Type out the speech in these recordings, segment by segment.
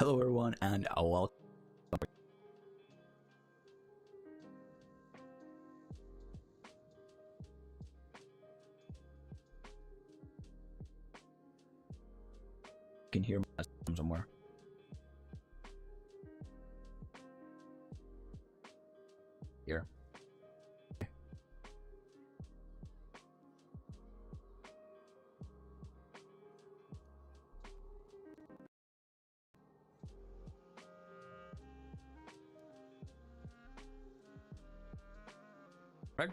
Hello everyone and welcome. You can hear me from somewhere. Here. Right.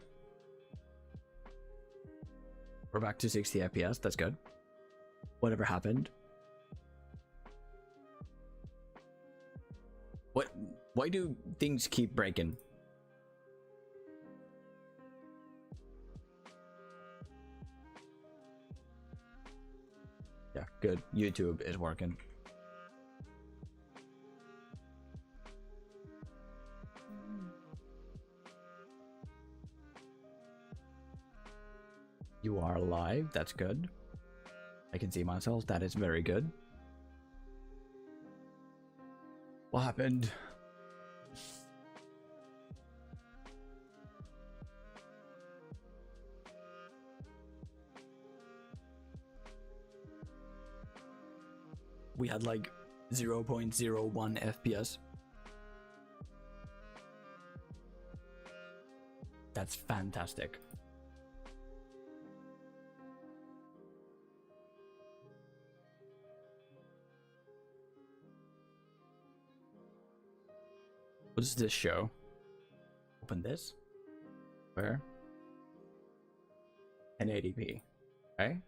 We're back to 60 FPS, that's good. Whatever happened? Why do things keep breaking? Yeah, good. YouTube is working. You are live, that's good. I can see myself, that is very good. What happened? We had like 0.01 FPS. That's fantastic. What does this show? Open this. Where? 1080p. Okay.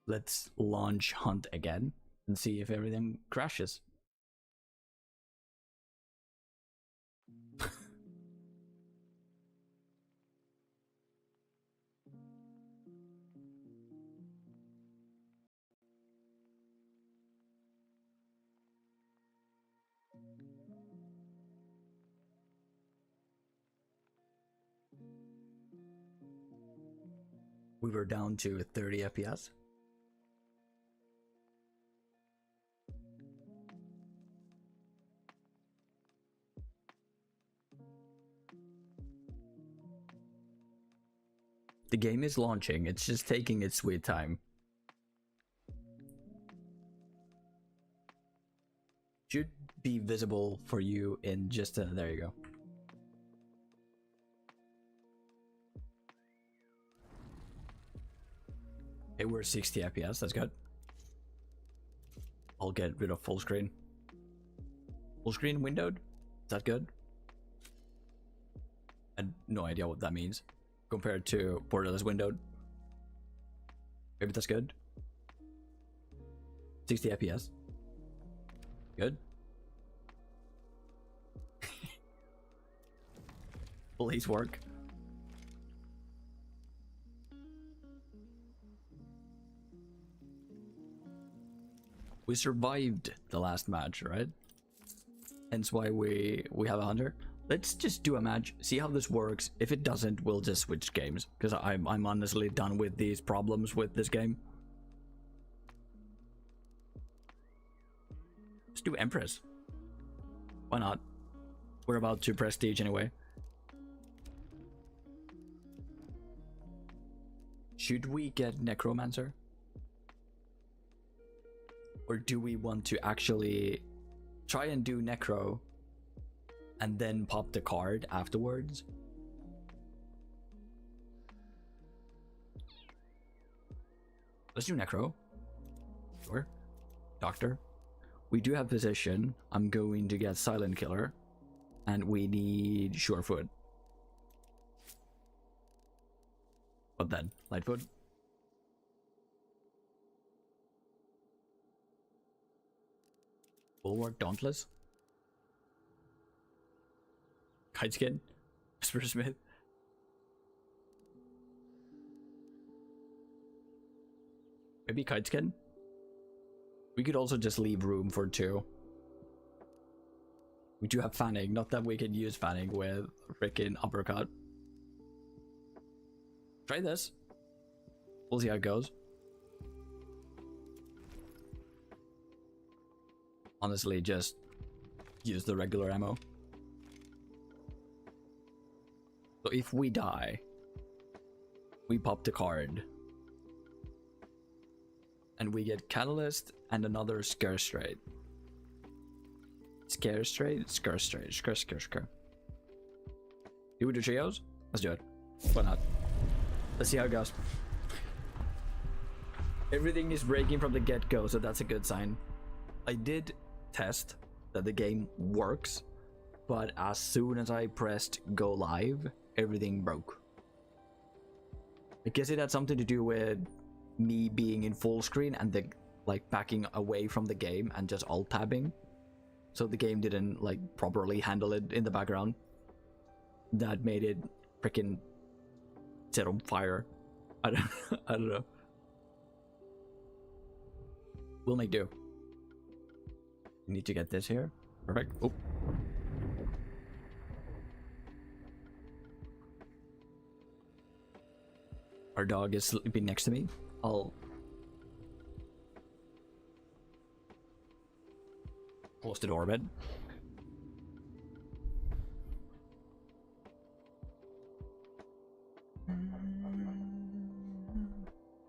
Let's launch Hunt again and see if everything crashes. We were down to 30 FPS. The game is launching, it's just taking its sweet time. Should be visible for you in just a, there you go. Okay, we're 60 FPS, that's good. I'll get rid of full screen. Full screen windowed? Is that good? I had no idea what that means compared to borderless windowed. Maybe that's good. 60 FPS. Good. Police work. We survived the last match, right? Hence why we have a hunter. Let's just do a match, see how this works. If it doesn't, we'll just switch games, because I'm honestly done with these problems with this game. Let's do Empress. Why not? We're about to prestige anyway. Should we get Necromancer? Or do we want to actually try and do Necro and then pop the card afterwards? Let's do Necro. Sure. Doctor. We do have Physician. I'm going to get Silent Killer. And we need Surefoot. What then? Lightfoot? Bulwark Dauntless? Kiteskin? Whisper Smith? Maybe Kiteskin? We could also just leave room for two. We do have Fanning, not that we can use Fanning with freaking Uppercut. Try this. We'll see how it goes. honestly just use the regular ammo. So if we die, we pop the card. And we get Catalyst and another Scare Straight. Scare Straight? Scare Straight. Scare. Do we do trios? Let's do it. Why not? Let's see how it goes. Everything is breaking from the get-go, so that's a good sign. I did test that the game works, but as soon as I pressed go live, everything broke. I guess it had something to do with me being in full screen and the like backing away from the game and just alt tabbing, so the game didn't like properly handle it in the background. That made it freaking set on fire. I don't know. We'll make do. We need to get this here. Perfect. Oh. Our dog is sleeping next to me. I'll close the door a bit.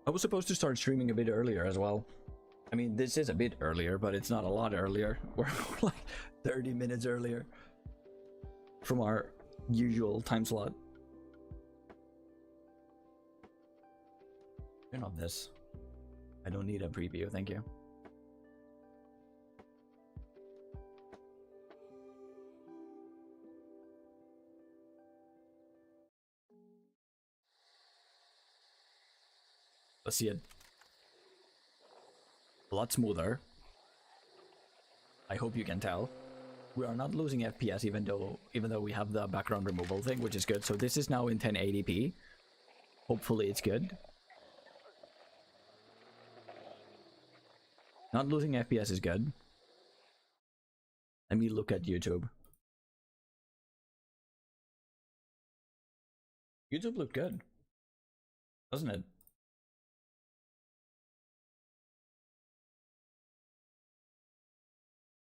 I was supposed to start streaming a bit earlier as well. I mean, this is a bit earlier, but it's not a lot earlier. We're like 30 minutes earlier from our usual time slot. Turn off this. I don't need a preview, thank you. Let's see it. A lot smoother. I hope you can tell. We are not losing FPS even though we have the background removal thing, which is good. So this is now in 1080p. Hopefully it's good. Not losing FPS is good. Let me look at YouTube. YouTube looked good, doesn't it?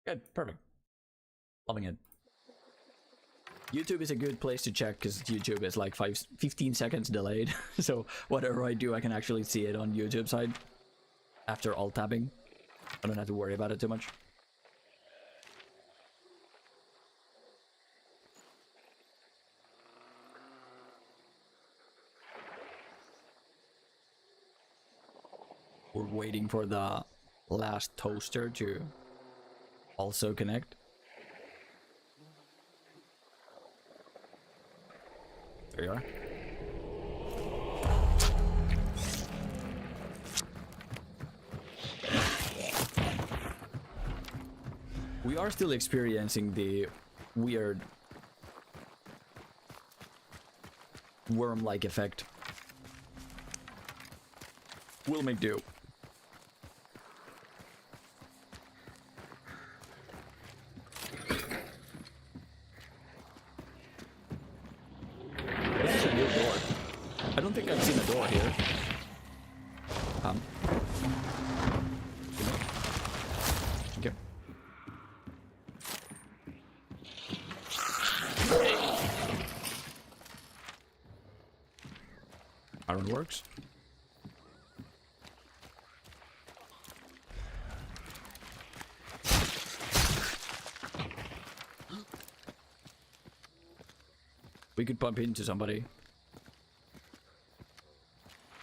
Good, perfect. Loving it. YouTube is a good place to check because YouTube is like 15 seconds delayed. So whatever I do, I can actually see it on YouTube side after alt tabbing. I don't have to worry about it too much. We're waiting for the last toaster to also connect. There you are. We are still experiencing the weird worm-like effect. We'll make do. This is a new door. I don't think I've seen a door here. Okay. Iron works. We could bump into somebody.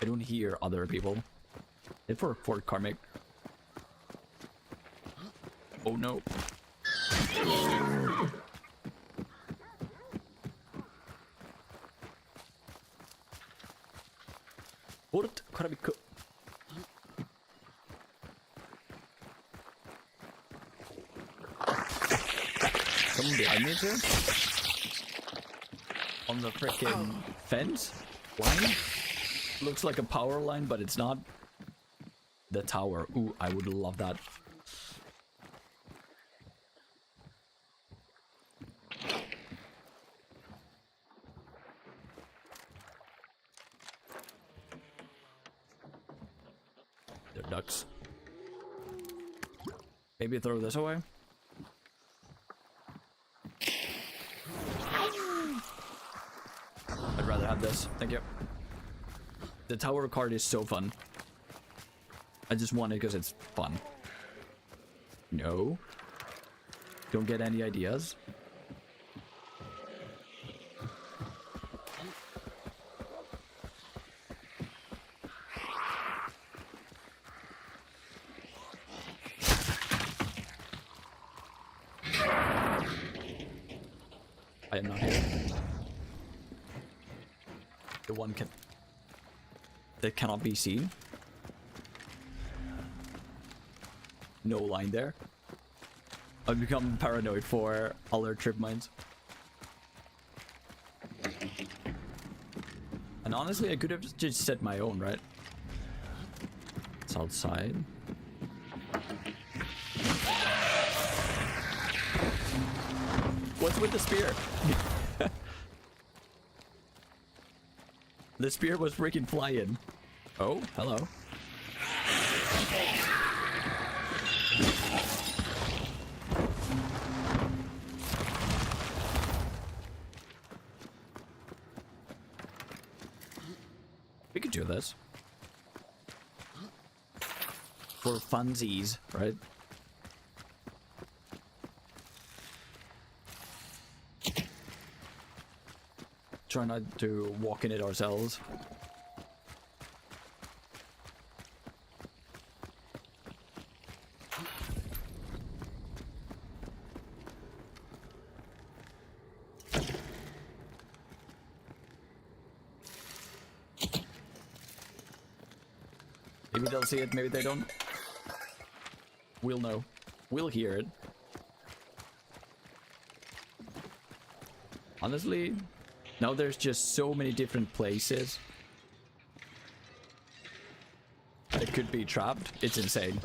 I don't hear other people. Hit for Fort Karmic. Oh no. Fort Karmic. Someone behind me too? On the frickin' fence line? Looks like a power line, but it's not. The tower. Ooh, I would love that. They're ducks. Maybe throw this away? have this. Thank you. The tower card is so fun. I just want it because it's fun. No. Don't get any ideas. I am not here. The one that cannot be seen. No line there. I've become paranoid for other trip mines. And honestly, I could have just set my own, right? It's outside. What's with the spear? The spear was freaking flying. Oh, hello. We could do this. For funsies, right? Try not to walk in it ourselves. Maybe they'll see it, maybe they don't. We'll know. We'll hear it. Honestly, now there's just so many different places that could be trapped. It's insane.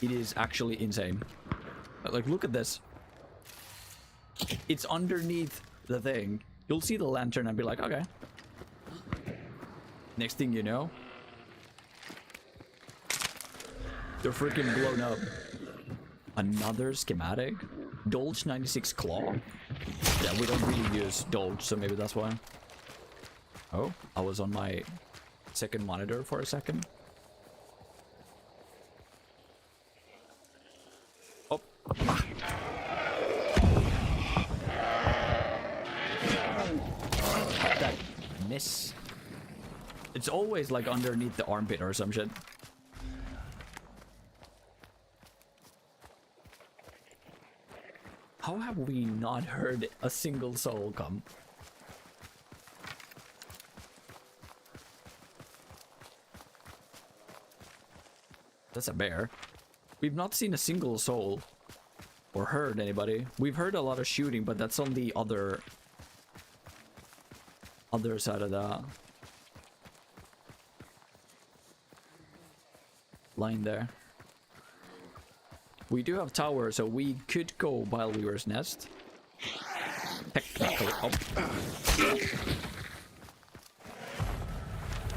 It is actually insane. Like, look at this. It's underneath the thing. You'll see the lantern and be like, okay. Next thing you know, they're freaking blown up. Another schematic? Dolge 96 Claw? Yeah, we don't really use Dolge, so maybe that's why. Oh, I was on my second monitor for a second. Oh. That miss. It's always like underneath the armpit or some shit. How have we not heard a single soul come? That's a bear. We've not seen a single soul or heard anybody. We've heard a lot of shooting, but that's on the other side of the line there. We do have tower, so we could go Bileweaver's Nest. Technically. Oh.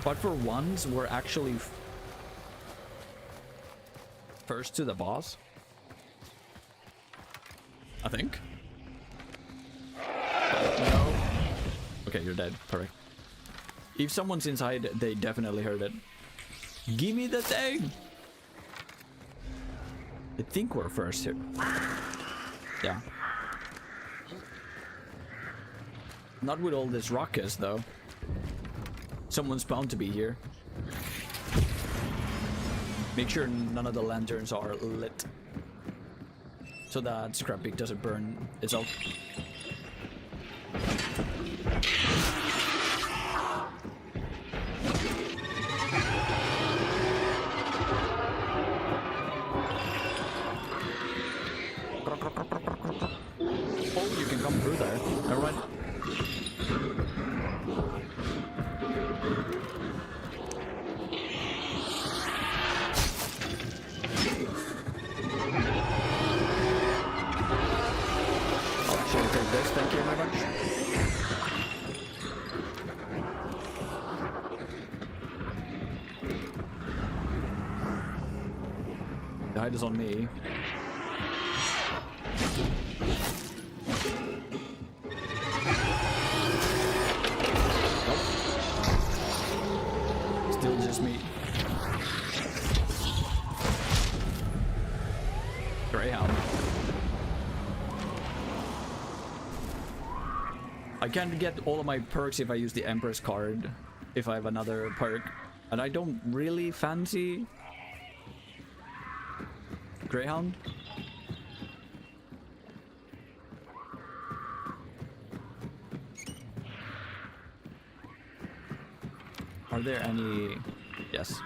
But for once, we're actually first to the boss. I think. No. Okay, you're dead. Perfect. If someone's inside, they definitely heard it. Give me the thing! I think we're first here. Yeah. Not with all this ruckus, though. Someone's bound to be here. Make sure none of the lanterns are lit, so that scrap pig doesn't burn itself. Oh, you can come through there. Never mind. I'll actually take this, thank you very much. The hide is on me. Greyhound. I can get all of my perks if I use the Empress card, if I have another perk. And I don't really fancy Greyhound. Are there any... Yes.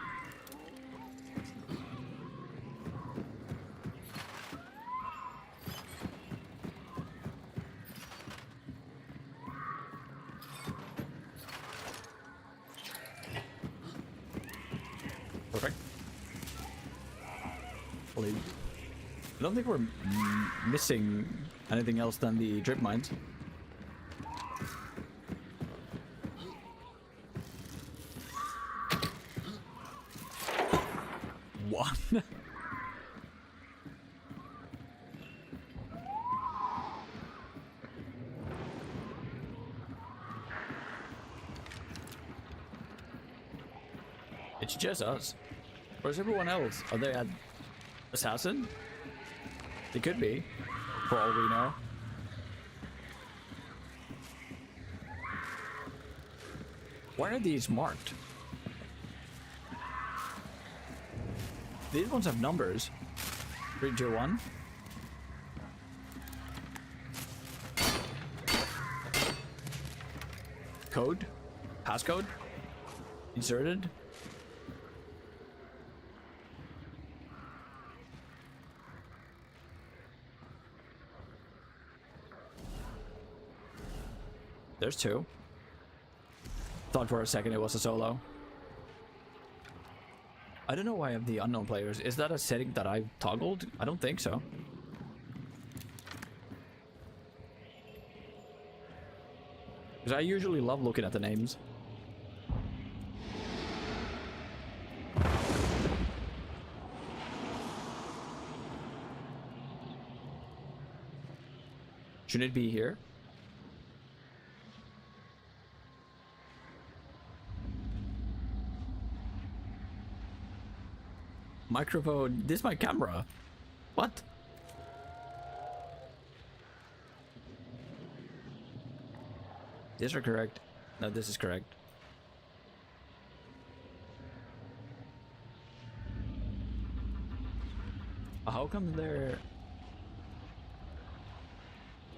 Perfect. I don't think we're missing anything else than the drip mines. One. It's just us. Where's everyone else? Are they at Assassin? They could be, for all we know. Why are these marked? These ones have numbers. 321. Code? Passcode? Inserted? There's two. Thought for a second it was a solo. I don't know why I have the unknown players. Is that a setting that I've toggled? I don't think so. Because I usually love looking at the names. Should it be here? Microphone. This is my camera. What? These are correct. No, this is correct. How come they're...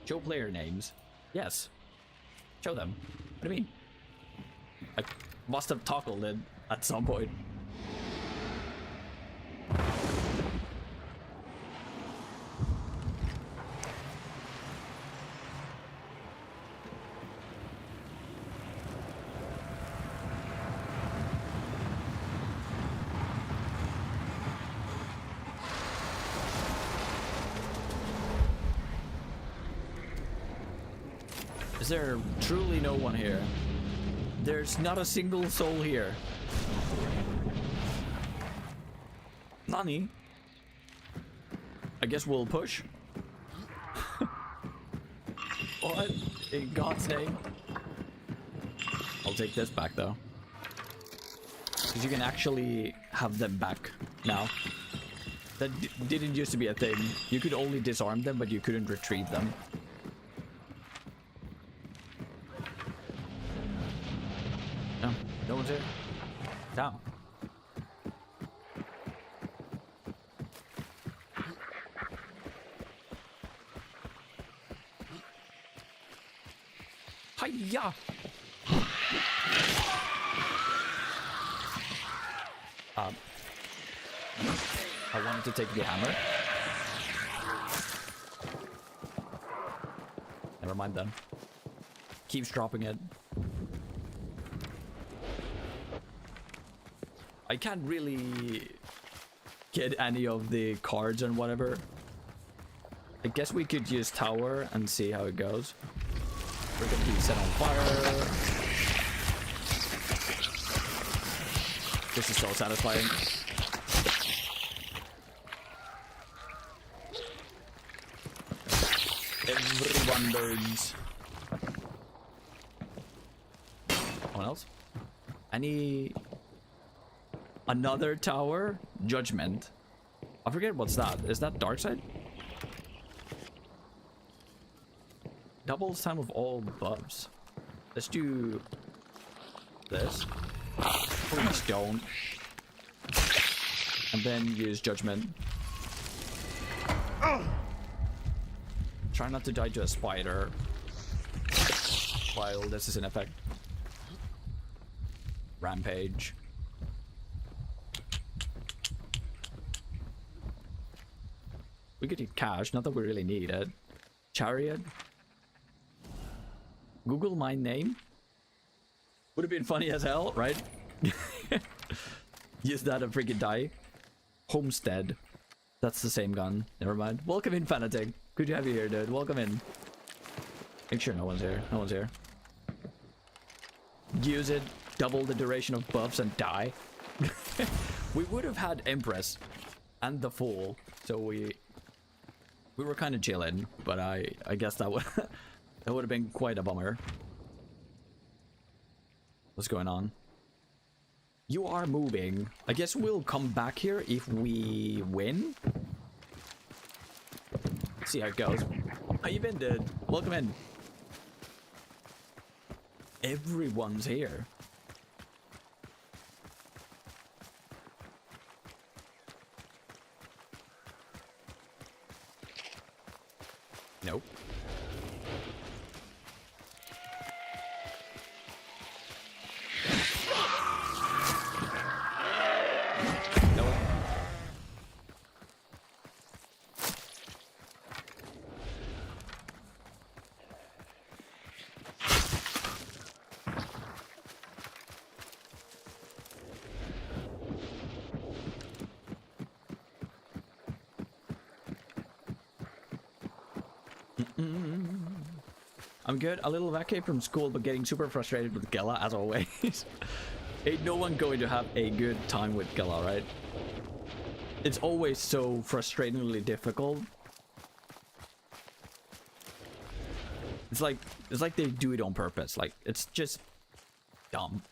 Show player names? Yes. Show them. What do you mean? I must have toggled it at some point. Is there truly no one here? There's not a single soul here. Nani? I guess we'll push. What? In God's name? I'll take this back though. Because you can actually have them back now. That didn't used to be a thing. You could only disarm them, but you couldn't retrieve them. No, no one's here. Down. Hiya! I wanted to take the hammer. Never mind then. Keeps dropping it. I can't really get any of the cards and whatever. I guess we could use tower and see how it goes. We're gonna be set on fire. This is so satisfying. Everyone burns. What else? Another tower? Judgment. I forget what's that. Is that dark side? Doubles time of all buffs. Let's do this. Please don't. And then use judgment. Try not to die to a spider while this is in effect. Rampage. We could get cash, not that we really need it. Chariot. Google my name. Would have been funny as hell, right? Use that and freaking die. Homestead. That's the same gun. Never mind. Welcome in, Fanatic. Good to have you here, dude. Welcome in. Make sure no one's here. No one's here. Use it. Double the duration of buffs and die. We would have had Empress and the Fool, so we were kind of chilling, but I guess that would that would have been quite a bummer. What's going on? You are moving. I guess we'll come back here if we win. See how it goes. How you been, dude? Welcome in. Everyone's here. Nope. Nope. I'm good. A little vacay from school, but getting super frustrated with Gela as always. Ain't no one going to have a good time with Gela, right? It's always so frustratingly difficult. It's like they do it on purpose. Like, it's just dumb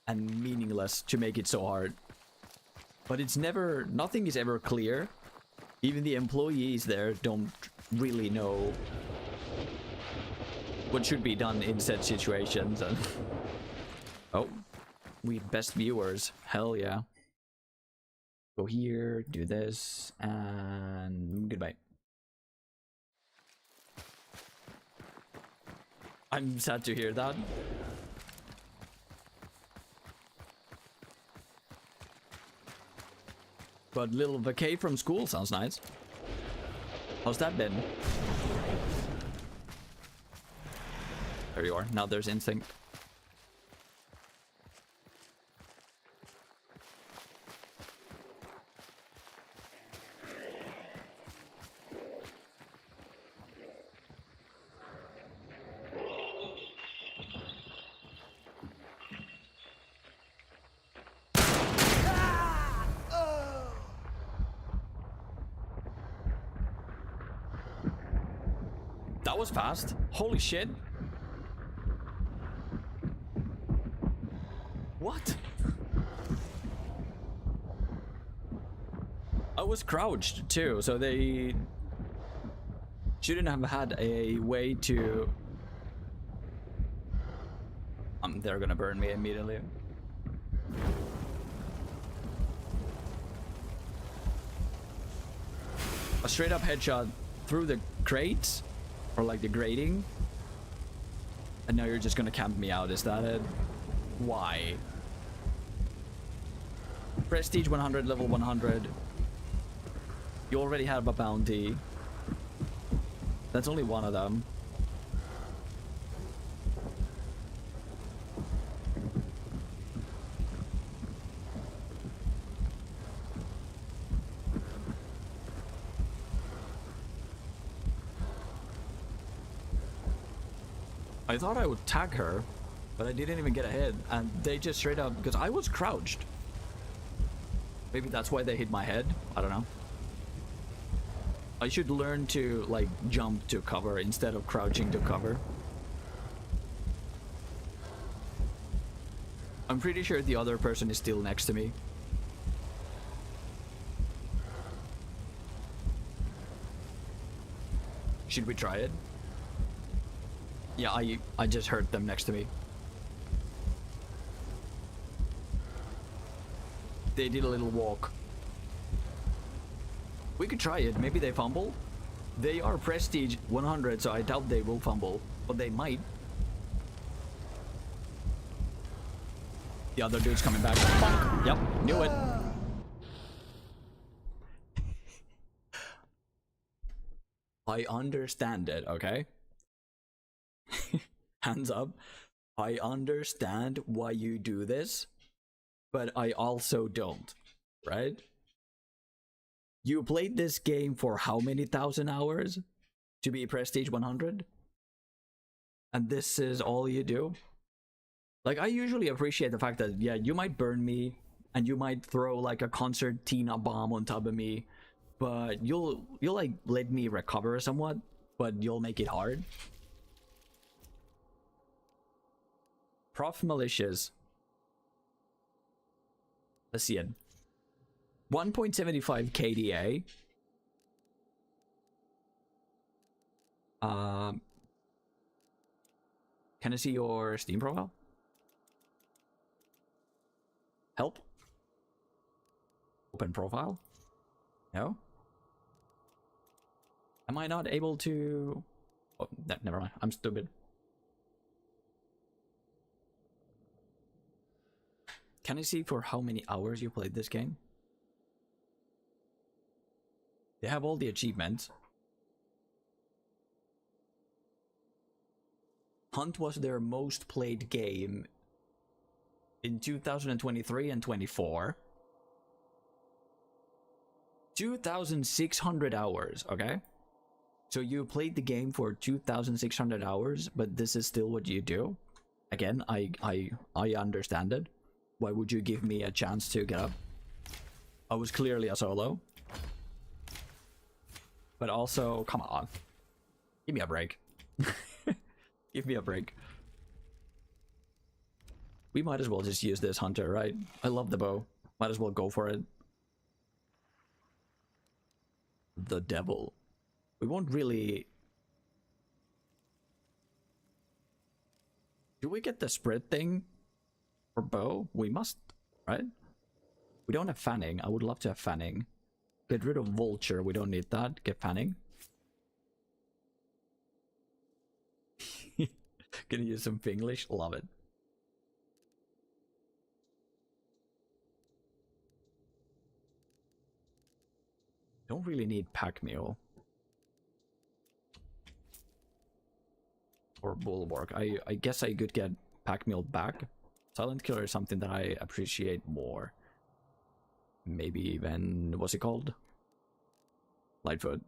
and meaningless to make it so hard. But it's never, nothing is ever clear. Even the employees there don't really know what should be done in said situations. And oh, we best viewers. Hell yeah. Go here, do this, and goodbye. I'm sad to hear that. But little vacay from school sounds nice. How's that been? There you are. Now there's instinct. That was fast. Holy shit. What? I was crouched too, so they shouldn't have had a way to... they're gonna burn me immediately. A straight up headshot through the crates? Or like the grating? And now you're just gonna camp me out, is that it? Why? Prestige 100, level 100. You already have a bounty. That's only one of them. I thought I would tag her, but I didn't even get ahead, and they just straight up, because I was crouched. Maybe that's why they hit my head. I don't know. I should learn to like jump to cover instead of crouching to cover. I'm pretty sure the other person is still next to me. Should we try it? Yeah, I just heard them next to me. They did a little walk. We could try it. Maybe they fumble. They are prestige 100, so I doubt they will fumble, but they might. The other dude's coming back. Bonk. Yep, knew it. I understand it, okay? Hands up. I understand why you do this, but I also don't, right? You played this game for how many thousand hours to be Prestige 100? And this is all you do? Like, I usually appreciate the fact that, yeah, you might burn me, and you might throw like a concertina bomb on top of me, but you'll like let me recover somewhat, but you'll make it hard. Prof malicious. Let's see it. 1.75 KDA. Can I see your Steam profile? Help? Open profile? No? Am I not able to... Oh, never mind. I'm stupid. Can I see for how many hours you played this game? They have all the achievements. Hunt was their most played game in 2023 and 24. 2,600 hours, okay? So you played the game for 2,600 hours, but this is still what you do? Again, I understand it. Why would you give me a chance to get up? I was clearly a solo. But also, come on. Give me a break. Give me a break. We might as well just use this hunter, right? I love the bow. Might as well go for it. The devil. We won't really... Do we get the spread thing for bow? We must, right? We don't have fanning. I would love to have fanning. Get rid of vulture. We don't need that. Get fanning. Gonna use some Finglish. Love it. Don't really need pack mule. Or bulwark. I guess I could get pack mule back. Silent killer is something that I appreciate more. Maybe even, what's it called? Lightfoot.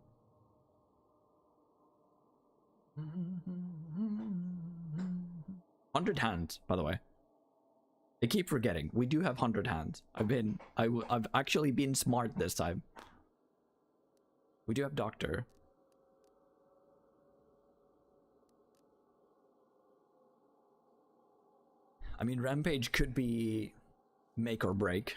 $100 hands, by the way. I keep forgetting. We do have 100 hands. I've actually been smart this time. We do have doctor. I mean, rampage could be make or break.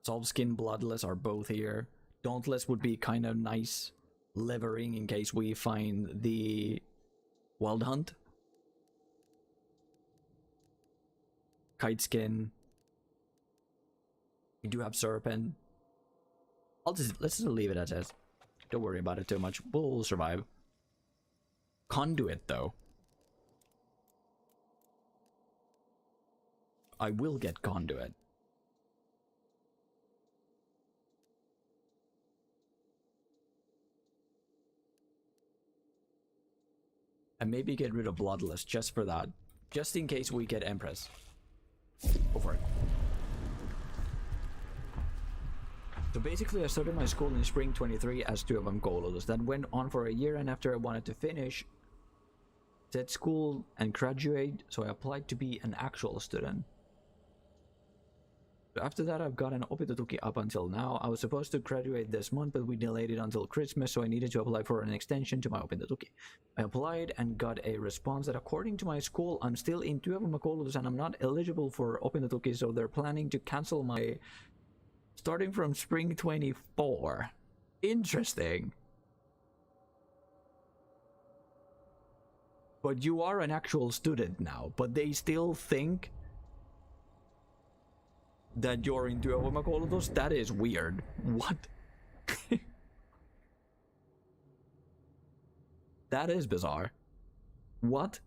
Solve skin, bloodless are both here. Dauntless would be kind of nice levering in case we find the wild hunt. Kite skin. We do have serpent. Let's just leave it as is. Don't worry about it too much. We'll survive. Conduit though. I will get conduit. And maybe get rid of bloodless just for that. Just in case we get Empress. Go for it. So basically I started my school in spring 23 as 2 of them Golos. That went on for a year, and after I wanted to finish said school and graduate, so I applied to be an actual student. So after that I've got an opintotuki up until now. I was supposed to graduate this month, but we delayed it until Christmas, so I needed to apply for an extension to my opintotuki. I applied and got a response that according to my school I'm still in 2 of them Golos and I'm not eligible for opintotuki, so they're planning to cancel my starting from spring 24. Interesting. But you are an actual student now, but they still think that you're into a whatchamacallit. That is weird. What? That is bizarre. What?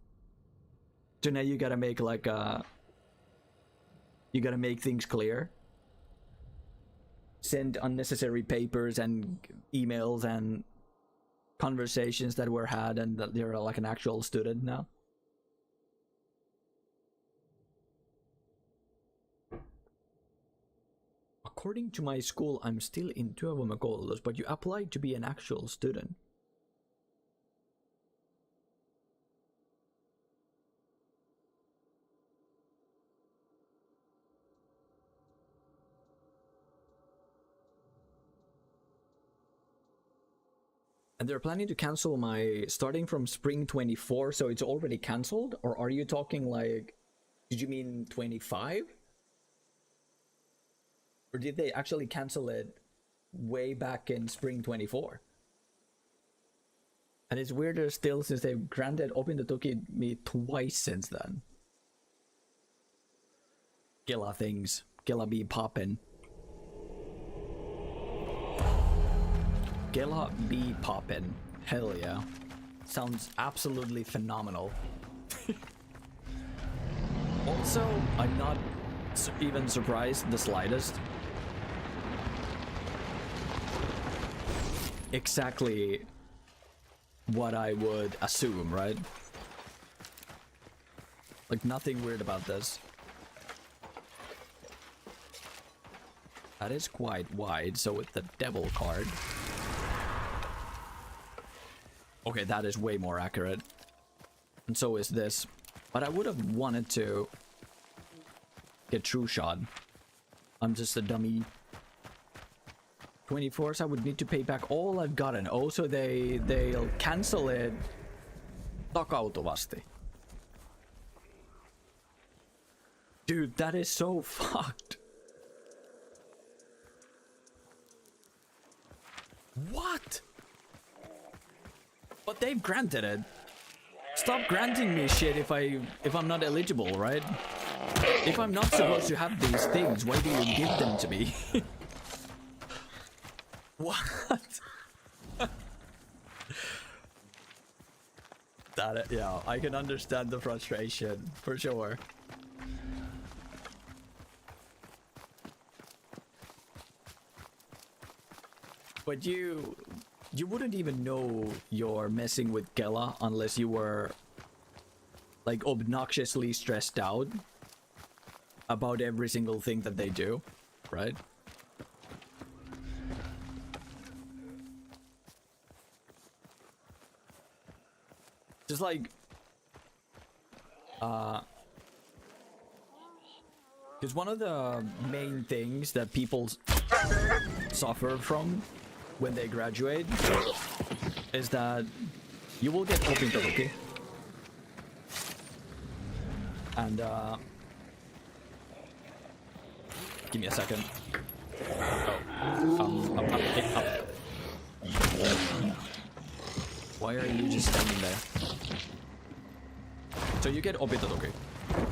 So now you gotta make like a... You gotta make things clear. Send unnecessary papers and emails and conversations that were had, and that you're like an actual student now. According to my school, I'm still into a whatchamacallit, but you applied to be an actual student. And they're planning to cancel my starting from spring 24, so it's already cancelled? Or are you talking like, did you mean 25? Or did they actually cancel it way back in spring 24? And it's weirder still since they've granted opintotuki me twice since then. Killa things. Killa be poppin'. Killa be poppin'. Hell yeah. Sounds absolutely phenomenal. Also, I'm not even surprised the slightest. Exactly what I would assume, right? Like, nothing weird about this. That is quite wide, so with the devil card. Okay, that is way more accurate. And so is this. But I would have wanted to get true shot. I'm just a dummy. 24s, I would need to pay back all I've gotten. Oh, so they'll cancel it takautuvasti. Dude, that is so fucked. What? But they've granted it. Stop granting me shit if I'm not eligible, right? If I'm not supposed to have these things, why do you give them to me? What? Yeah, I can understand the frustration for sure. But you wouldn't even know you're messing with Kella unless you were like obnoxiously stressed out about every single thing that they do, right? Just like because one of the main things that people suffer from when they graduate is that you will get opintotuki. And give me a second. Why are you just standing there? So you get opintotuki,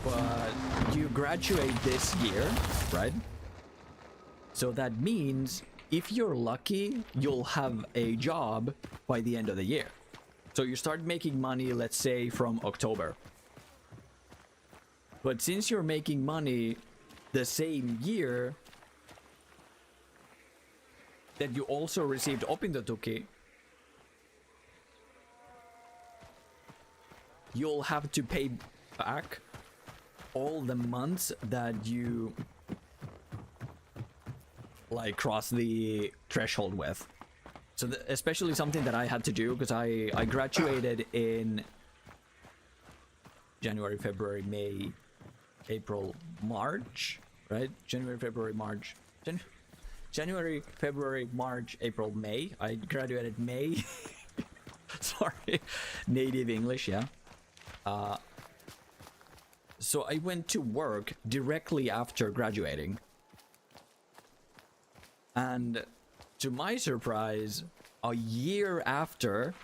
but you graduate this year, right? So that means if you're lucky, you'll have a job by the end of the year. So you start making money, let's say, from October. But since you're making money the same year that you also received opintotuki, you'll have to pay back all the months that you like cross the threshold with. So especially something that I had to do because I graduated in January, February, May, April, March, right? January, February, March. January, February, March, April, May. I graduated May. Sorry. Native English, yeah. So I went to work directly after graduating. And to my surprise, a year after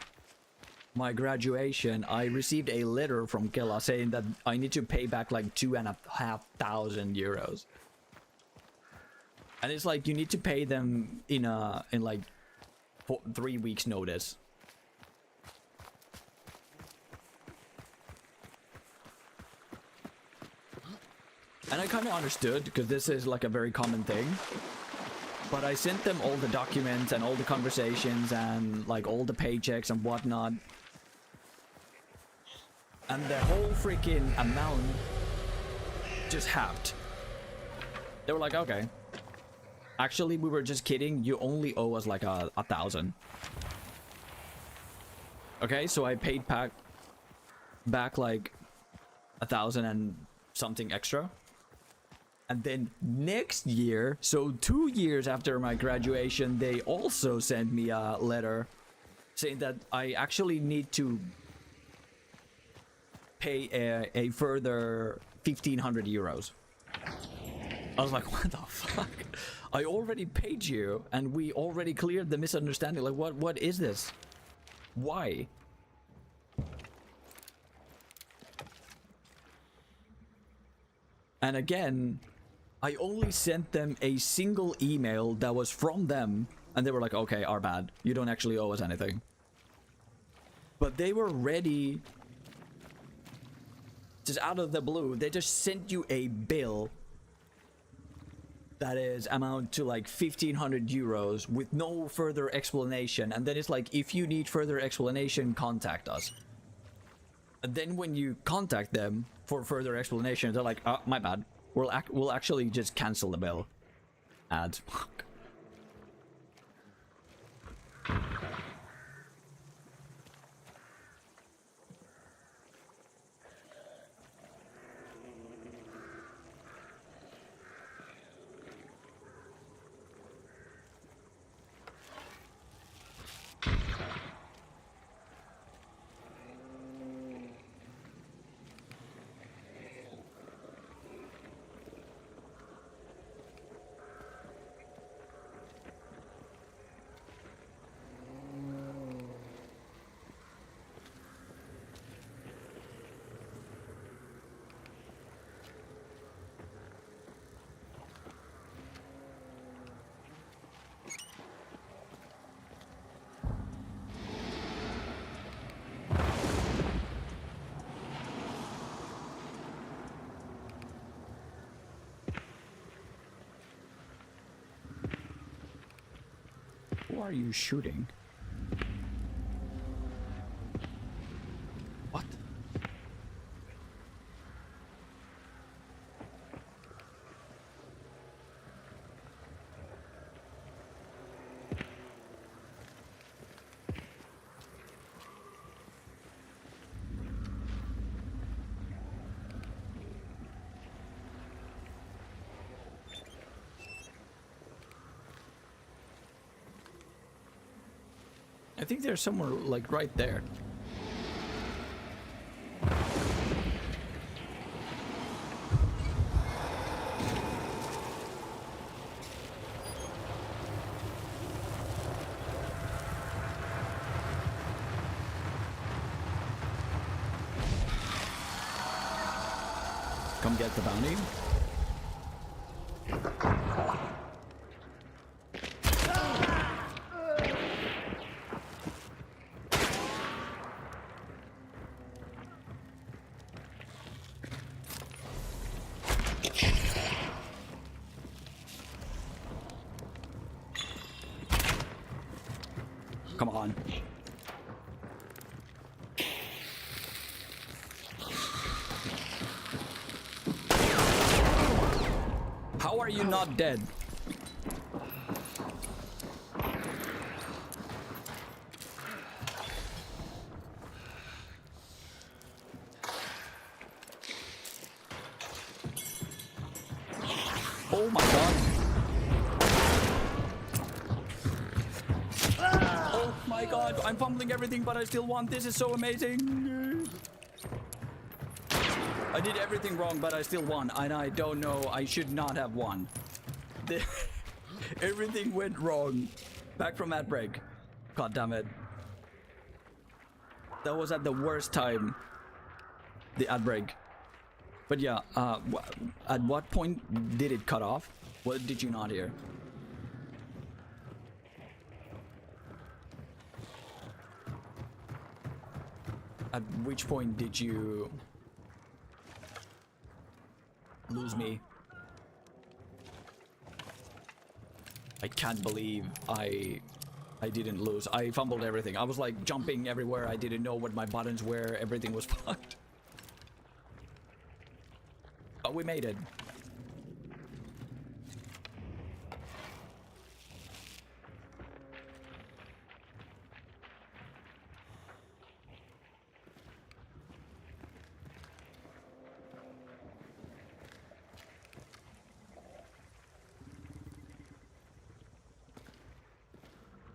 my graduation, I received a letter from Kela saying that I need to pay back like 2,500 euros. And it's like you need to pay them in like 3 weeks notice. And I kind of understood because this is like a very common thing. But I sent them all the documents and all the conversations and like all the paychecks and whatnot. And the whole freaking amount just halved. They were like, okay. Actually, we were just kidding. You only owe us like 1,000. Okay, so I paid back like 1,000 and something extra. And then next year, so 2 years after my graduation, they also sent me a letter saying that I actually need to pay a further 1,500 euros. I was like, what the fuck? I already paid you and we already cleared the misunderstanding. Like, what is this? Why? And again, I only sent them a single email that was from them, and they were like, okay, our bad. You don't actually owe us anything. But they were ready, just out of the blue, they just sent you a bill that is amount to like 1,500 euros with no further explanation. And then it's like, if you need further explanation, contact us. And then when you contact them for further explanation, they're like, oh, my bad. We'll actually just cancel the bill. Ads. Fuck. Who are you shooting? What? I think they're somewhere like right there. Come get the bounty. Come on. How are you not dead? Oh my god. Oh my god, I'm fumbling everything, but I still won. This is so amazing. I did everything wrong, but I still won. And I don't know, I should not have won. Everything went wrong. Back from that break. God damn it. That was at the worst time, the ad break. But yeah, at what point did it cut off? What did you not hear? At which point did you lose me? I can't believe I didn't lose. I fumbled everything. I was like jumping everywhere. I didn't know what my buttons were. Everything was fucked. But we made it.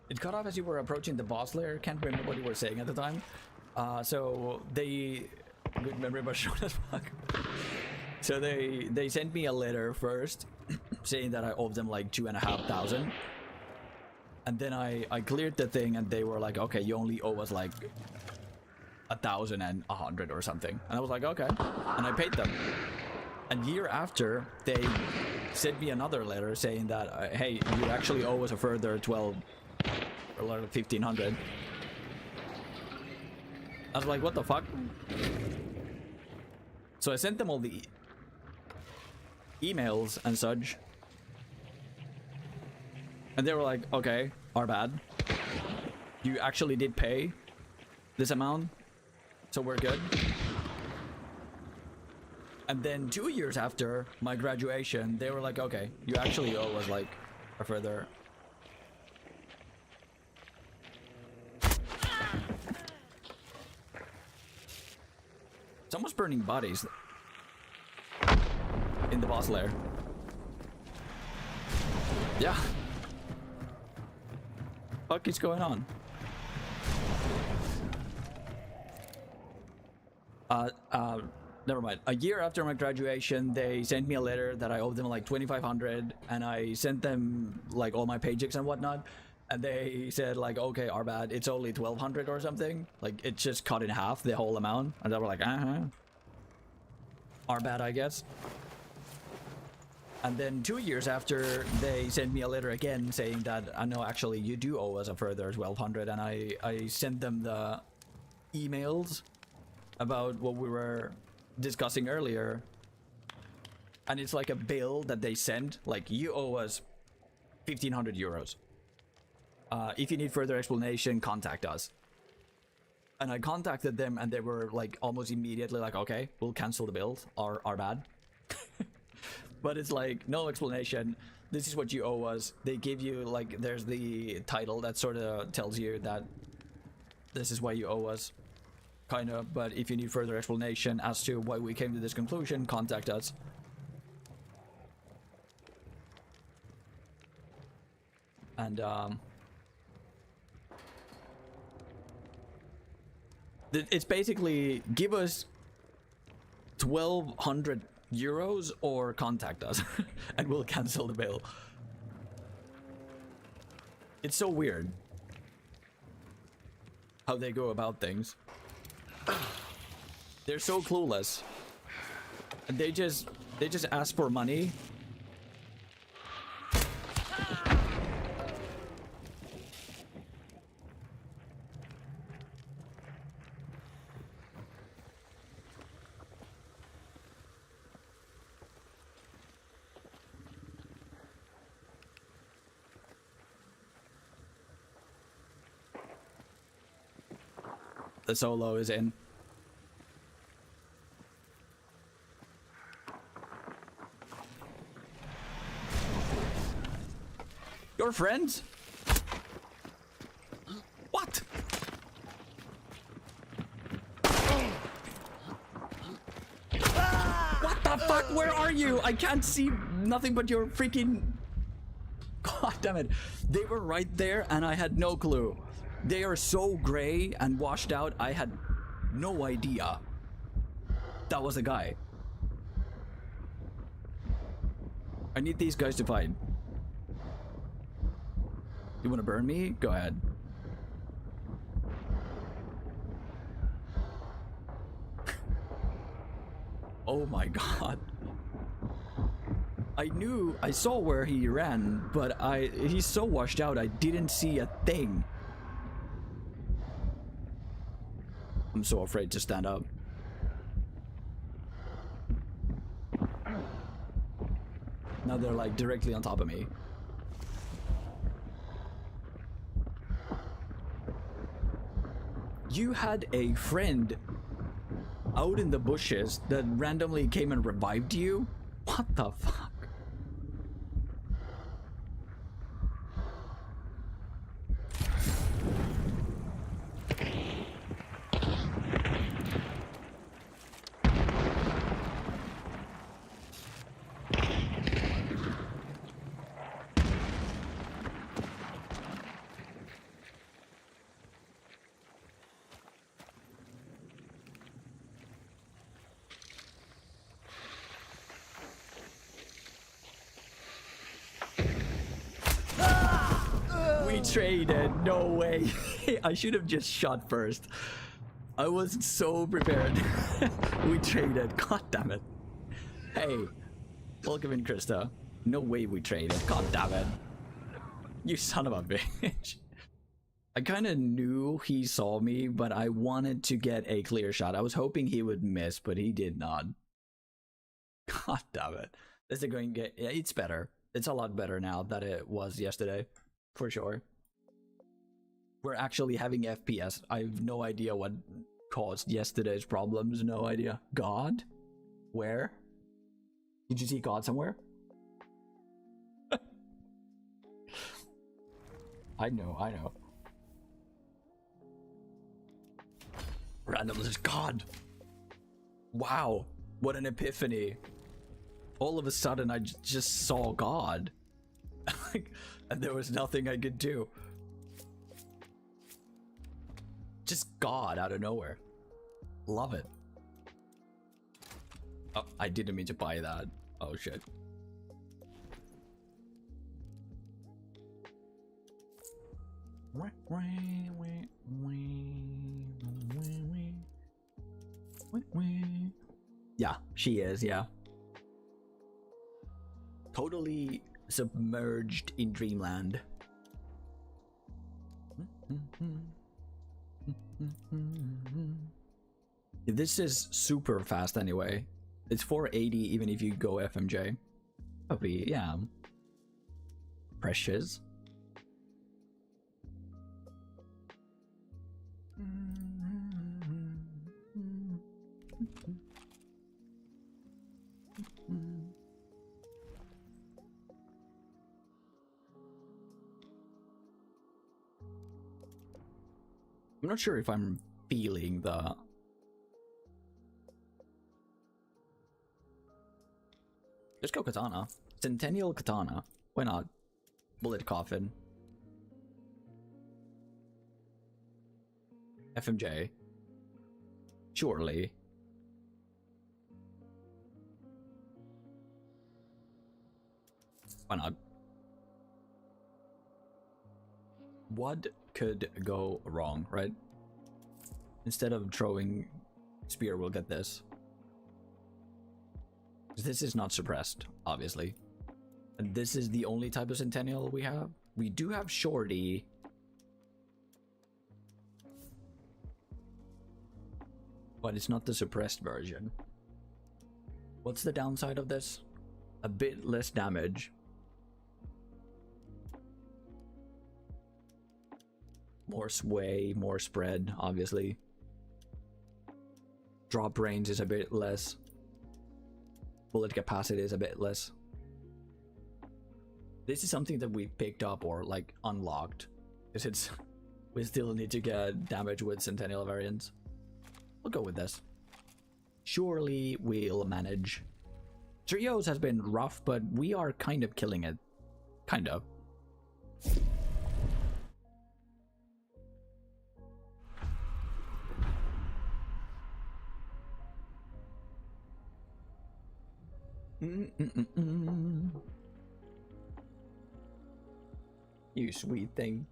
It cut off as you were approaching the boss lair. Can't remember what you were saying at the time. So they remember short as fuck. So they sent me a letter first saying that I owed them like 2,500. And then I cleared the thing and they were like, okay, you only owe us like 1,100 or something. And I was like, okay. And I paid them. A year after, they sent me another letter saying that, hey, you actually owe us a further 1,500. I was like, what the fuck? So I sent them all the emails and such. And they were like, okay, our bad. You actually did pay this amount, so we're good. And then 2 years after my graduation, they were like, okay, you actually owe us like a further... Someone's burning bodies in the boss lair. Yeah. Fuck is going on? Never mind. A year after my graduation, they sent me a letter that I owed them like 2,500, and I sent them like all my paychecks and whatnot. And they said like, okay, our bad. It's only 1,200 or something. Like it's just cut in half the whole amount. And they were like, our bad, I guess. And then 2 years after, they sent me a letter again saying that, I know actually you do owe us a further 1,200. And I sent them the emails about what we were discussing earlier. And it's like a bill that they sent, like you owe us 1,500 euros. If you need further explanation, contact us. And I contacted them and they were like almost immediately like, okay, we'll cancel the bill, our bad. But it's like, no explanation. This is what you owe us. They give you like, there's the title that sort of tells you that this is why you owe us. Kind of, but if you need further explanation as to why we came to this conclusion, contact us. And it's basically give us 1,200 euros or contact us and we'll cancel the bill. It's so weird how they go about things. They're so clueless. And they just ask for money. The solo is in. Your friends? What? What the fuck? Where are you? I can't see nothing but your freaking... God damn it. They were right there and I had no clue. They are so gray and washed out, I had no idea that was a guy. I need these guys to fight. You want to burn me? Go ahead. Oh my god. I saw where he ran, but he's so washed out I didn't see a thing. I'm so afraid to stand up. Now they're like directly on top of me. You had a friend out in the bushes that randomly came and revived you? What the fuck? Traded, no way. I should have just shot first. I wasn't so prepared. We traded, god damn it. Hey, welcome in, Krista. No way we traded, god damn it. You son of a bitch. I kind of knew he saw me, but I wanted to get a clear shot. I was hoping he would miss, but he did not. God damn it. This is going to get, yeah, it's better. It's a lot better now than it was yesterday, for sure. We're actually having FPS. I have no idea what caused yesterday's problems. No idea. God? Where? Did you see God somewhere? I know. Random is God. Wow. What an epiphany. All of a sudden I just saw God. And there was nothing I could do. Just God out of nowhere. Love it. Oh, I didn't mean to buy that. Oh shit. Yeah, she is, yeah. Totally submerged in dreamland. This is super fast anyway. It's 480 even if you go FMJ. Probably, yeah. Precious. I'm not sure if I'm feeling the... Just go Katana. Centennial Katana. Why not? Bullet Coffin. FMJ. Surely. Why not? What could go wrong, right? Instead of throwing spear, we'll get this. This is not suppressed, obviously. And this is the only type of Centennial we have. We do have Shorty. But it's not the suppressed version. What's the downside of this? A bit less damage. More sway, more spread, obviously. Drop range is a bit less. Bullet capacity is a bit less. This is something that we picked up or like unlocked. Because it's... we still need to get damage with Centennial variants. We'll go with this. Surely we'll manage. Trios has been rough, but we are kind of killing it. Kind of. You sweet thing.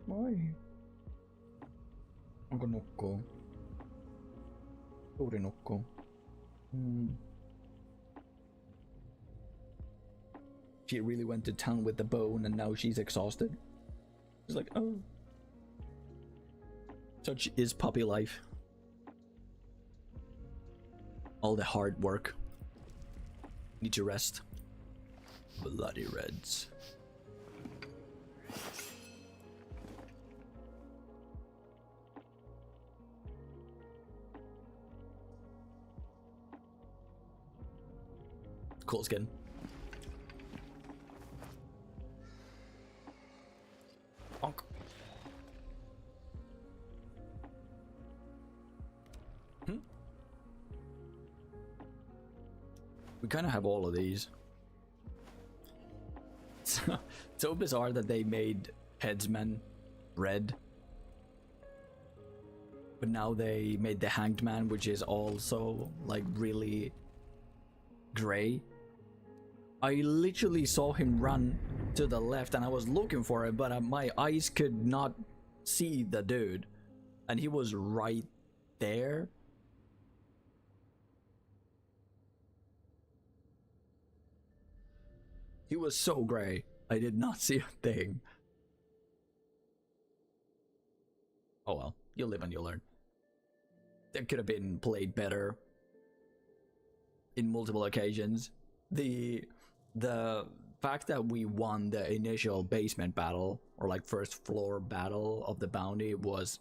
Why? I'm gonna go. Urinukku. She really went to town with the bone and now she's exhausted. She's like, oh. Such is puppy life. All the hard work. Need to rest. Bloody Reds. Cool skin. Bonk. We kind of have all of these. So bizarre that they made Headsman red. But now they made the Hanged Man, which is also like really gray. I literally saw him run to the left and I was looking for him, but my eyes could not see the dude. And he was right there. He was so gray. I did not see a thing. Oh well, you live and you learn. That could have been played better in multiple occasions. The fact that we won the initial basement battle, or like first floor battle of the bounty, was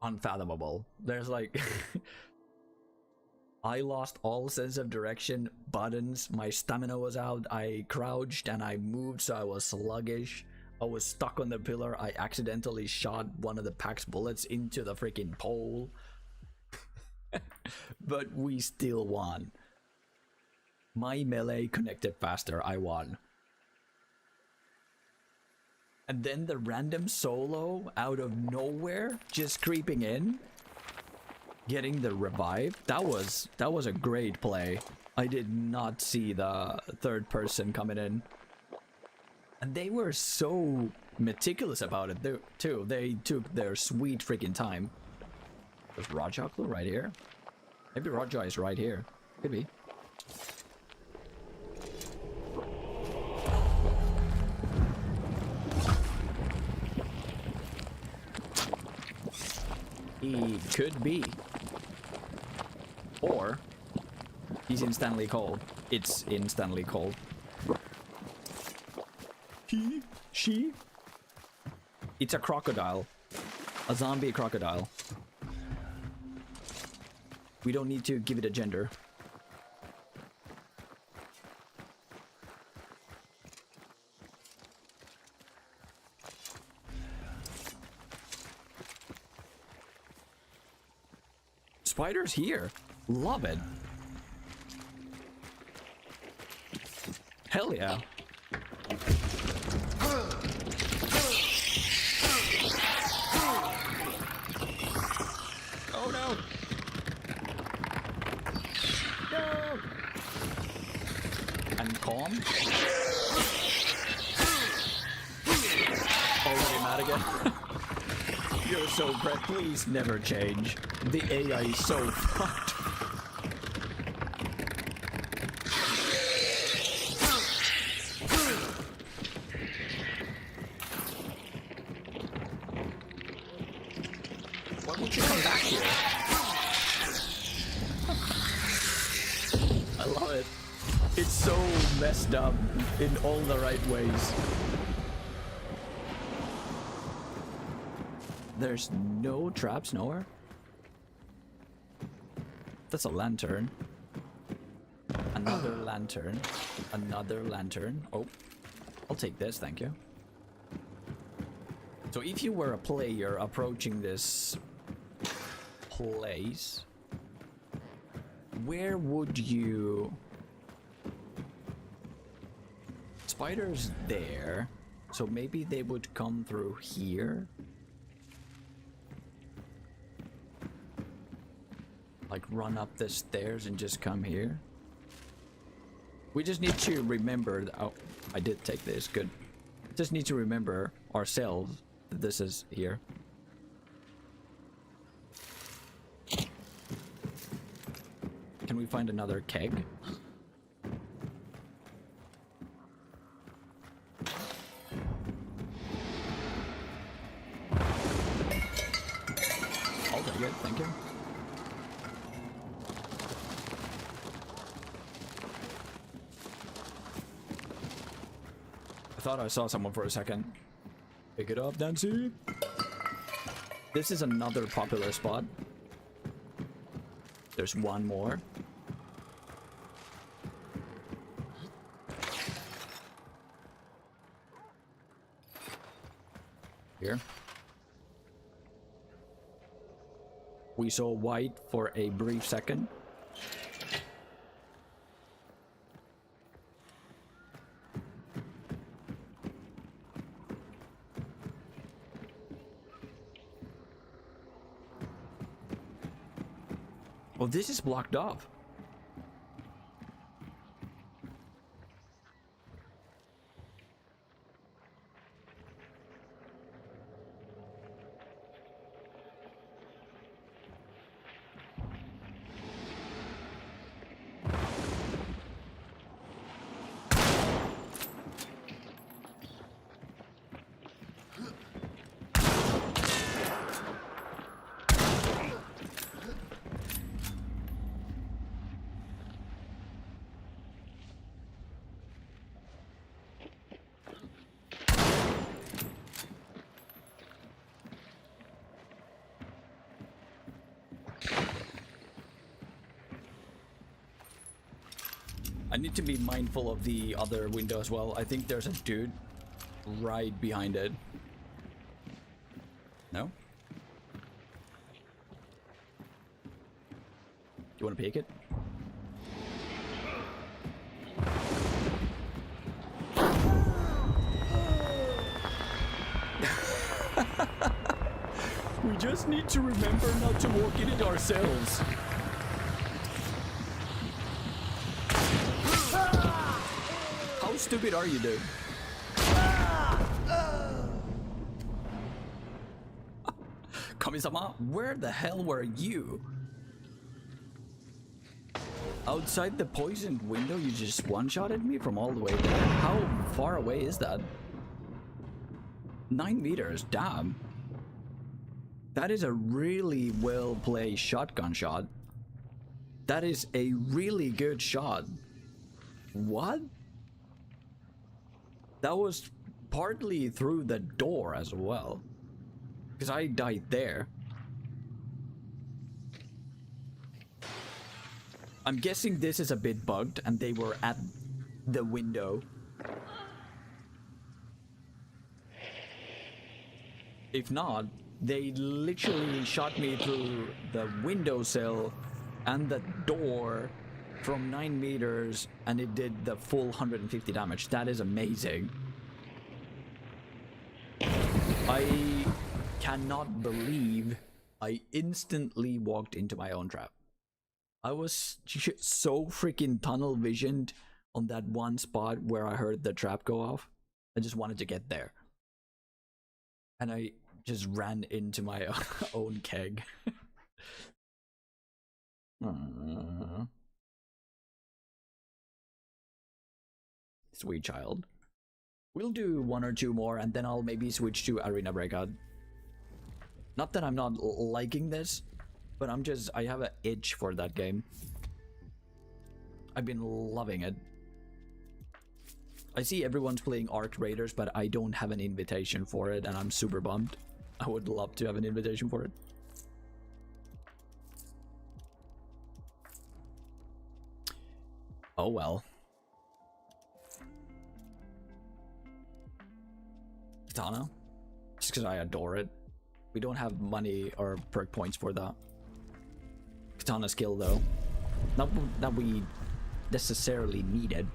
unfathomable. There's like I lost all sense of direction, buttons, my stamina was out, I crouched and I moved so I was sluggish. I was stuck on the pillar, I accidentally shot one of the pack's bullets into the freaking pole. But we still won. My melee connected faster, I won. And then the random solo out of nowhere, just creeping in, getting the revive. That was a great play. I did not see the third person coming in. And they were so meticulous about it too. They took their sweet freaking time. Was Rajoklu right here? Maybe Raja is right here. Could be. He could be. Or he's instantly cold. It's instantly cold. He? She? It's a crocodile. A zombie crocodile. We don't need to give it a gender. Spiders here. Love it. Hell yeah. Oh no. No. And calm. Already mad again. You're so bred. Please never change. The AI is so fucked. Why won't you come back here? I love it. It's so messed up in all the right ways. There's no traps nowhere? That's a lantern. Another lantern. Another lantern. Oh, I'll take this, thank you. So if you were a player approaching this place, where would you... Spiders there, so maybe they would come through here. Like run up the stairs and just come here. We just need to remember oh, I did take this, good. Just need to remember ourselves that this is here. Can we find another keg? I'll take it, thank you. I thought I saw someone for a second. Pick it up, Nancy. This is another popular spot. There's one more. Here. We saw white for a brief second. Well, this is blocked off. I need to be mindful of the other window as well. I think there's a dude right behind it. No? You want to peek it? We just need to remember not to walk in it ourselves. How stupid are you, dude? Kami-sama, where the hell were you? Outside the poisoned window, you just one-shotted me from all the way there? How far away is that? 9 meters, damn. That is a really well-played shotgun shot. That is a really good shot. What? That was partly through the door as well. Because I died there. I'm guessing this is a bit bugged and they were at the window. If not, they literally shot me through the windowsill and the door from 9 meters and it did the full 150 damage. That is amazing. I cannot believe I instantly walked into my own trap. I was so freaking tunnel visioned on that one spot where I heard the trap go off. I just wanted to get there. And I just ran into my own keg. Sweet child. We'll do 1 or 2 more and then I'll maybe switch to Arena Breakout. Not that I'm not liking this, but I have an itch for that game. I've been loving it. I see everyone's playing Arc Raiders, but I don't have an invitation for it and I'm super bummed. I would love to have an invitation for it. Oh well. Katana? Just because I adore it. We don't have money or perk points for that. Katana skill though. Not that we necessarily needed.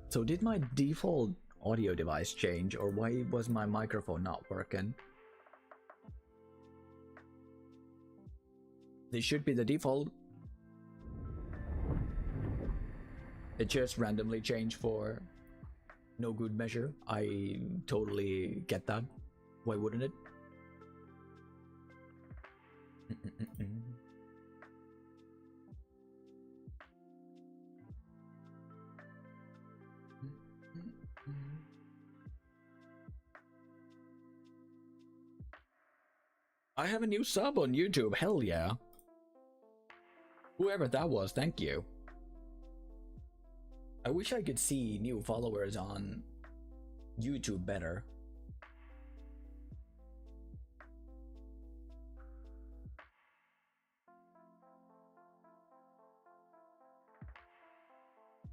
So did my default audio device change, or why was my microphone not working? This should be the default. It just randomly changed for no good measure. I totally get that. Why wouldn't it? I have a new sub on YouTube. Hell yeah. Whoever that was, thank you. I wish I could see new followers on YouTube better.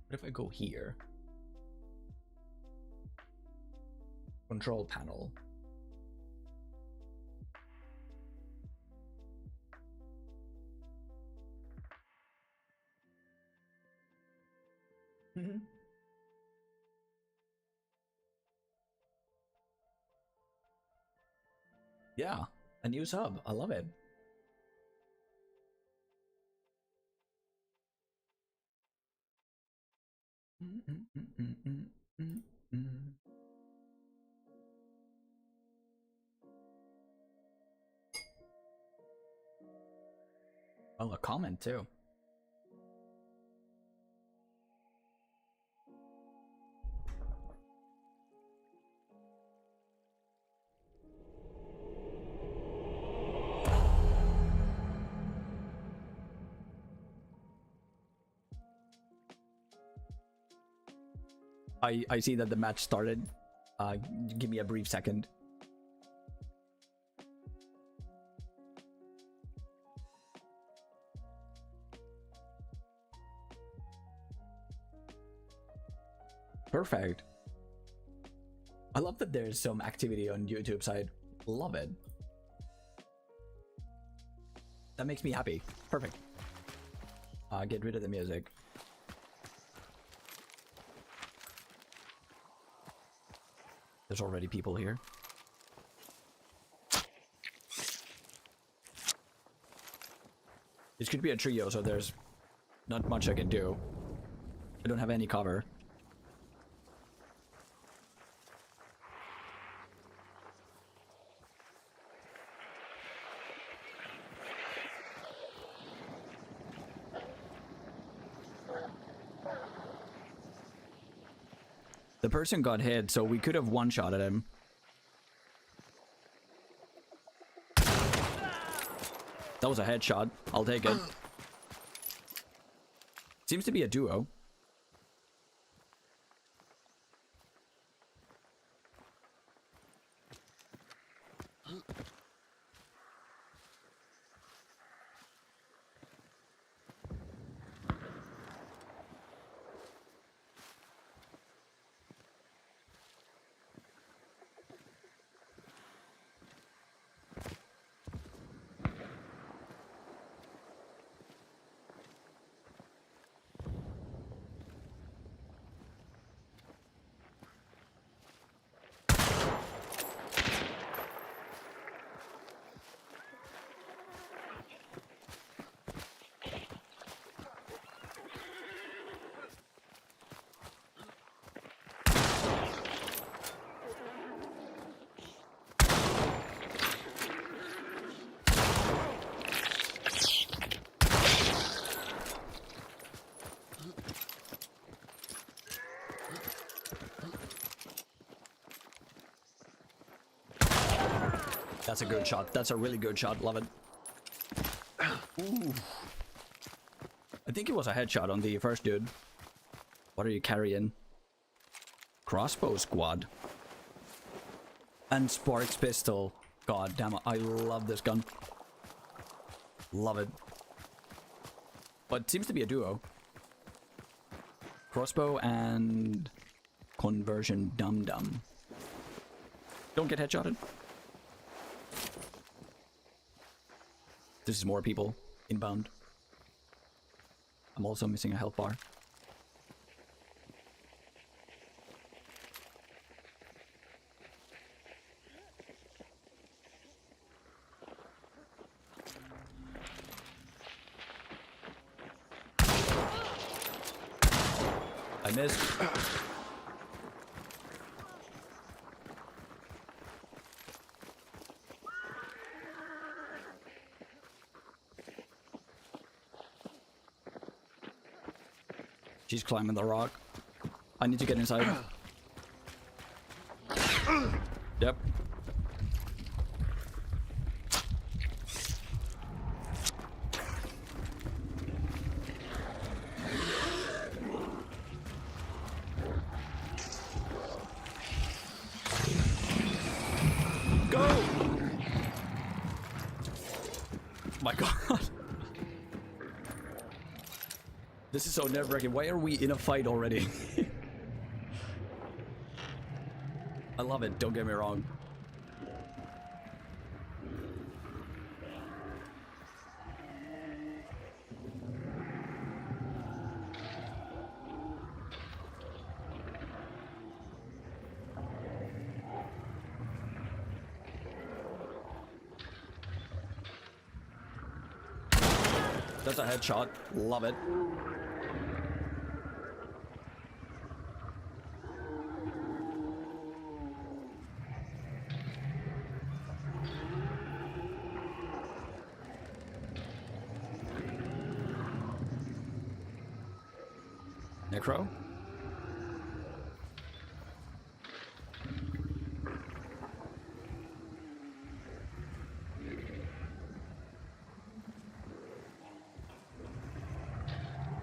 What if I go here? Control panel. Yeah, a new sub. I love it. Oh, a comment too. I see that the match started. Give me a brief second. Perfect. I love that there's some activity on YouTube side. Love it. That makes me happy. Perfect. Get rid of the music. There's already people here. This could be a trio, so there's not much I can do. I don't have any cover. The person got hit, so we could have one-shotted him. That was a headshot. I'll take it. Seems to be a duo. That's a good shot. That's a really good shot. Love it. Ooh. I think it was a headshot on the first dude. What are you carrying? Crossbow squad. And Sparks pistol. God damn it. I love this gun. Love it. But it seems to be a duo. Crossbow and conversion dum-dum. Don't get headshotted. This is more people inbound. I'm also missing a health bar. I missed. She's climbing the rock. I need to get inside. Yep. Go! My God. This is so nerve-wracking. Why are we in a fight already? I love it, don't get me wrong. That's a headshot. Love it. Necro?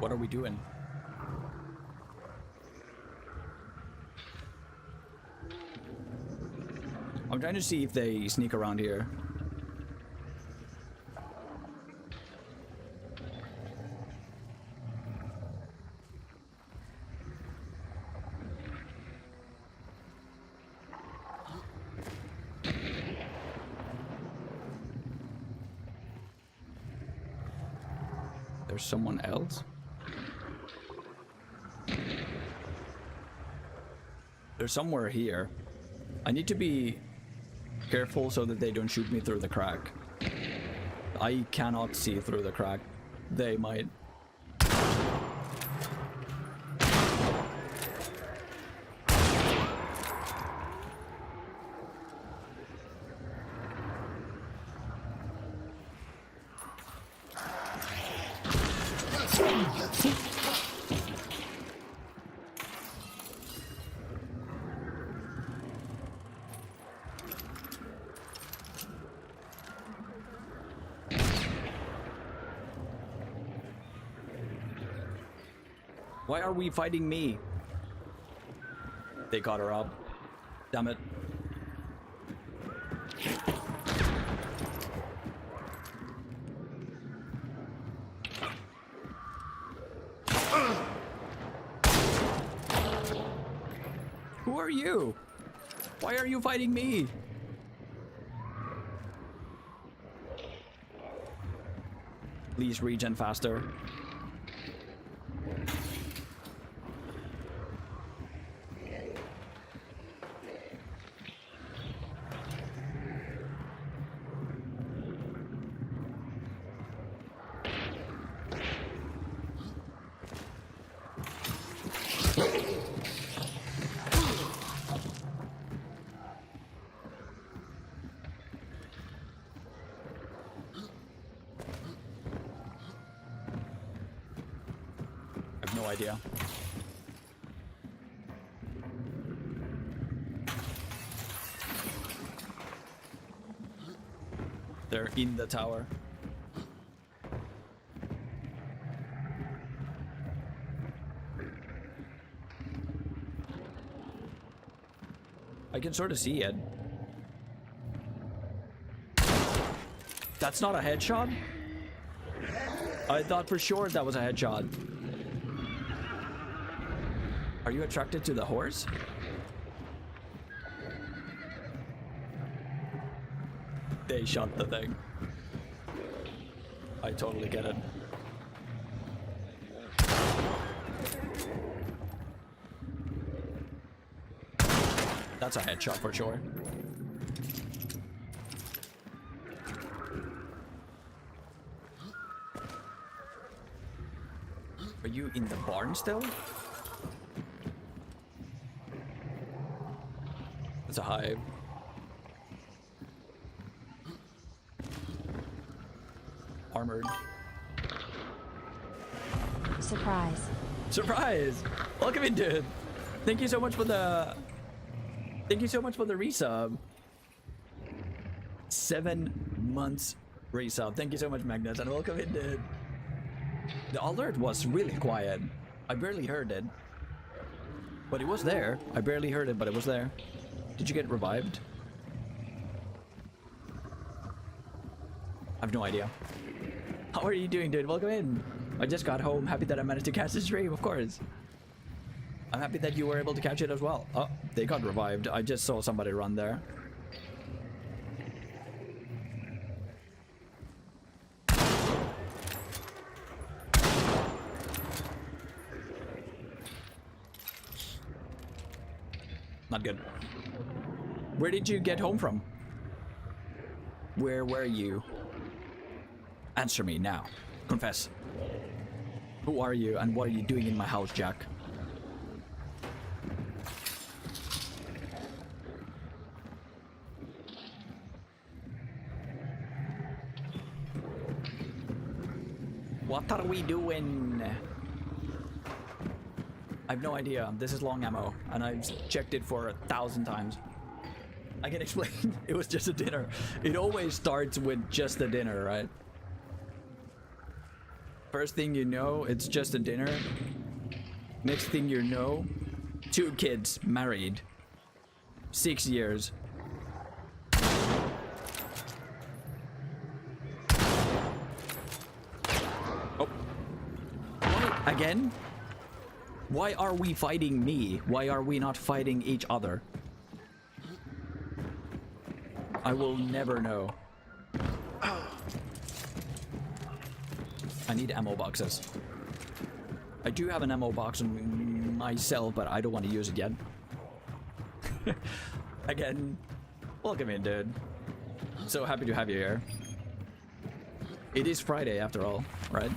What are we doing? I'm trying to see if they sneak around here. There's someone else? They're somewhere here. I need to be careful so that they don't shoot me through the crack. I cannot see through the crack. They might. Why are we fighting me? They got her up. Damn it. Who are you? Why are you fighting me? Please regen faster. I have no idea. They're in the tower. I can sort of see it. That's not a headshot? I thought for sure that was a headshot. Are you attracted to the horse? They shot the thing. I totally get it. That's a headshot for sure. Are you in the barn still? It's a hive. Armored. Surprise. Surprise! Welcome in, dude. Thank you so much for the... Thank you so much for the resub. 7 months resub. Thank you so much, Magnus, and welcome in, dude. The alert was really quiet. I barely heard it. But it was there. I barely heard it, but it was there. Did you get revived? I have no idea. How are you doing, dude? Welcome in. I just got home. Happy that I managed to catch the stream, of course. I'm happy that you were able to catch it as well. Oh, they got revived. I just saw somebody run there. Not good. Where did you get home from? Where were you? Answer me now. Confess. Who are you and what are you doing in my house, Jack? What are we doing? I have no idea. This is long ammo, and I've checked it for 1,000 times. I can explain. It was just a dinner. It always starts with just a dinner, right? First thing you know, it's just a dinner. Next thing you know, 2 kids, married. 6 years. Oh. Why? Again? Why are we fighting me? Why are we not fighting each other? I will never know. I need ammo boxes. I do have an ammo box on myself, but I don't want to use it yet. Again, welcome in, dude. So happy to have you here. It is Friday after all, right?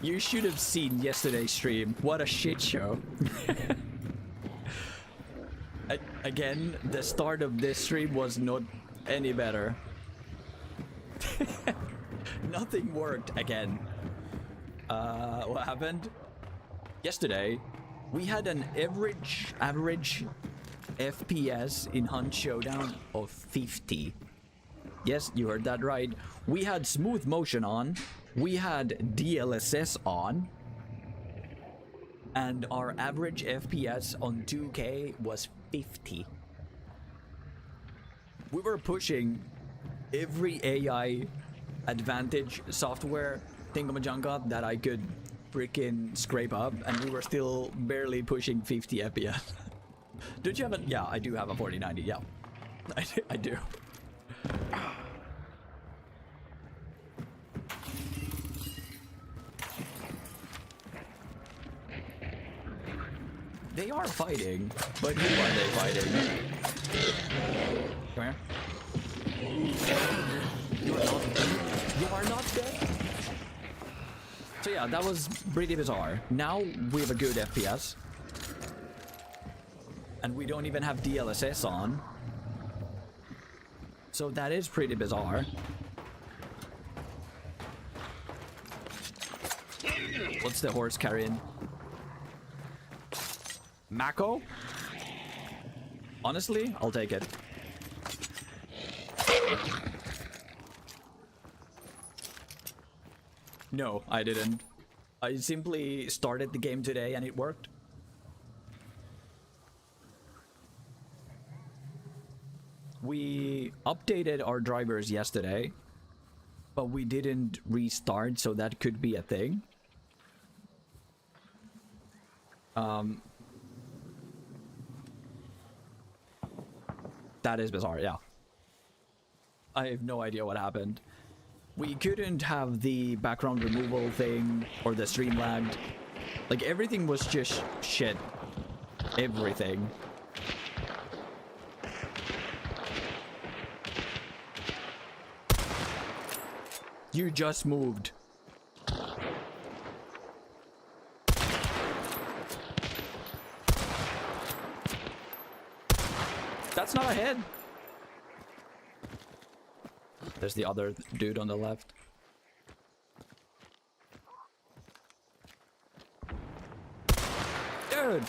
You should have seen yesterday's stream. What a shit show. Again, the start of this stream was not any better. Nothing worked again. What happened? Yesterday, we had an average FPS in Hunt Showdown of 50. Yes, you heard that right. We had smooth motion on. We had DLSS on. And our average FPS on 2K was 50. We were pushing every AI advantage software thingamajunga that I could freaking scrape up, and we were still barely pushing 50 FPS. Don't you have a... Yeah, I do have a 4090, yeah. I do. They are fighting, but who are they fighting? Come here. You are not dead. So yeah, that was pretty bizarre. Now we have a good FPS. And we don't even have DLSS on. So that is pretty bizarre. What's the horse carrying? Mako? Honestly, I'll take it. No, I didn't. I simply started the game today and it worked. We updated our drivers yesterday, but we didn't restart, so that could be a thing. That is bizarre, yeah. I have no idea what happened. We couldn't have the background removal thing or the stream lagged. Like, everything was just shit. Everything. You just moved. That's not a hit. There's the other dude on the left. Dude!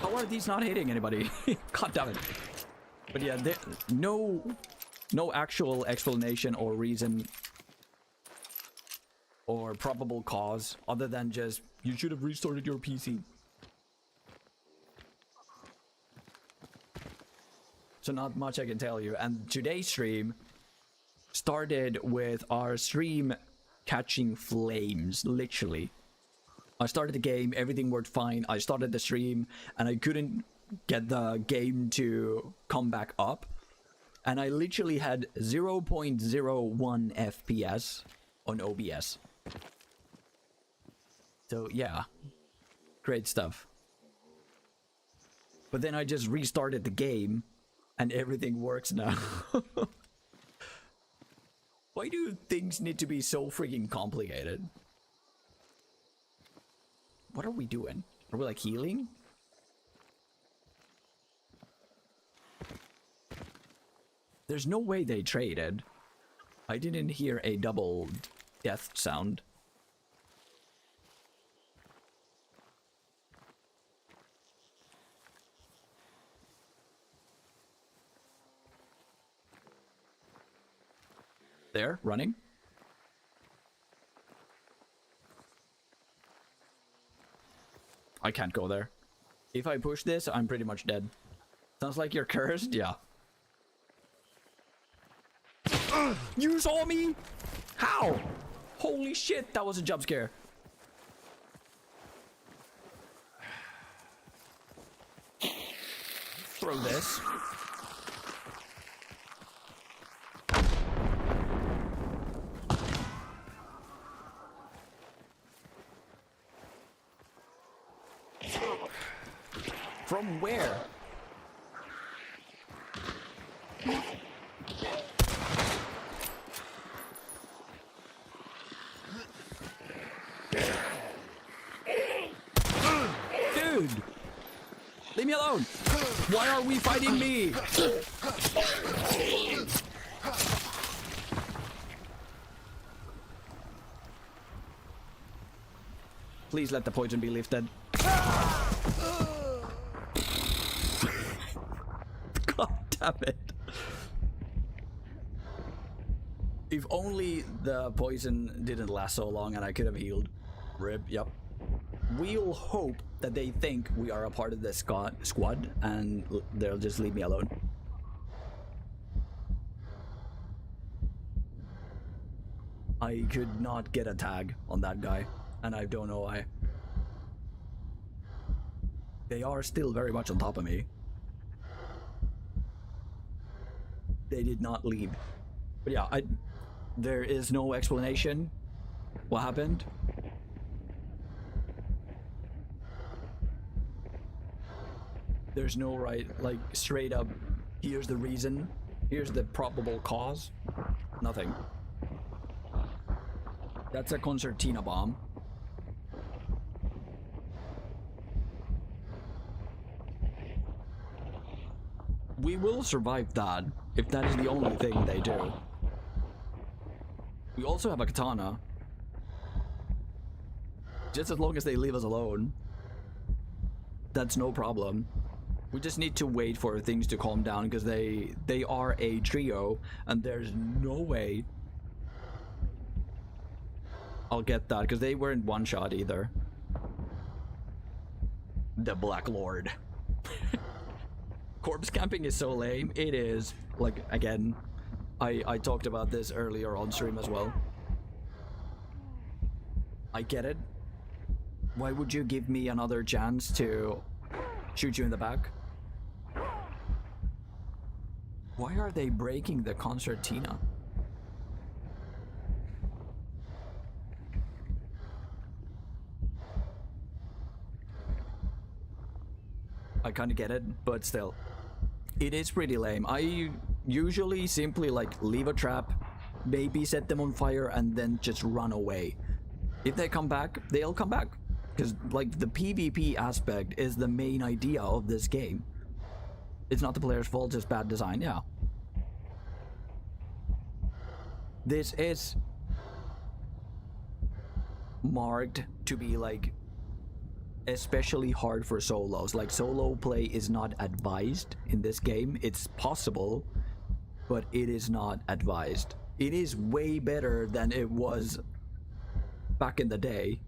How are these not hitting anybody? God damn it. But yeah, no actual explanation or reason or probable cause other than just, you should have restarted your PC. So not much I can tell you. And today's stream started with our stream catching flames, literally. I started the game, everything worked fine. I started the stream and I couldn't get the game to come back up. And I literally had 0.01 FPS on OBS. So yeah, great stuff. But then I just restarted the game and everything works now. Why do things need to be so freaking complicated? What are we doing? Are we like healing? There's no way they traded. I didn't hear a double death sound. There, running. I can't go there. If I push this, I'm pretty much dead. Sounds like you're cursed? Yeah. You saw me? How? Holy shit, that was a jump scare. Throw this. From where? Dude! Leave me alone! Why are we fighting me? Please let the poison be lifted. God damn it. If only the poison didn't last so long and I could have healed. Rip, yep. We'll hope that they think we are a part of the squad and they'll just leave me alone. I could not get a tag on that guy, and I don't know why. They are still very much on top of me. They did not leave. But yeah, there is no explanation what happened. There's no like straight up, here's the reason, here's the probable cause. Nothing. That's a concertina bomb. We will survive that, if that is the only thing they do. We also have a katana. Just as long as they leave us alone. That's no problem. We just need to wait for things to calm down because they are a trio and there's no way I'll get that because they weren't one shot either. The Black Lord. Corpse camping is so lame. It is. Like, again, I talked about this earlier on stream as well. I get it. Why would you give me another chance to shoot you in the back? Why are they breaking the concertina? I kind of get it, but still. It is pretty lame. I usually simply like leave a trap, maybe set them on fire, and then just run away. If they come back, they'll come back. Because like the PvP aspect is the main idea of this game. It's not the player's fault, just bad design. Yeah. This is marked to be like especially hard for solos. Like, solo play is not advised in this game. It's possible, but it is not advised. It is way better than it was back in the day.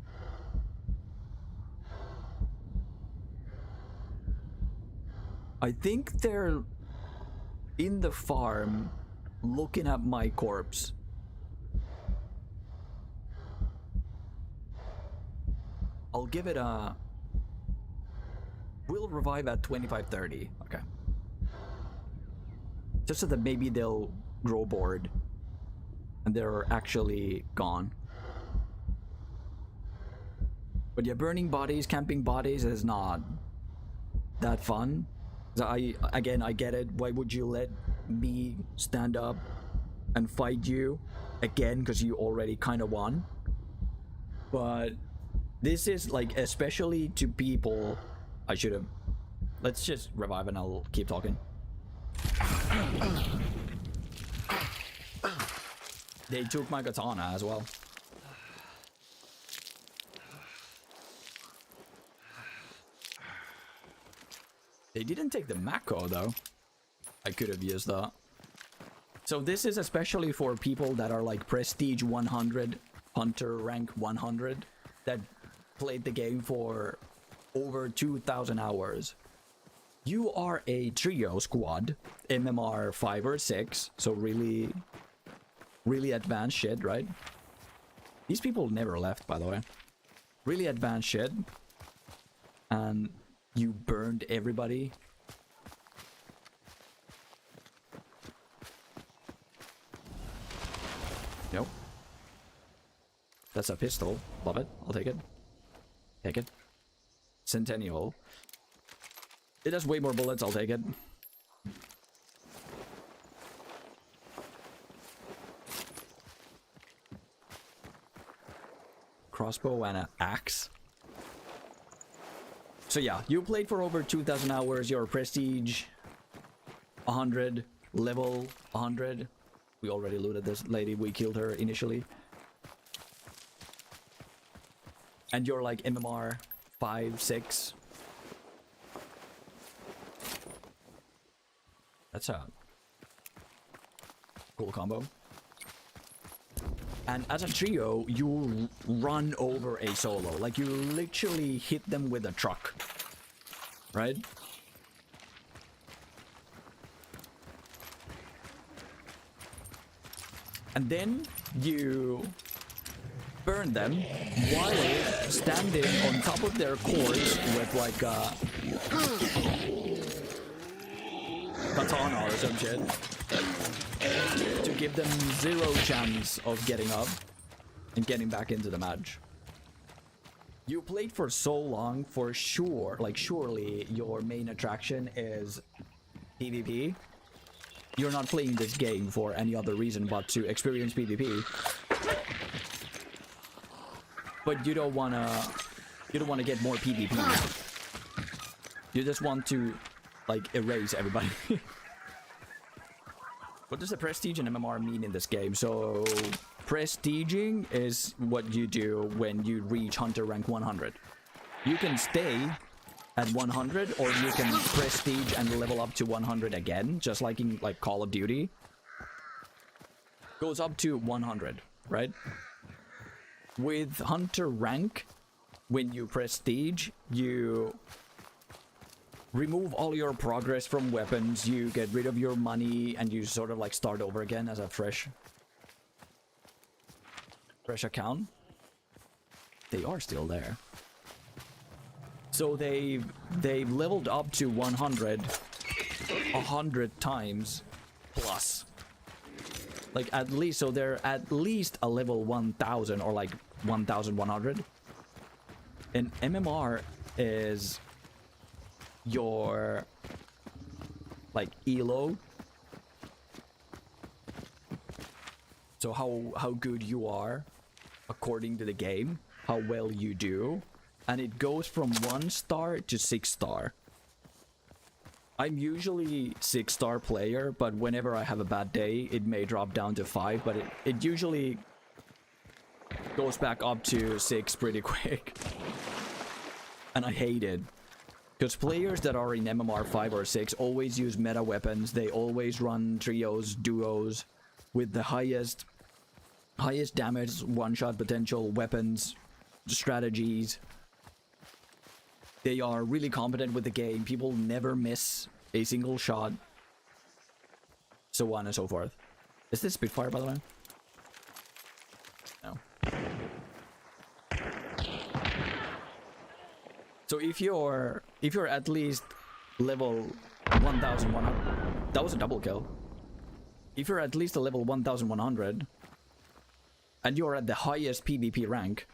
I think they're in the farm looking at my corpse. I'll give it a... We'll revive at 25:30. Okay. Just so that maybe they'll grow bored and they're actually gone. But yeah, burning bodies, camping bodies is not that fun. I get it. Why would you let me stand up and fight you again, because you already kind of won? But this is like, especially to people... I should have... Let's just revive and I'll keep talking. They took my katana as well. They didn't take the Mako though. I could have used that. So this is especially for people that are like Prestige 100, Hunter rank 100, that played the game for over 2,000 hours. You are a trio squad, MMR 5 or 6, so really advanced shit, right? These people never left, by the way. Really advanced shit. And you burned everybody. Nope. That's a pistol. Love it. I'll take it. Take it. Centennial. It has way more bullets. I'll take it. Crossbow and an axe. So yeah, you played for over 2,000 hours. You're prestige 100, level 100. We already looted this lady. We killed her initially. And you're like MMR 5, 6. That's a cool combo. And as a trio, you run over a solo. Like, you literally hit them with a truck. Right? And then you burn them while standing on top of their corpse with like a katana or some shit to give them zero chance of getting up and getting back into the match. You played for so long, for sure, like surely your main attraction is PvP. You're not playing this game for any other reason but to experience PvP. But you don't wanna get more PvP. You just want to like erase everybody. What does the prestige and MMR mean in this game? So prestiging is what you do when you reach Hunter rank 100. You can stay at 100, or you can prestige and level up to 100 again, just like in like Call of Duty. Goes up to 100, right? With Hunter rank, when you prestige, you remove all your progress from weapons, you get rid of your money, and you sort of like start over again as a fresh account. They are still there. So they've leveled up to 100 100 times plus. Like at least, so they're at least a level 1000 or like 1100. And MMR is your like elo. So how good you are according to the game, how well you do. And it goes from 1 star to 6 star. I'm usually 6-star player, but whenever I have a bad day, it may drop down to 5, but it usually goes back up to 6 pretty quick. And I hate it. Because players that are in MMR 5 or 6 always use meta weapons. They always run trios, duos with the highest damage, one-shot potential weapons, strategies. They are really competent with the game. People never miss a single shot. So on and so forth. Is this Spitfire, by the way? No. So if you're at least level 1100, that was a double kill. If you're at least a level 1100 and you're at the highest PvP rank,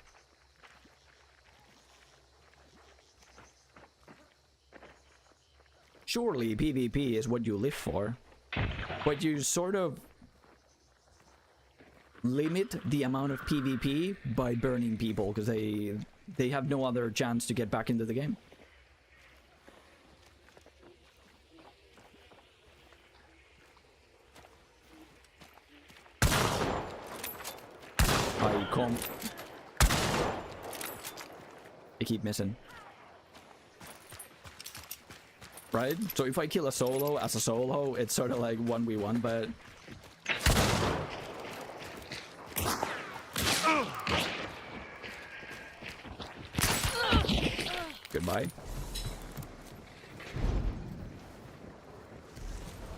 surely PvP is what you live for. But you sort of limit the amount of PvP by burning people because they have no other chance to get back into the game. I can't. I keep missing. Right? So if I kill a solo as a solo, it's sort of like 1v1, but... Goodbye.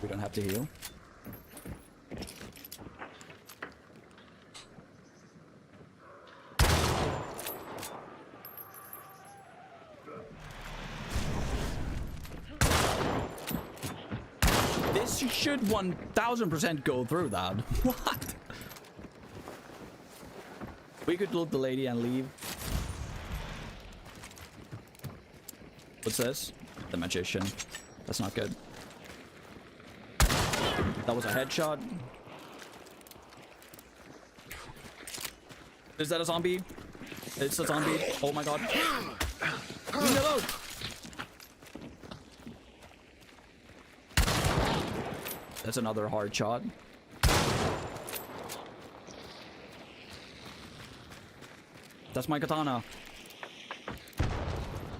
We don't have to heal. This should 1000% go through that. What? We could loot the lady and leave. What's this? The magician. That's not good. That was a headshot. Is that a zombie? It's a zombie. Oh my god. Leave me alone. That's another hard shot. That's my katana.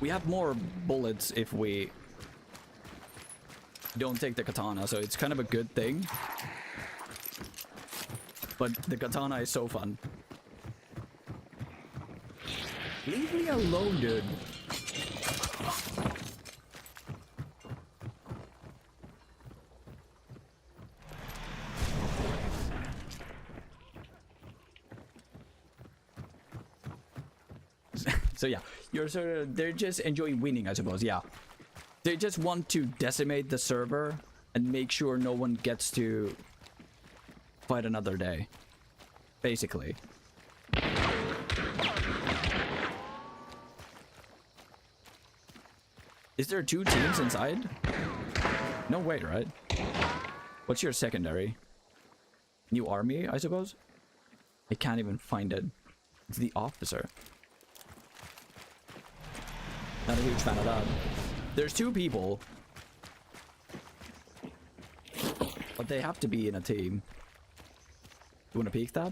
We have more bullets if we don't take the katana, so it's kind of a good thing. But the katana is so fun. Leave me alone, dude. So yeah, you're sort of, they're just enjoying winning, I suppose. Yeah, they just want to decimate the server and make sure no one gets to fight another day, basically. Is there 2 teams inside? No way, right? What's your secondary? New army, I suppose? I can't even find it. It's the officer. Not a huge fan of that. There's 2 people. But they have to be in a team. You want to peek that?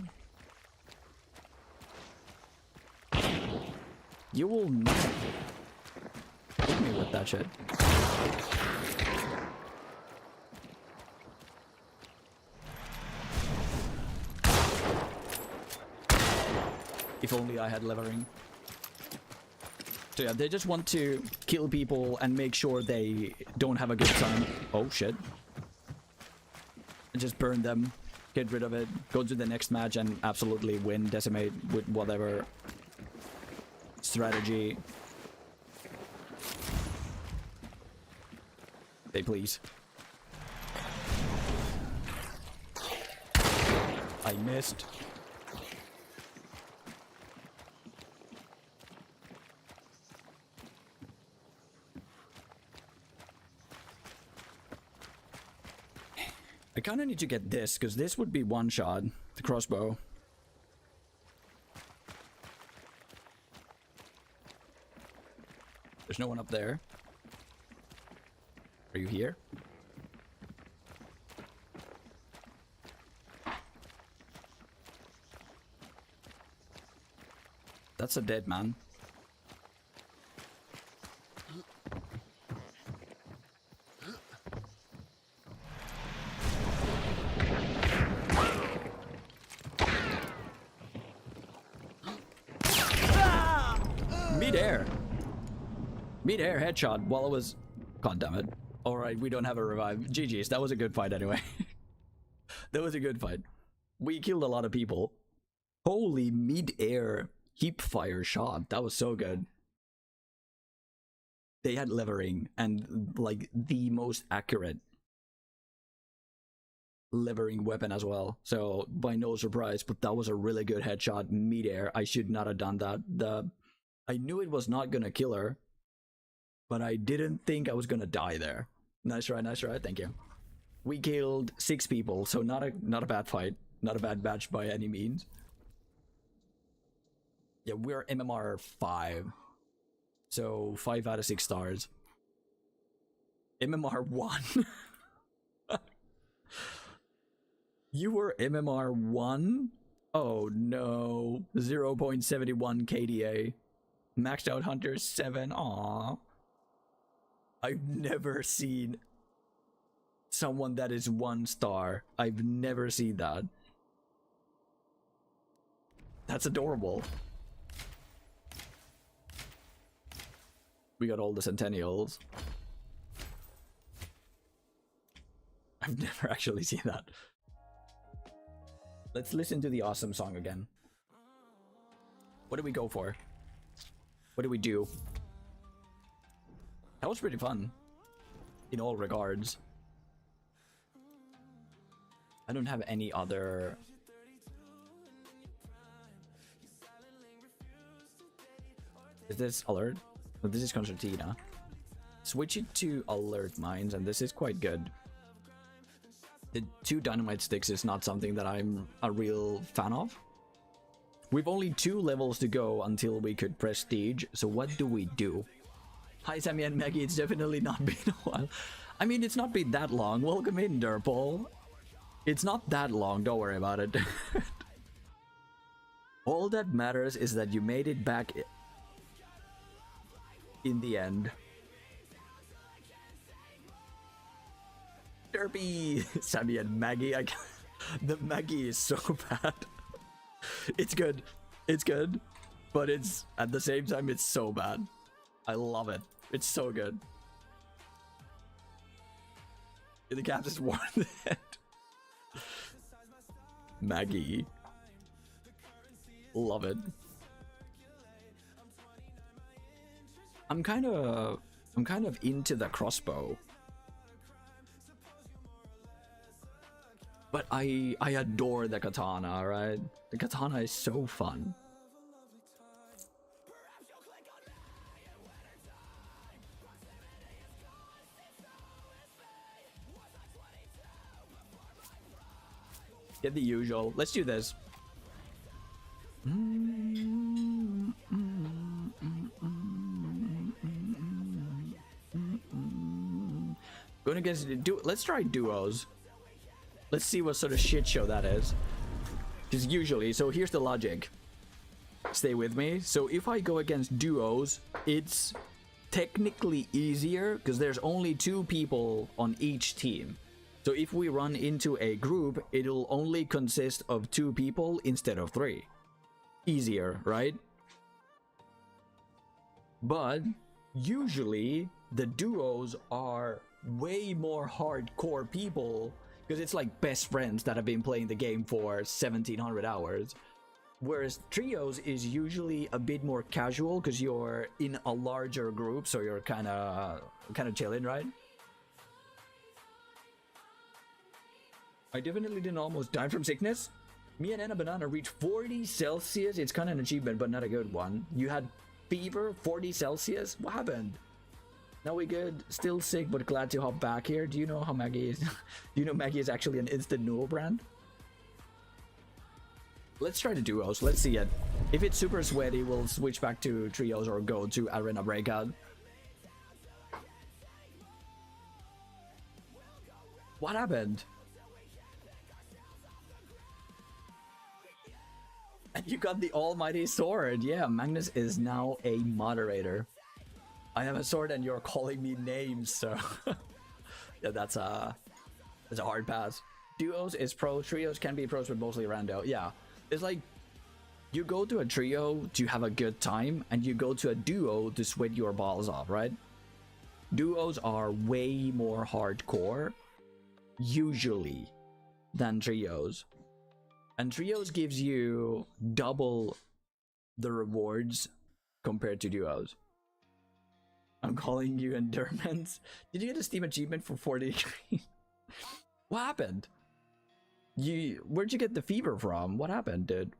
You will not hit me with that shit. If only I had levering. So yeah, they just want to kill people and make sure they don't have a good time. Oh shit. And just burn them, get rid of it, go to the next match and absolutely win, decimate with whatever strategy they please. I missed. I kind of need to get this, because this would be one shot, the crossbow. There's no one up there. Are you here? That's a dead man. Mid-air. Mid-air headshot while I was... God damn it. Alright, we don't have a revive. GG's, that was a good fight anyway. That was a good fight. We killed a lot of people. Holy mid-air heap fire shot. That was so good. They had levering and like the most accurate levering weapon as well. So by no surprise, but that was a really good headshot mid-air. I should not have done that. I knew it was not gonna kill her, but I didn't think I was gonna die there. Nice try, thank you. We killed 6 people, so not a bad fight, not a bad batch by any means. Yeah, we're MMR 5, so 5 out of 6 stars. MMR 1. You were MMR 1? Oh no, 0.71 KDA. Maxed out Hunter 7. Aww. I've never seen someone that is 1 star. I've never seen that. That's adorable. We got all the Centennials. I've never actually seen that. Let's listen to the awesome song again. What do we go for? What do we do? That was pretty fun. In all regards. I don't have any other... Is this alert? No, this is concertina. Switch it to alert mines, and this is quite good. The 2 dynamite sticks is not something that I'm a real fan of. We've only 2 levels to go until we could prestige, so what do we do? Hi Sammy and Maggie, it's definitely not been a while. I mean, it's not been that long. Welcome in, Derpol. It's not that long, don't worry about it. All that matters is that you made it back in the end. Derpy! Sammy and Maggie, the Maggie is so bad. It's good. It's good. But it's, at the same time, it's so bad. I love it. It's so good. The cap is worth it. Maggie. Love it. I'm kind of into the crossbow. But I adore the katana, right? The katana is so fun. Get the usual. Let's do this. Going against let's try duos. Let's see what sort of shit show that is. Because usually, so here's the logic. Stay with me. So if I go against duos, it's technically easier because there's only 2 people on each team. So if we run into a group, it'll only consist of 2 people instead of 3. Easier, right? But usually the duos are way more hardcore people because it's like best friends that have been playing the game for 1700 hours. Whereas trios is usually a bit more casual because you're in a larger group, so you're kind of chilling, right? I definitely didn't almost die from sickness. Me and Anna Banana reached 40 Celsius. It's kind of an achievement, but not a good one. You had fever, 40 Celsius? What happened? Now we good. Still sick, but glad to hop back here. Do you know how Maggie is? Do you know Maggie is actually an instant noodle brand? Let's try the duos. Let's see it. If it's super sweaty, we'll switch back to trios or go to arena breakout. What happened? And you got the almighty sword. Yeah, Magnus is now a moderator. I have a sword and you're calling me names, so yeah, that's a hard pass. Duos is pro, trios can be pros, but mostly rando. Yeah, it's like you go to a trio to have a good time, and you go to a duo to sweat your balls off, right? Duos are way more hardcore, usually, than trios. And trios gives you double the rewards compared to duos. I'm calling you endurance. Did you get a Steam achievement for 40 degrees? What happened? Where'd you get the fever from? What happened, dude?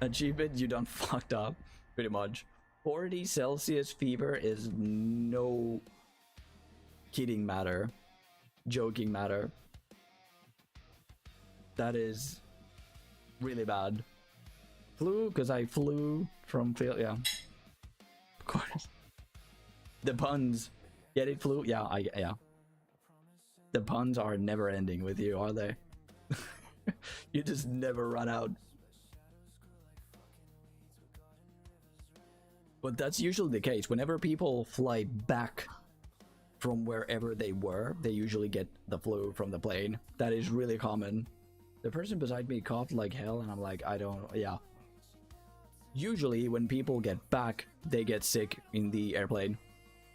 Achievement, you done fucked up, pretty much. 40 Celsius fever is no kidding matter. Joking matter. That is really bad. Flew, because I flew from field, yeah. Of course. The puns. Get it, flew? Yeah, yeah. The puns are never ending with you, are they? You just never run out. But that's usually the case. Whenever people fly back from wherever they were, they usually get the flu from the plane. That is really common. The person beside me coughed like hell, and I'm like, yeah. Usually when people get back, they get sick in the airplane.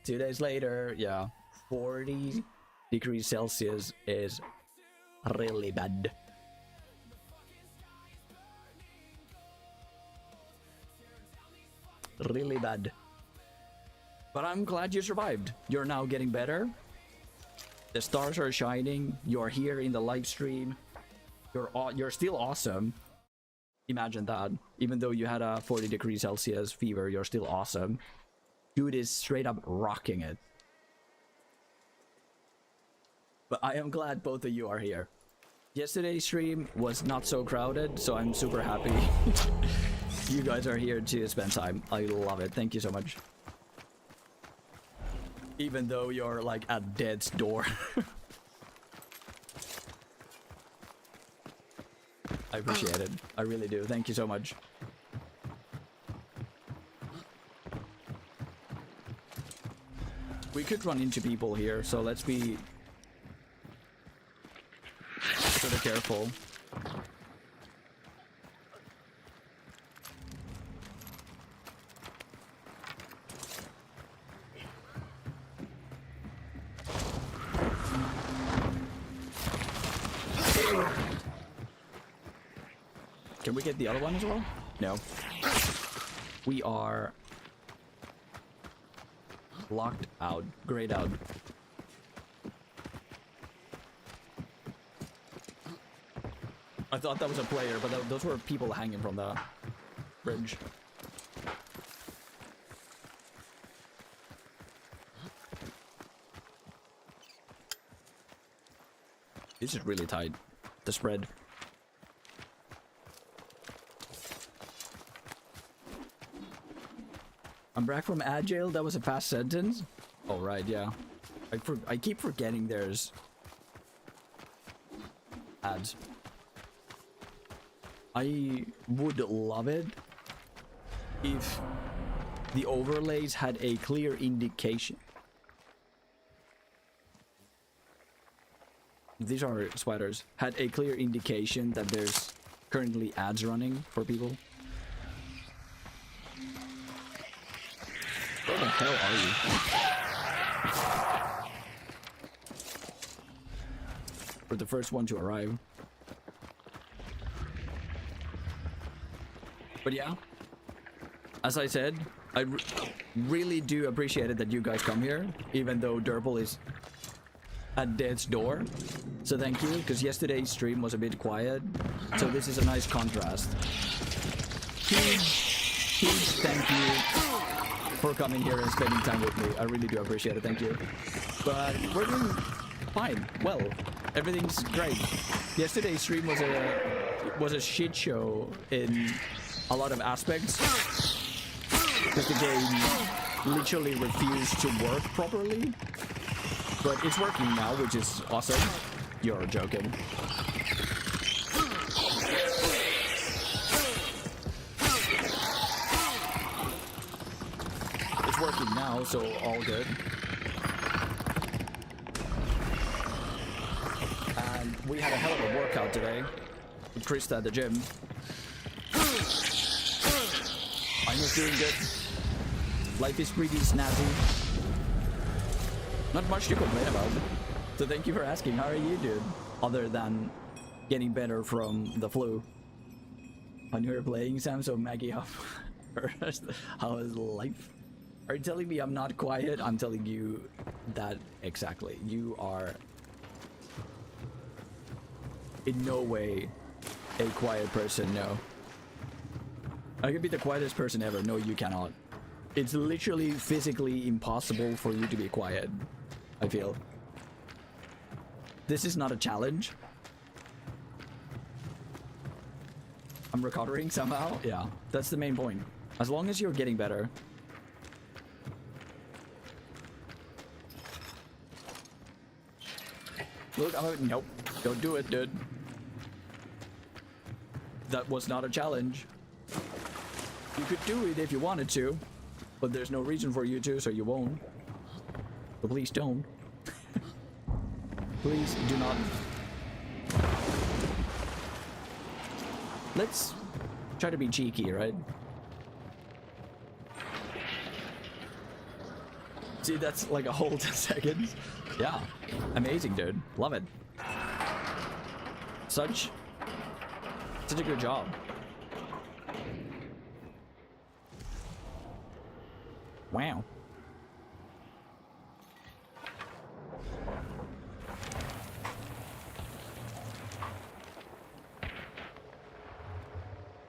2 days later, yeah, 40 degrees Celsius is really bad. Really bad. But I'm glad you survived. You're now getting better. The stars are shining. You're here in the live stream. You're still awesome. Imagine that. Even though you had a 40 degrees Celsius fever, you're still awesome. Dude is straight up rocking it. But I am glad both of you are here. Yesterday's stream was not so crowded, so I'm super happy you guys are here to spend time. I love it. Thank you so much. Even though you're like at death's door. I appreciate it. I really do. Thank you so much. We could run into people here, so let's be sort of careful. Can we get the other one as well? No. We are locked out. Grayed out. I thought that was a player, but those were people hanging from the bridge. This is really tight. The spread. I'm back from Agile. That was a fast sentence. Oh right, yeah. I keep forgetting there's ads. I would love it if the overlays had a clear indication. These are spiders. Had a clear indication that there's currently ads running for people. Where the hell are you? We're the first one to arrive. But yeah, as I said, I really do appreciate it that you guys come here, even though Durple is at death's door. So thank you, because yesterday's stream was a bit quiet, so this is a nice contrast. Huge thank you for coming here and spending time with me. I really do appreciate it, thank you. But we're doing fine, well, everything's great. Yesterday's stream was a shit show in a lot of aspects, because the game literally refused to work properly. But it's working now, which is awesome. You're joking. It's working now, so all good. And we had a hell of a workout today with Krista at the gym. I'm just doing good. Life is pretty snazzy. Not much to complain about. So thank you for asking. How are you, dude? Other than getting better from the flu. When you were playing, Sam, so Maggie, how is life? Are you telling me I'm not quiet? I'm telling you that exactly. You are in no way a quiet person, no. I could be the quietest person ever. No, you cannot. It's literally physically impossible for you to be quiet, I feel. This is not a challenge. I'm recovering somehow. Yeah, that's the main point. As long as you're getting better. Look, nope. Don't do it, dude. That was not a challenge. You could do it if you wanted to, but there's no reason for you to, so you won't. So please don't. Please do not. Let's try to be cheeky, right? See, that's like a whole 10 seconds. Yeah, amazing, dude. Love it. Such a good job. Wow.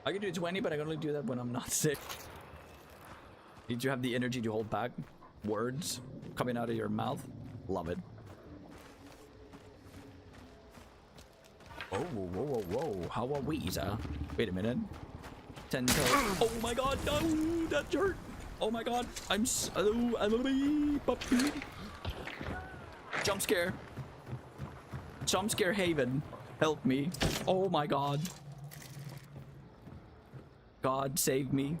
I can do 20, but I can only do that when I'm not sick. Need to have the energy to hold back words coming out of your mouth. Love it. Oh, whoa, whoa, whoa. How are we, sir? Wait a minute. 10 toes. Oh my god, no! That hurt! Oh my god, I'm puppy. Jump scare. Jump scare haven. Help me. Oh my god. God save me.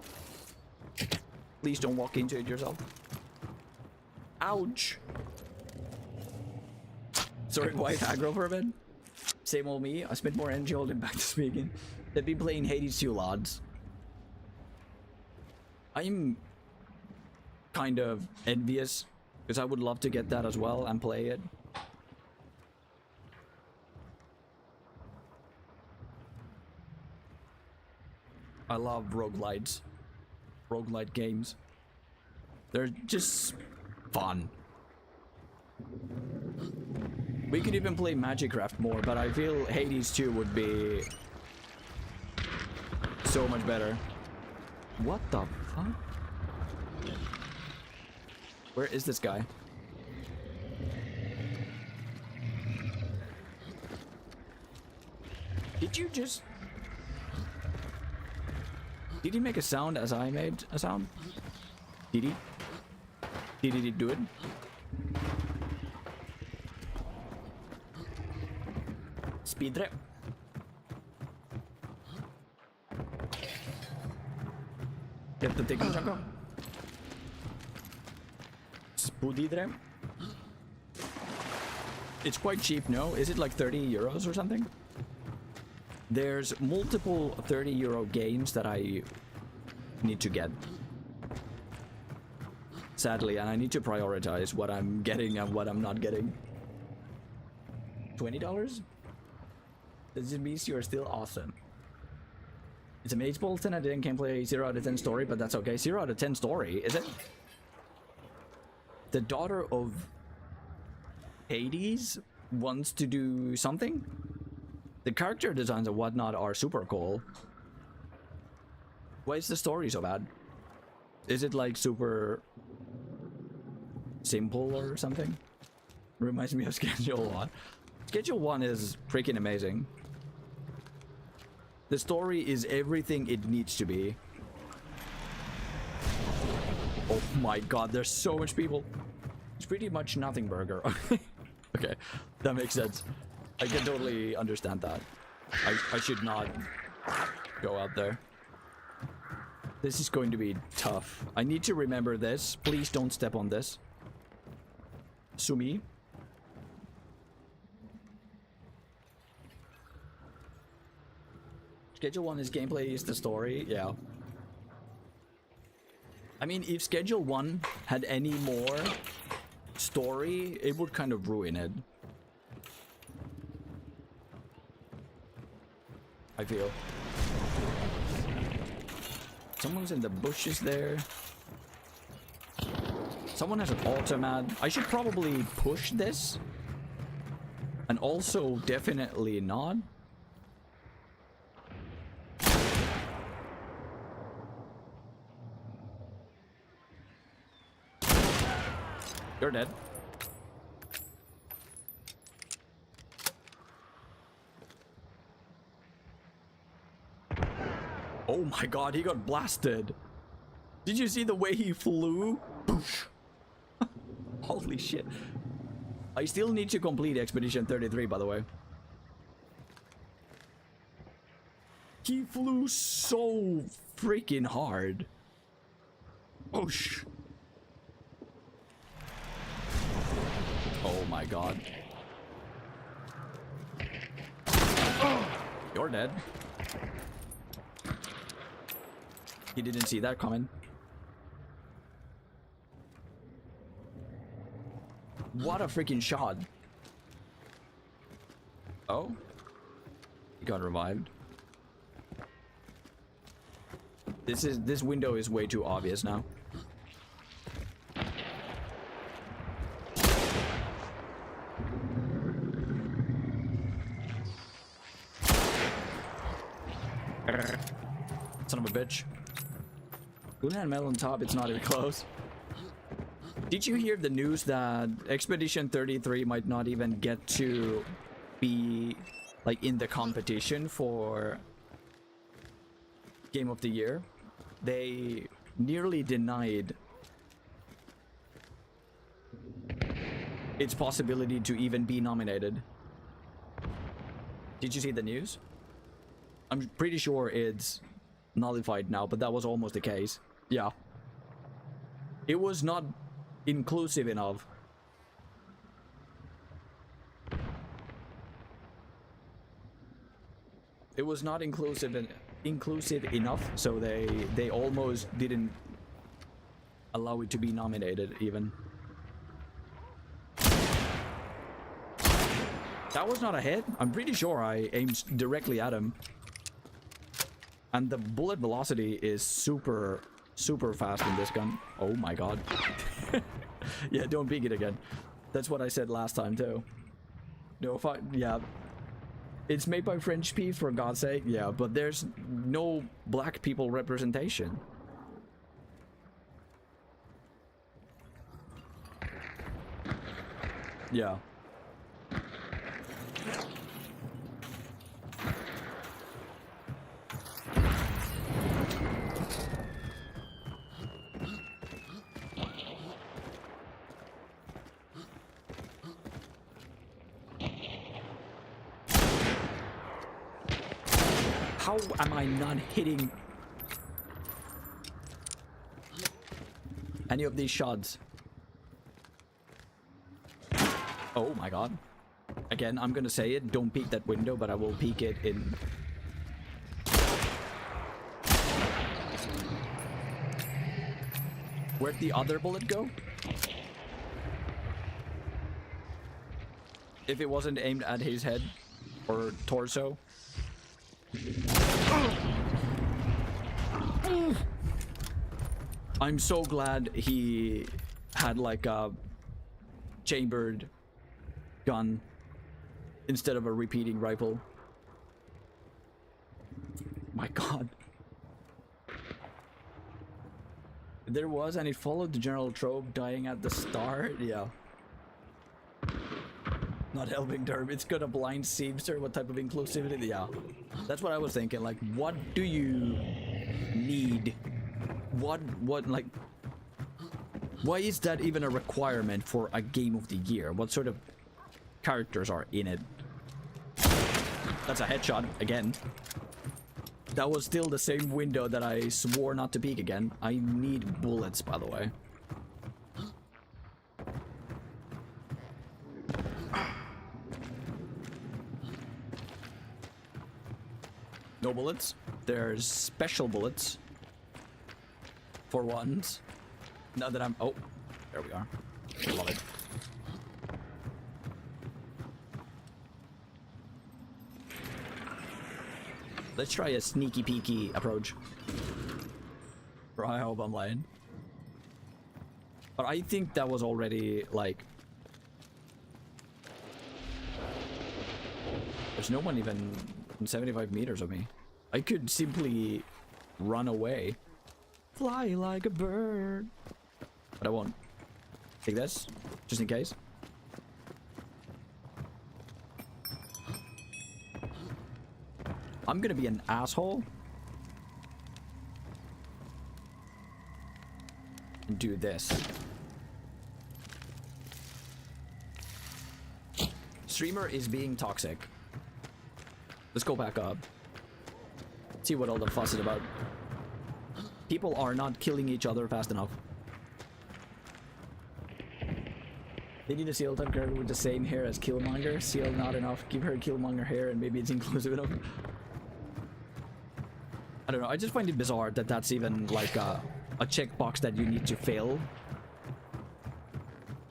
Please don't walk into it yourself. Ouch. Sorry, white aggro for a bit. Same old me. I spent more energy holding back to speaking. They've been playing Hades 2 lads. I'm kind of envious because I would love to get that as well and play it. I love roguelites. Roguelite games. They're just fun. We could even play Magicraft more, but I feel Hades 2 would be so much better. What the fuck? Where is this guy? Did you just... Did he make a sound as I made a sound? Did he? Did he do it? Speed trap. Get the ticket, Chaco. Spoody trap. It's quite cheap, no? Is it like 30 euros or something? There's multiple 30 euro games that I need to get. Sadly, and I need to prioritize what I'm getting and what I'm not getting. $20? This means you are still awesome. It's a Mage Bolton. I can't play 0 out of 10 story, but that's okay. 0 out of 10 story, is it? The daughter of Hades wants to do something? The character designs and whatnot are super cool. Why is the story so bad? Is it like super simple or something? Reminds me of Schedule 1. Schedule 1 is freaking amazing. The story is everything it needs to be. Oh my god, there's so much people. It's pretty much nothing burger. Okay, that makes sense. I can totally understand that. I should not go out there. This is going to be tough. I need to remember this. Please don't step on this. Sumi. Schedule 1 is gameplay, is the story. Yeah. I mean, if Schedule 1 had any more story, it would kind of ruin it. I feel. Someone's in the bushes there. Someone has an automat. I should probably push this. And also definitely not. You're dead. Oh my god, he got blasted. Did you see the way he flew? Boosh. Holy shit. I still need to complete Expedition 33, by the way. He flew so freaking hard. Boosh. Oh my god. You're dead. He didn't see that coming. What a freaking shot. Oh. He got revived. This window is way too obvious now. Son of a bitch. Luna and Mel on top, it's not even close. Did you hear the news that Expedition 33 might not even get to be like in the competition for Game of the Year? They nearly denied its possibility to even be nominated. Did you see the news? I'm pretty sure it's nullified now, but that was almost the case. Yeah. It was not inclusive enough. It was not inclusive enough, so they almost didn't allow it to be nominated even. That was not a hit. I'm pretty sure I aimed directly at him. And the bullet velocity is super fast in this gun. Oh my god. Yeah, don't peek it again. That's what I said last time too. No, if yeah. It's made by French people, for God's sake. Yeah, but there's no black people representation. Yeah. How am I not hitting any of these shots? Oh my god. Again, I'm gonna say it, don't peek that window, but I will peek it in. Where'd the other bullet go? If it wasn't aimed at his head or torso. I'm so glad he had like a chambered gun instead of a repeating rifle. My god. There was, and it followed the general trope, dying at the start. Yeah. Not helping Derb. It's gonna blind Seamster. What type of inclusivity? Yeah. That's what I was thinking. Like, what do you need? What, like... Why is that even a requirement for a game of the year? What sort of characters are in it? That's a headshot again. That was still the same window that I swore not to peek again. I need bullets, by the way. No bullets. There's special bullets. For ones. Now that I'm... Oh, there we are. Love it. Let's try a sneaky peeky approach. Or I hope I'm lying. But I think that was already like... There's no one even in 75 meters of me. I could simply run away. Fly like a bird. But I won't. Take this, just in case. I'm gonna be an asshole and do this. Streamer is being toxic. Let's go back up. See what all the fuss is about. People are not killing each other fast enough. They need a seal type character with the same hair as Killmonger. Seal not enough. Give her Killmonger hair and maybe it's inclusive enough. I don't know. I just find it bizarre that that's even like a checkbox that you need to fill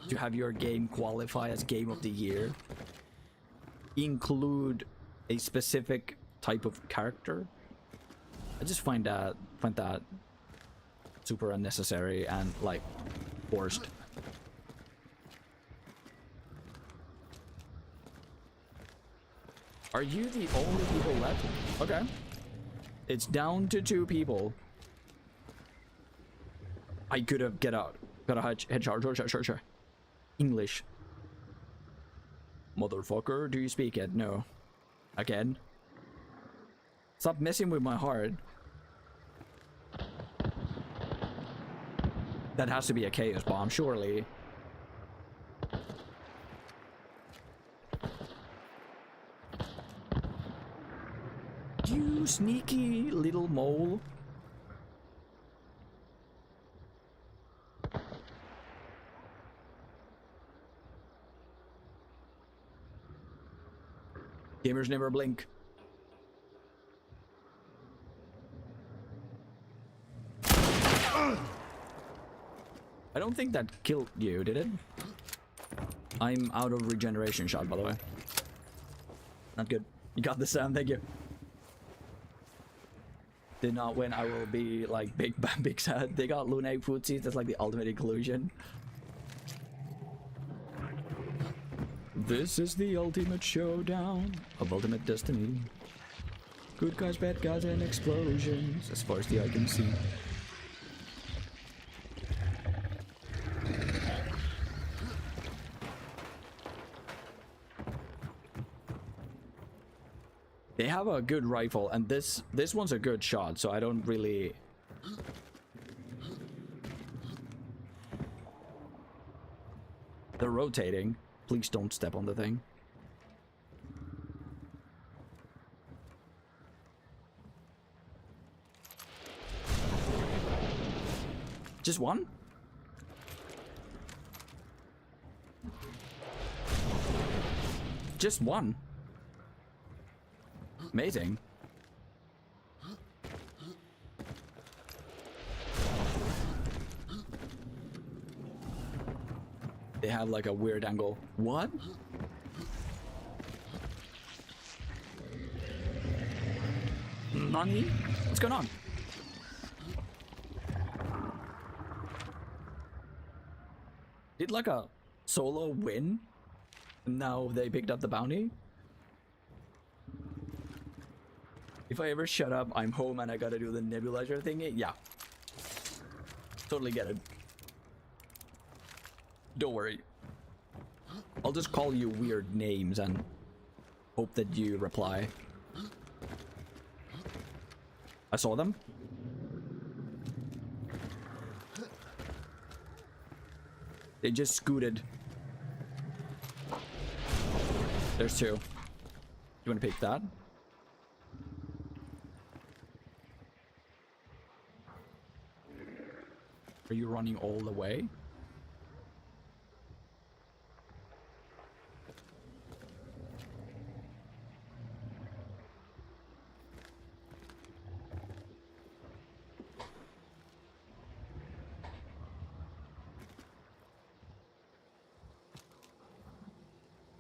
to have your game qualify as Game of the Year. Include a specific type of character. I just find that super unnecessary and like forced. Are you the only people left? Okay. It's down to 2 people. I could have got a headshot. Sure. English. Motherfucker, do you speak it? No. Again. Stop messing with my heart. That has to be a chaos bomb, surely. You sneaky little mole. Gamers never blink. I don't think that killed you, did it? I'm out of regeneration shot, by the way. Not good. You got this, Sam. Thank you. Did not win. I will be like big sad. They got Lunate footsies. That's like the ultimate inclusion. This is the ultimate showdown of ultimate destiny. Good guys, bad guys, and explosions as far as the eye can see. They have a good rifle, and this one's a good shot, so I don't really... They're rotating. Please don't step on the thing. Just one? Just one? Amazing. They have like a weird angle. What? Nani? What's going on? Did like a solo win? And now they picked up the bounty? If I ever shut up, I'm home and I gotta do the nebulizer thingy. Yeah. Totally get it. Don't worry. I'll just call you weird names and hope that you reply. I saw them. They just scooted. There's two. You want to pick that? Are you running all the way?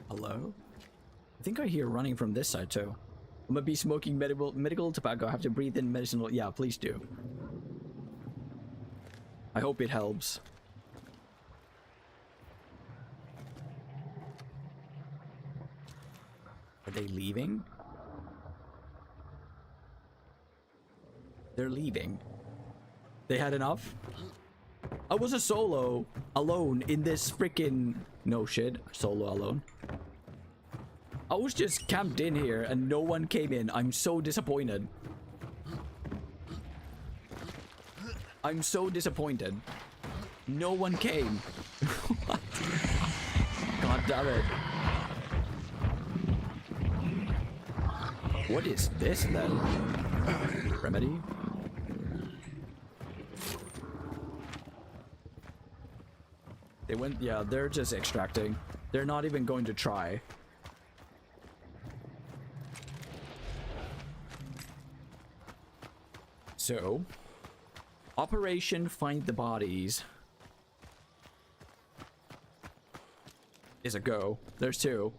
Hello? I think I hear running from this side too. I'm gonna be smoking medical tobacco. I have to breathe in medicinal. Yeah, please do. I hope it helps. Are they leaving? They're leaving. They had enough? I was a solo alone in this freaking... No shit, solo alone. I was just camped in here and no one came in. I'm so disappointed. I'm so disappointed. No one came. What? God damn it. What is this then? Remedy? They went, yeah, they're just extracting. They're not even going to try. So, Operation Find the Bodies is a go. There's two.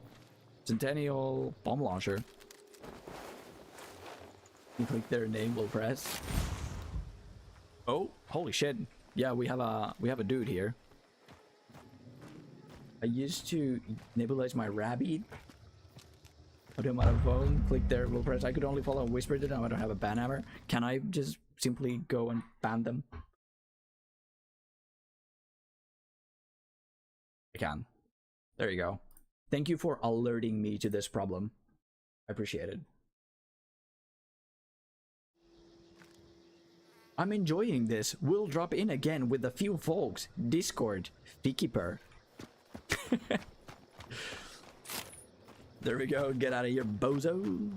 Centennial bomb launcher. You click their name, will press. Oh, holy shit. Yeah, we have a dude here. I used to nebulize my rabbit. Put him on a phone, click there, will press. I could only follow and whisper to them. I don't have a ban hammer. Can I just simply go and ban them? I can. There you go. Thank you for alerting me to this problem. I appreciate it. I'm enjoying this. We'll drop in again with a few folks. Discord. Beekeeper. There we go. Get out of here, bozo.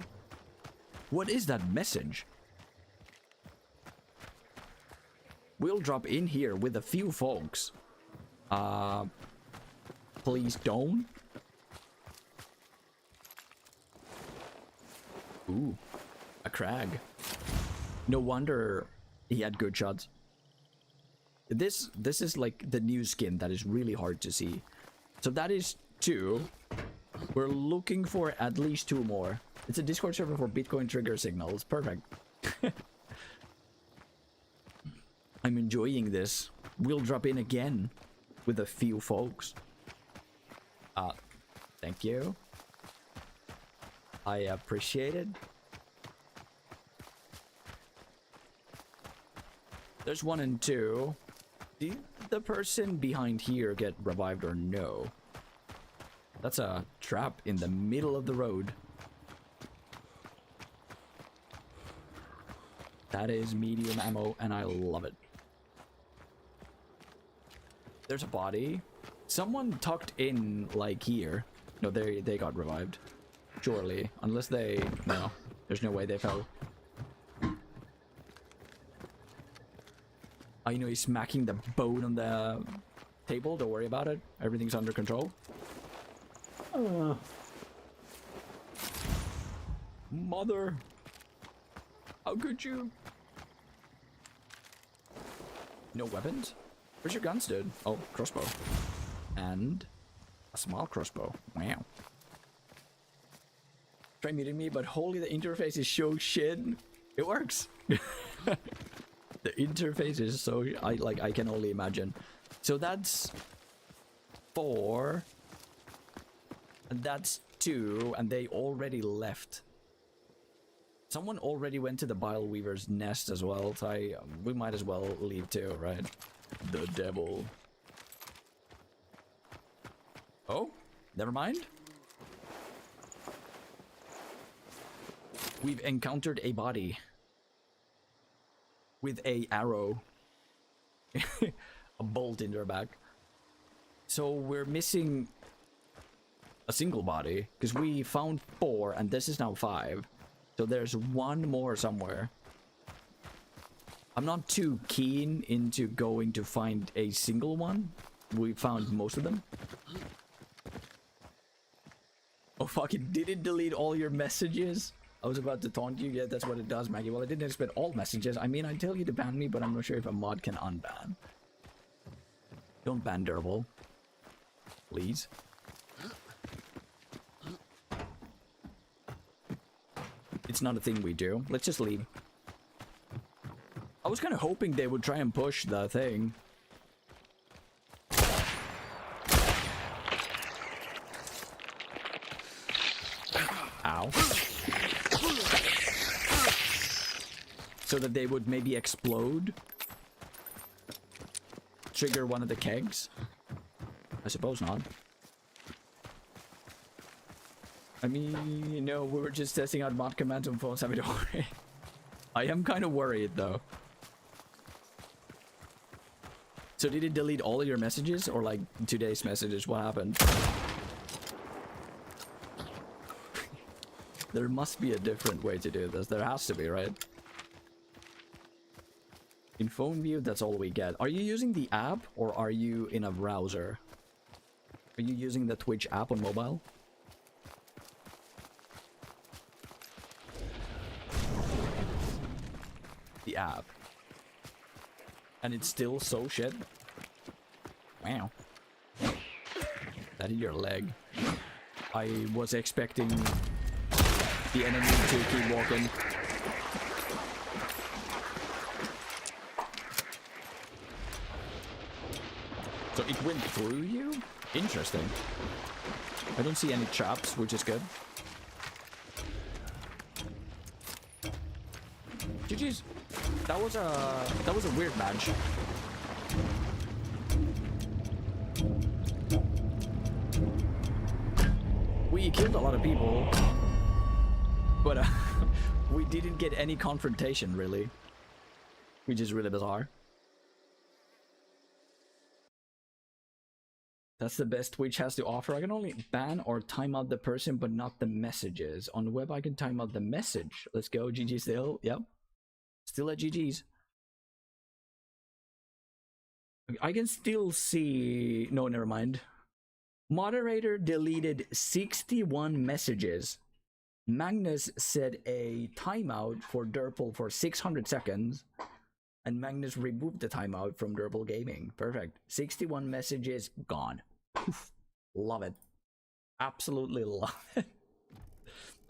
What is that message? We'll drop in here with a few folks. Please don't. Ooh, a crag. No wonder he had good shots. This is like the new skin that is really hard to see. So that is two. We're looking for at least two more. It's a Discord server for Bitcoin trigger signals. Perfect. I'm enjoying this. We'll drop in again with a few folks. Thank you. I appreciate it. There's one and two. Did the person behind here get revived or no? That's a trap in the middle of the road. That is medium ammo and I love it. There's a body. Someone tucked in like here. No, they got revived. Surely. Unless they... No. There's no way they fell. Oh, you know, he's smacking the bone on the table. Don't worry about it. Everything's under control. Mother. How could you? No weapons? Where's your guns, dude? Oh, crossbow. And a small crossbow. Wow. Try muting me, but holy, the interface is so shit. It works. The interface is so... I can only imagine. So that's 4. And that's 2. And they already left. Someone already went to the Bile Weaver's nest as well. So we might as well leave too, right? The devil. Oh, never mind. We've encountered a body. With a arrow. A bolt in their back. So we're missing a single body because we found 4 and this is now 5. So there's 1 more somewhere. I'm not too keen into going to find a single one. We found most of them. Oh fuck, it didn't delete all your messages. I was about to taunt you. Yeah, that's what it does, Maggie. Well, I didn't expect all messages. I mean, I tell you to ban me, but I'm not sure if a mod can unban. Don't ban Durable. Please. It's not a thing we do. Let's just leave. I was kind of hoping they would try and push the thing. Ow. So that they would maybe explode. Trigger one of the kegs. I suppose not. I mean, you know, we were just testing out mod commands on phones. I am kind of worried though. So did it delete all of your messages or like today's messages? What happened? There must be a different way to do this. There has to be, right? In phone view, that's all we get. Are you using the app or are you in a browser? Are you using the Twitch app on mobile? The app. And it's still so shit. Wow. That hit your leg. I was expecting the enemy to keep walking. So it went through you? Interesting. I don't see any traps, which is good. GG's. That was a weird match. We killed a lot of people, but we didn't get any confrontation really, which is really bizarre. That's the best Twitch has to offer. I can only ban or time out the person, but not the messages. On the web, I can time out the message. Let's go, GG still. Yep. Still at GG's. I can still see... No, never mind. Moderator deleted 61 messages. Magnus said a timeout for Durple for 600 seconds. And Magnus removed the timeout from Durple Gaming. Perfect. 61 messages gone. Poof. Love it. Absolutely love it.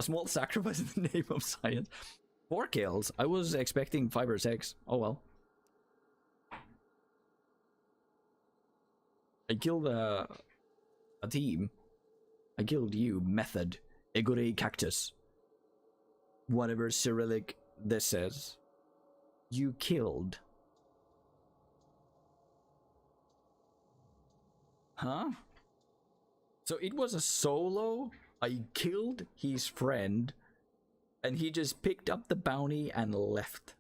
A small sacrifice in the name of science. 4 kills. I was expecting 5 or 6. Oh well. I killed a team. I killed you, Method. Egore Cactus. Whatever Cyrillic this is. You killed. Huh? So it was a solo? I killed his friend. And he just picked up the bounty and left.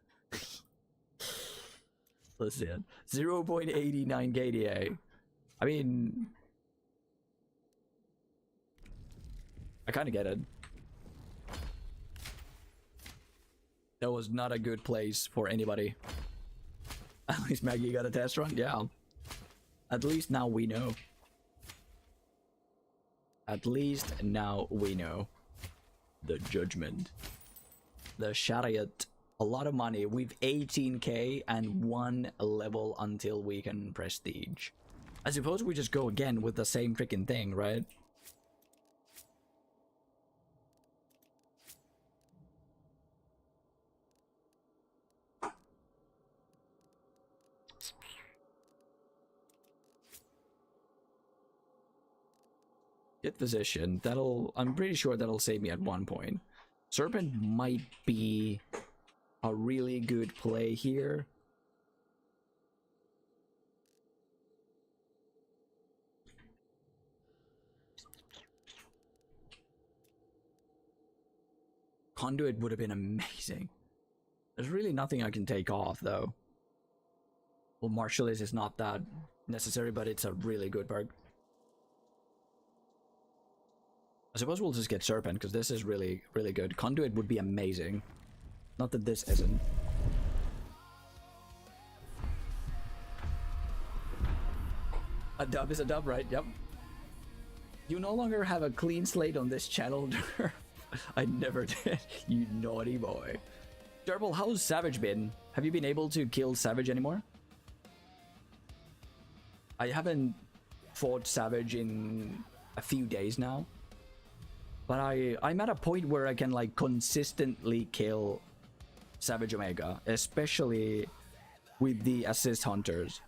Listen. 0.89 KDA. I mean... I kind of get it. That was not a good place for anybody. At least Maggie got a test run? Yeah. At least now we know. At least now we know. The judgment. The chariot. A lot of money. We've 18k and 1 level until we can prestige. I suppose we just go again with the same freaking thing, right? Get position. That'll... I'm pretty sure that'll save me at 1 point. Serpent might be a really good play here. Conduit would have been amazing. There's really nothing I can take off though. Well, Martialist is not that necessary, but it's a really good perk. I suppose we'll just get Serpent, because this is really, really good. Conduit would be amazing. Not that this isn't. A dub is a dub, right? Yep. You no longer have a clean slate on this channel. I never did. You naughty boy. Durble, how's Savage been? Have you been able to kill Savage anymore? I haven't fought Savage in a few days now. But I'm at a point where I can like consistently kill Savage Omega, especially with the assist hunters.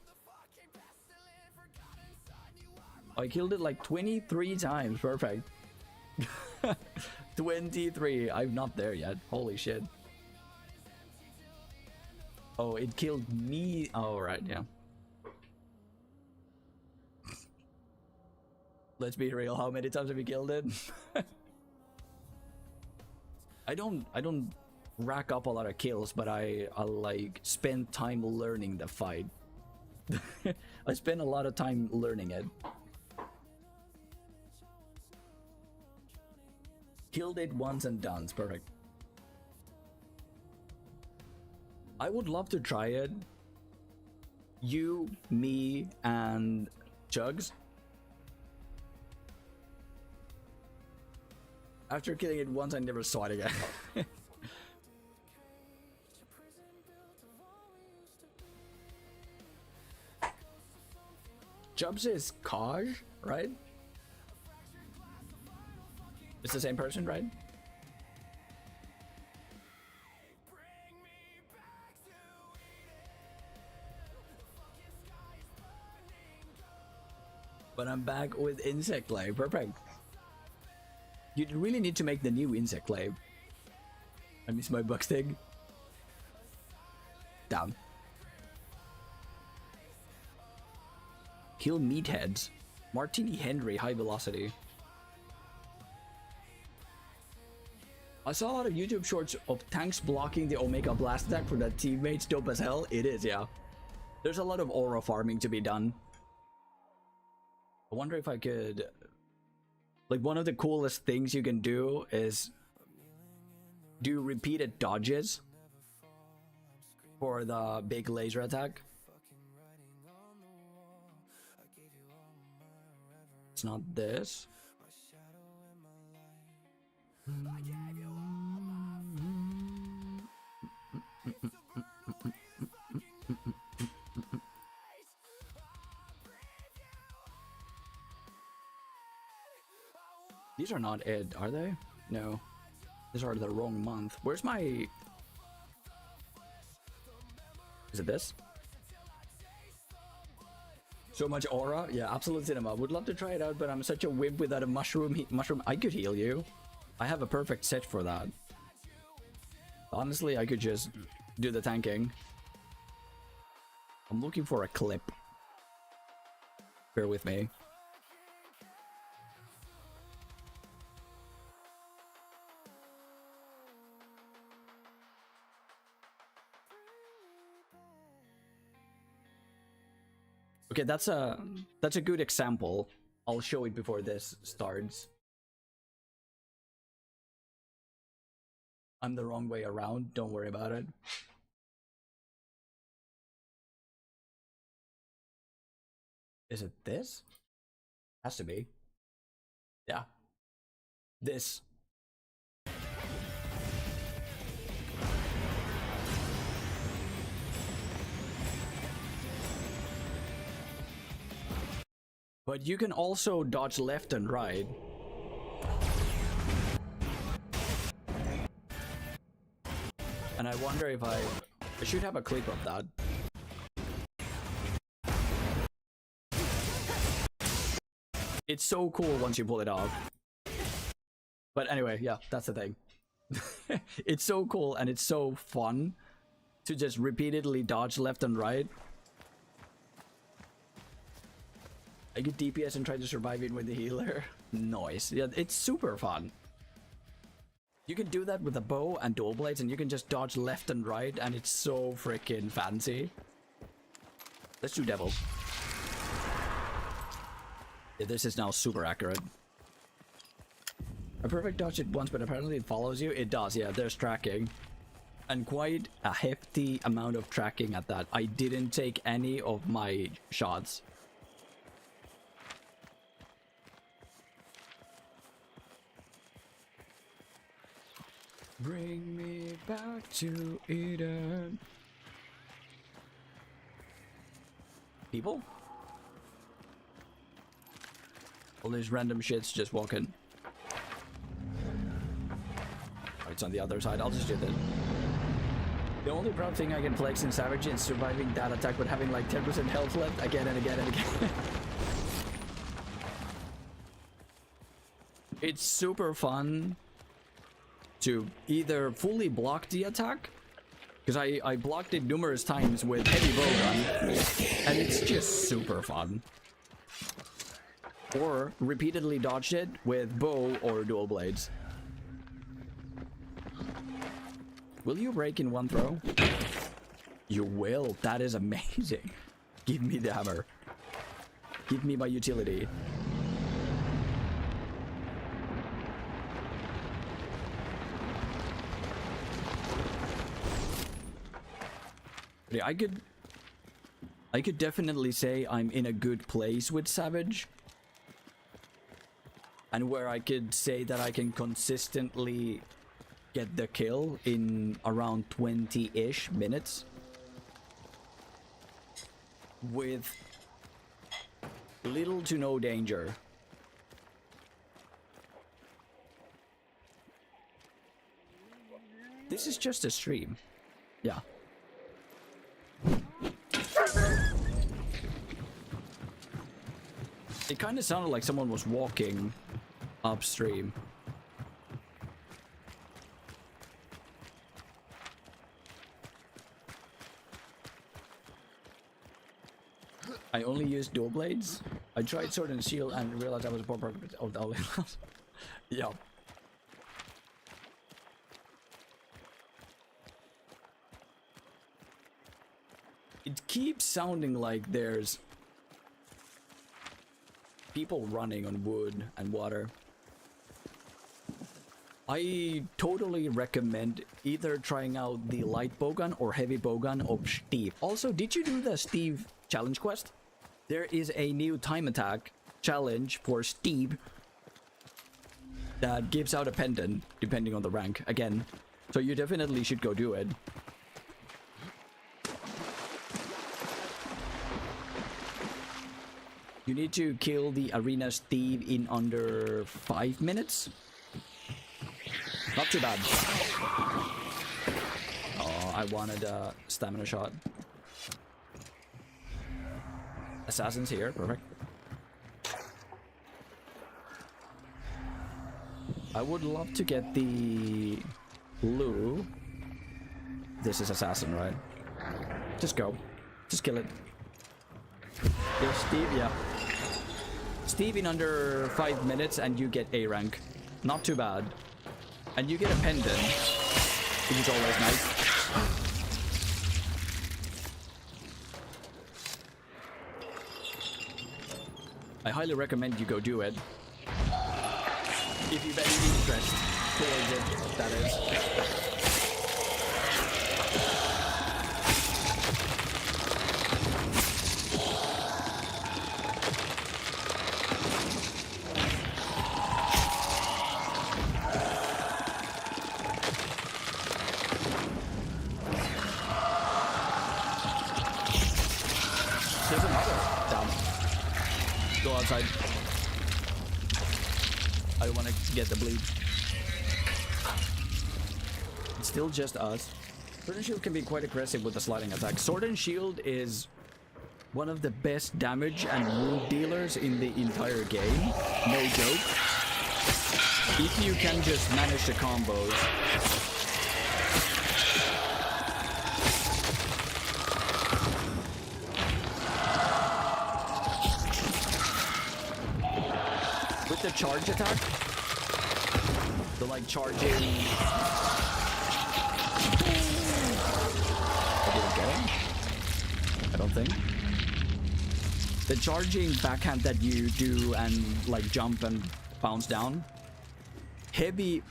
I killed it like 23 times, perfect. 23, I'm not there yet, holy shit. Oh, it killed me, oh right, yeah. Let's be real, how many times have you killed it? I don't rack up a lot of kills, but I like spend time learning the fight. I spend a lot of time learning it. Killed it once and done, perfect. I would love to try it. You, me, and Chugs. After killing it once, I never saw it again. Jubs is Kaj, right? It's the same person, right? But I'm back with Insect Glaive, perfect. You really need to make the new Insect Glaive. I miss my Buckstig. Down. Kill meatheads. Martini Henry, high velocity. I saw a lot of YouTube shorts of tanks blocking the Omega blast attack for their teammates. Dope as hell. It is, yeah. There's a lot of aura farming to be done. I wonder if I could... Like, one of the coolest things you can do is do repeated dodges for the big laser attack. It's not this. These are not it, are they? No. These are the wrong month. Where's my... Is it this? So much aura? Yeah, Absolute Cinema. Would love to try it out, but I'm such a wimp without a mushroom. I could heal you. I have a perfect set for that. Honestly, I could just do the tanking. I'm looking for a clip. Bear with me. Okay, that's a good example. I'll show it before this starts. I'm the wrong way around, don't worry about it. Is it this? Has to be. Yeah. This. But you can also dodge left and right. And I wonder if I should have a clip of that. It's so cool once you pull it off. But anyway, yeah, that's the thing. It's so cool and it's so fun to just repeatedly dodge left and right. I get DPS and try to survive it with the healer. Nice. Yeah, it's super fun. You can do that with a bow and dual blades, and you can just dodge left and right, and it's so freaking fancy. Let's do Devil. Yeah, this is now super accurate. I perfect dodge it once, but apparently it follows you. It does, yeah, there's tracking. And quite a hefty amount of tracking at that. I didn't take any of my shots. Bring me back to Eden. People? All these random shits just walking. Oh, it's on the other side. I'll just do that. The only proud thing I can flex in Savage is surviving that attack but having like 10% health left again and again and again. It's super fun to either fully block the attack, because I blocked it numerous times with heavy bowgun, and it's just super fun. Or repeatedly dodge it with bow or dual blades. Will you break in one throw? You will. That is amazing. Give me the hammer. Give me my utility. Yeah, I could definitely say I'm in a good place with Savage. And where I could say that I can consistently get the kill in around 20-ish minutes with little to no danger. This is just a stream. Yeah. It kind of sounded like someone was walking upstream. I only used dual blades. I tried sword and shield and realized I was a poor product of the only class. Yeah. It keeps sounding like there's people running on wood and water. I totally recommend either trying out the light bowgun or heavy bowgun of Steve. Also, did you do the Steve challenge quest? There is a new time attack challenge for Steve that gives out a pendant depending on the rank again. So you definitely should go do it. You need to kill the arena Steve in under 5 minutes. Not too bad. Oh, I wanted a stamina shot. Assassin's here, perfect. I would love to get the blue. This is assassin, right? Just go. Just kill it. There's Steve, yeah. Steve in under 5 minutes and you get A rank. Not too bad. And you get a pendant, which is always nice. I highly recommend you go do it. If you've any interest towards it, that is. There's another down. Go outside. I want to get the bleed. It's still just us. Sword and Shield can be quite aggressive with the sliding attack. Sword and Shield is one of the best damage and wound dealers in the entire game. No joke. If you can just manage the combos. With the charge attack, the like charging. I didn't get him. I don't think. The charging backhand that you do and like jump and bounce down Heavy.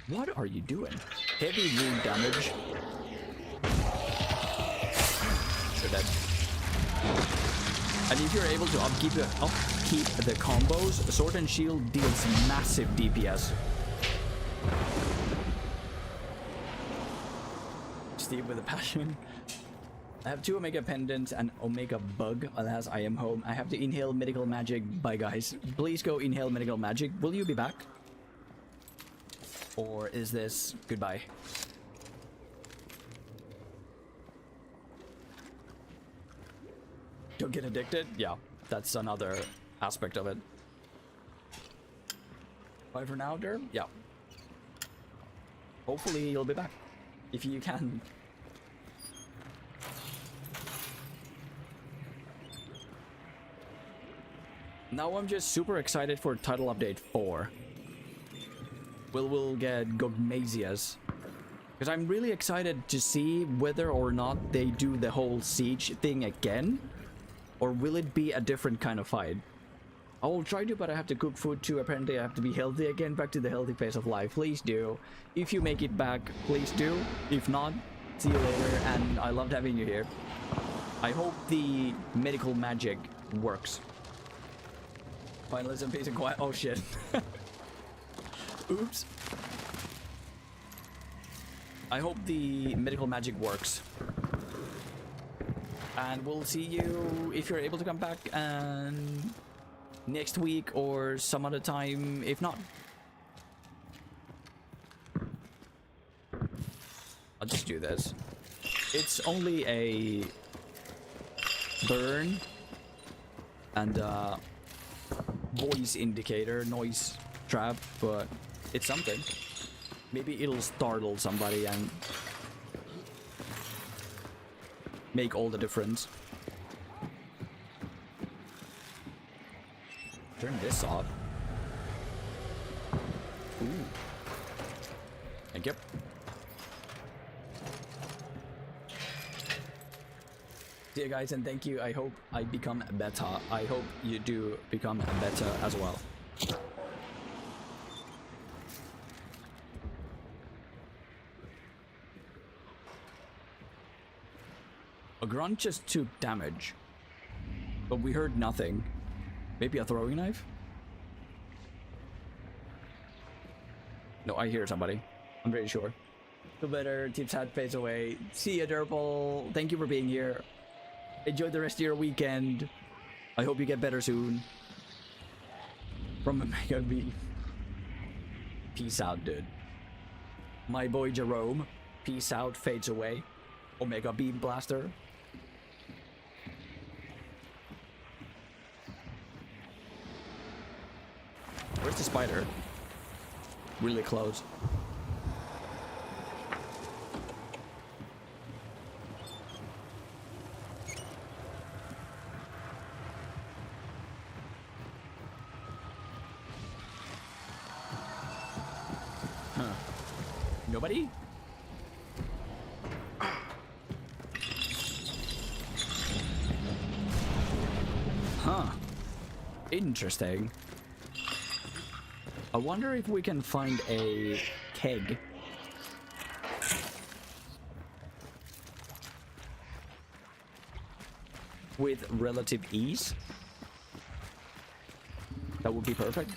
What are you doing? Heavy wound damage. You're dead. And if you're able to upkeep the combos, Sword and Shield deals massive DPS. Steve with a passion. I have 2 Omega Pendants and Omega Bug. Alas, I am home. I have to inhale medical magic. Bye, guys. Please go inhale medical magic. Will you be back? Or is this goodbye? Don't get addicted? Yeah, that's another aspect of it. Bye for now, Derm? Yeah. Hopefully you'll be back. If you can. Now I'm just super excited for title update 4. We'll get Gogmasias. Because I'm really excited to see whether or not they do the whole siege thing again. Or will it be a different kind of fight? I will try to, but I have to cook food too. Apparently I have to be healthy again, back to the healthy phase of life. Please do. If you make it back, please do. If not, see you later, and I loved having you here. I hope the medical magic works. Finalism, peace and quiet. Oh shit. Oops. I hope the medical magic works. And we'll see you if you're able to come back and next week or some other time if not. I'll just do this. It's only a burn and voice indicator, noise trap, but it's something. Maybe it'll startle somebody and make all the difference. Turn this off. Ooh. Thank you. See you guys, and thank you. I hope I become better. I hope you do become better as well. A grunt just took damage, but we heard nothing. Maybe a throwing knife? No, I hear somebody. I'm pretty sure. Feel better. Tip's hat fades away. See ya, Derpal. Thank you for being here. Enjoy the rest of your weekend. I hope you get better soon. From Omega B. Peace out, dude. My boy Jerome. Peace out, fades away. Omega Beam Blaster. Where's the spider? Really close. Huh. Nobody? Huh. Interesting. I wonder if we can find a keg. With relative ease. That would be perfect.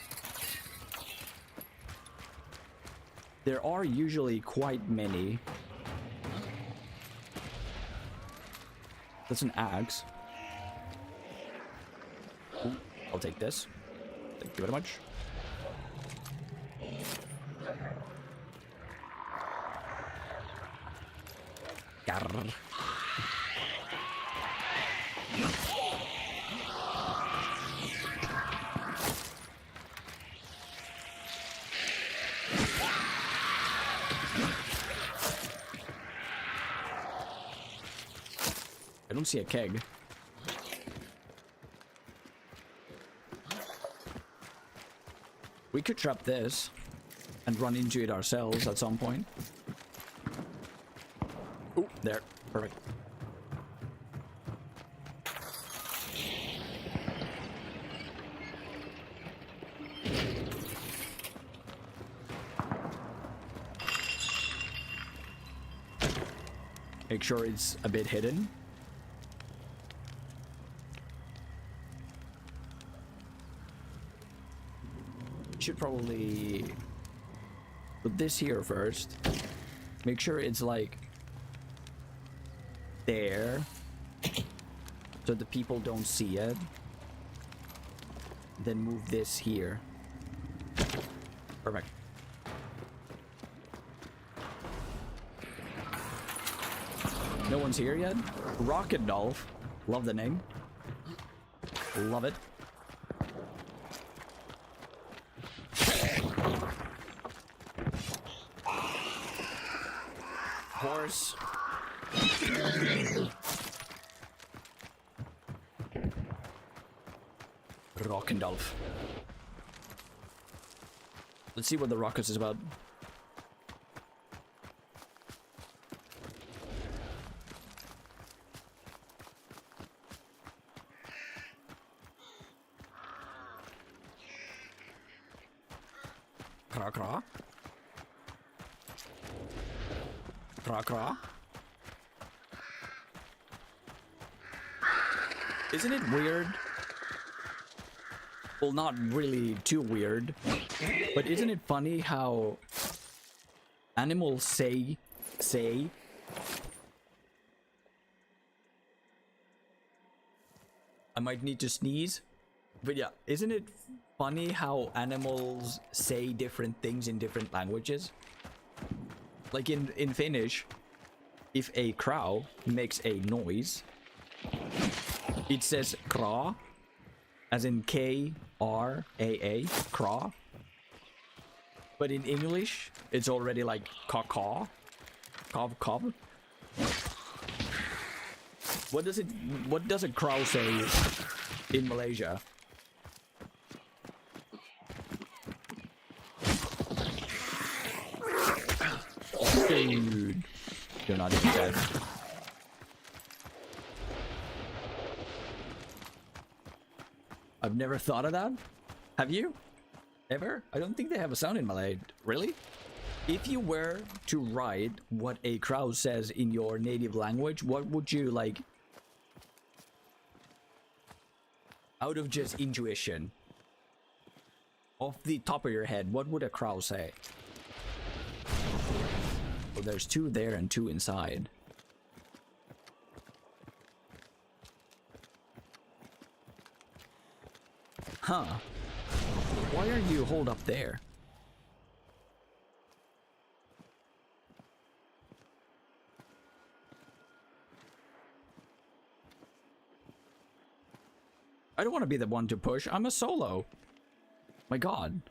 There are usually quite many. That's an axe. Ooh, I'll take this. Thank you very much. Garr. I don't see a keg. We could trap this and run into it ourselves at some point. Ooh, there. Perfect. Make sure it's a bit hidden. Should probably put this here first. Make sure it's like there, so the people don't see it. Then move this here. Perfect. No one's here yet? Rocket Dolph. Love the name. Love it. Horse. Rockendolf. Let's see what the rockets is about. Cra cra. Cra cra. Isn't it weird? Well, not really too weird, but isn't it funny how animals say I might need to sneeze, but yeah, isn't it funny how animals say different things in different languages? Like in Finnish, if a crow makes a noise, it says kraa, as in K-R-A-A, craw. But in English, it's already like caw-caw, cob. What does a crow say in Malaysia? Dude, you're not even dead. I've never thought of that. Have you? Ever? I don't think they have a sound in Malay. Really? If you were to write what a crow says in your native language, what would you like? Out of just intuition, off the top of your head, what would a crow say? Well, there's two there and two inside. Huh. Why are you holed up there? I don't want to be the one to push. I'm a solo. My god.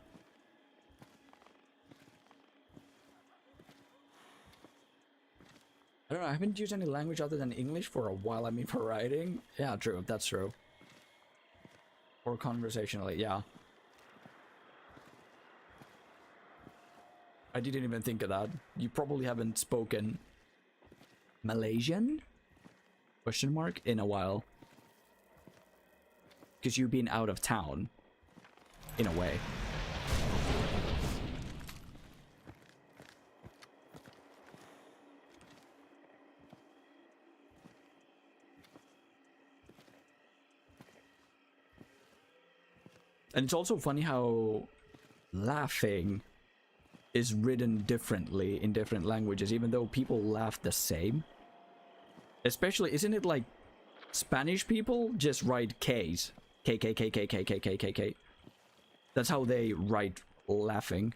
I don't know. I haven't used any language other than English for a while. I mean, for writing. Yeah, true. That's true. Or conversationally, yeah. I didn't even think of that. You probably haven't spoken Malaysian? Question mark? In a while. Because you've been out of town. In a way. And it's also funny how laughing is written differently in different languages, even though people laugh the same. Especially, isn't it like Spanish people just write K's? K, K, K, K, K, K, K, K, K. That's how they write laughing.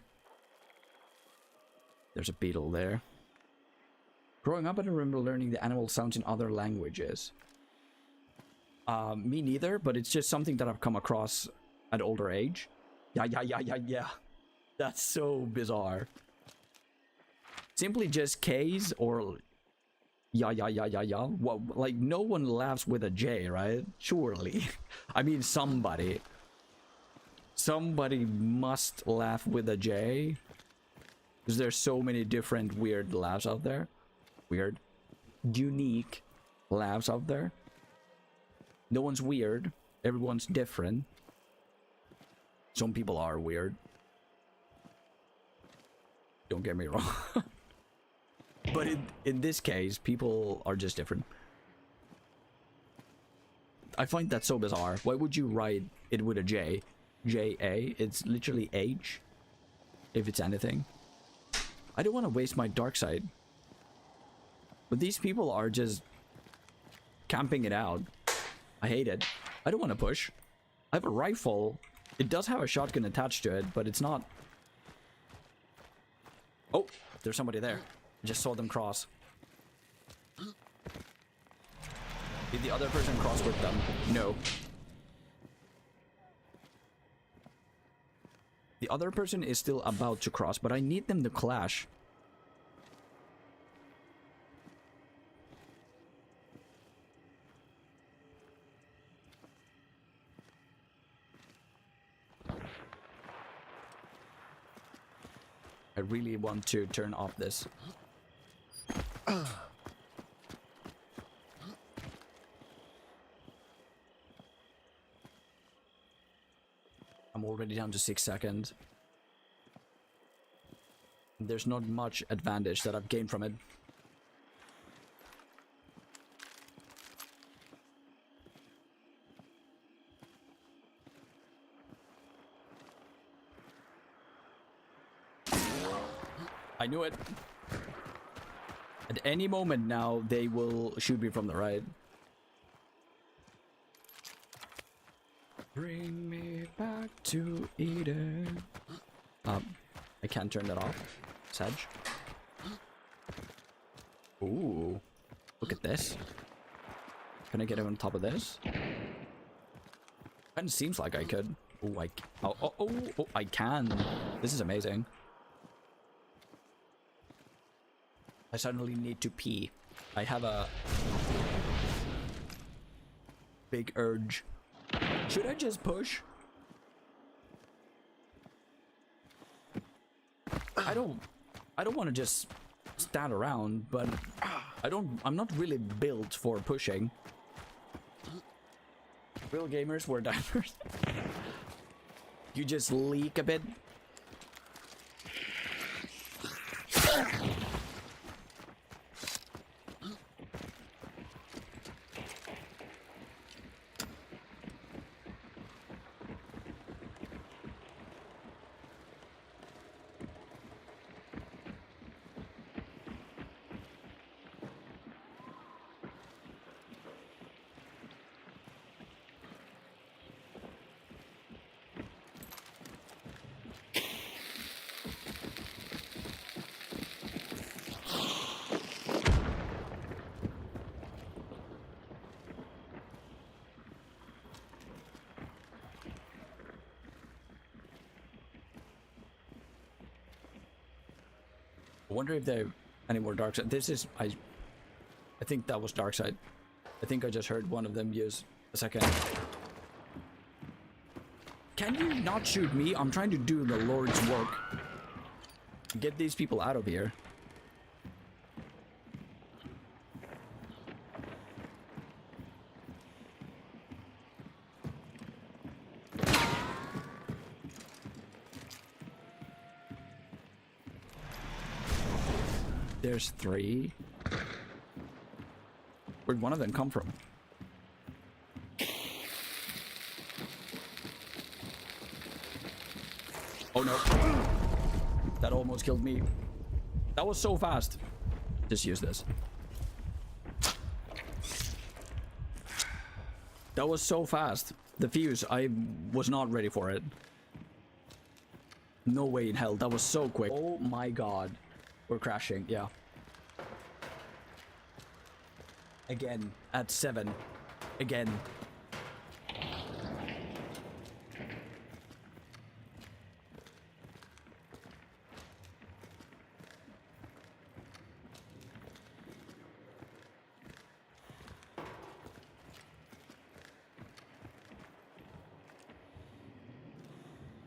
There's a beetle there. Growing up, I don't remember learning the animal sounds in other languages. Me neither, but it's just something that I've come across at older age. Yeah. That's so bizarre. Simply just K's or yeah. Well, like no one laughs with a J, right? Surely. I mean, somebody must laugh with a J. Because there's so many different weird laughs out there. Weird. Unique laughs out there. No one's weird. Everyone's different. Some people are weird. Don't get me wrong. But in this case, people are just different. I find that so bizarre. Why would you write it with a J? J-A? It's literally H, if it's anything. I don't want to waste my dark side. But these people are just camping it out. I hate it. I don't want to push. I have a rifle. It does have a shotgun attached to it, but it's not... Oh, there's somebody there. I just saw them cross. Did the other person cross with them? No. The other person is still about to cross, but I need them to clash. I really want to turn off this. I'm already down to 6 seconds. There's not much advantage that I've gained from it. I knew it. At any moment now, they will shoot me from the right. Bring me back to Eden. I can't turn that off. Sedge. Ooh. Look at this. Can I get him on top of this? Kinda seems like I could. Oh, I can. This is amazing. I suddenly need to pee. I have a big urge. Should I just push? I don't want to just stand around, but I'm not really built for pushing. Real gamers wear diapers. You just leak a bit. I wonder if there are any more dark side. This is I think that was dark side. I think I just heard one of them use a second. Can you not shoot me? I'm trying to do the Lord's work. Get these people out of here. There's 3. Where'd one of them come from? Oh no. That almost killed me. That was so fast. Just use this. That was so fast. The fuse, I was not ready for it. No way in hell. That was so quick. Oh my god. We're crashing, yeah. Again, at 7. Again.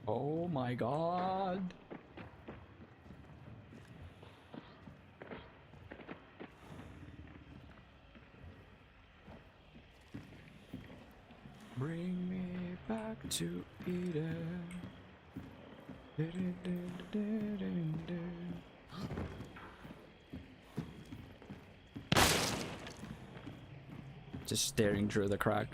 Oh my god. Bring me back to Eden. Just staring through the crack.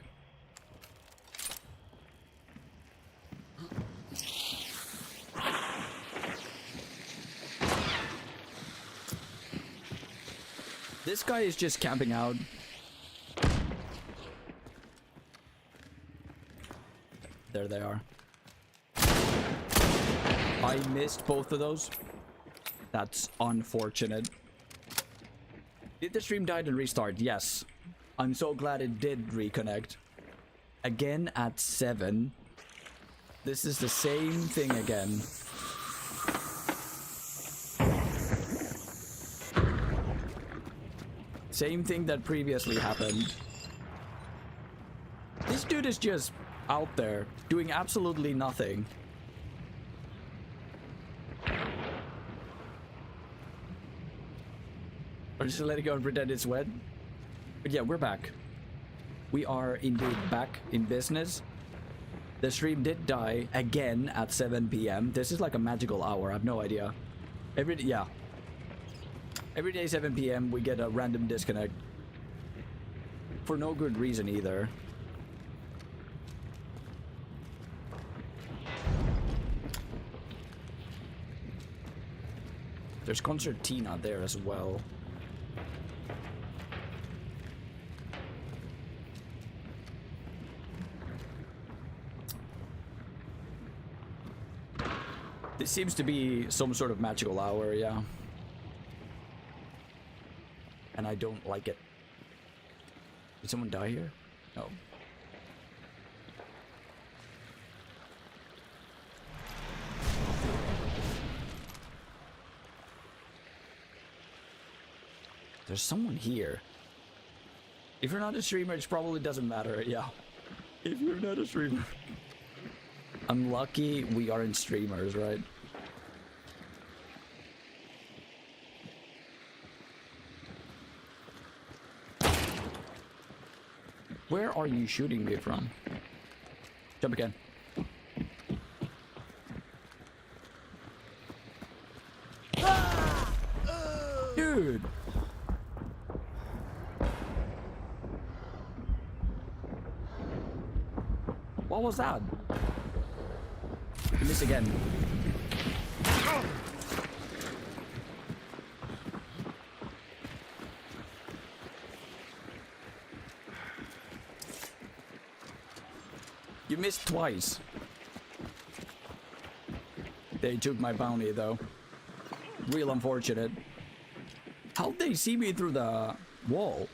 This guy is just camping out. There they are. I missed both of those. That's unfortunate. Did the stream die and restart? Yes. I'm so glad it did reconnect. Again at 7. This is the same thing again. Same thing that previously happened. This dude is just out there doing absolutely nothing. Or just let it go and pretend it's wet. But yeah, we're back. We are indeed back in business. The stream did die again at 7 p.m. This is like a magical hour. I have no idea. Every day 7 p.m. we get a random disconnect. For no good reason either. There's Concertina there as well. This seems to be some sort of magical hour, yeah. And I don't like it. Did someone die here? No. There's someone here. If you're not a streamer, it probably doesn't matter, yeah. If you're not a streamer. I'm lucky we aren't streamers, right? Where are you shooting me from? Jump again. Dude! What was that? Miss again. You missed twice. They took my bounty though. Real unfortunate. How'd they see me through the wall?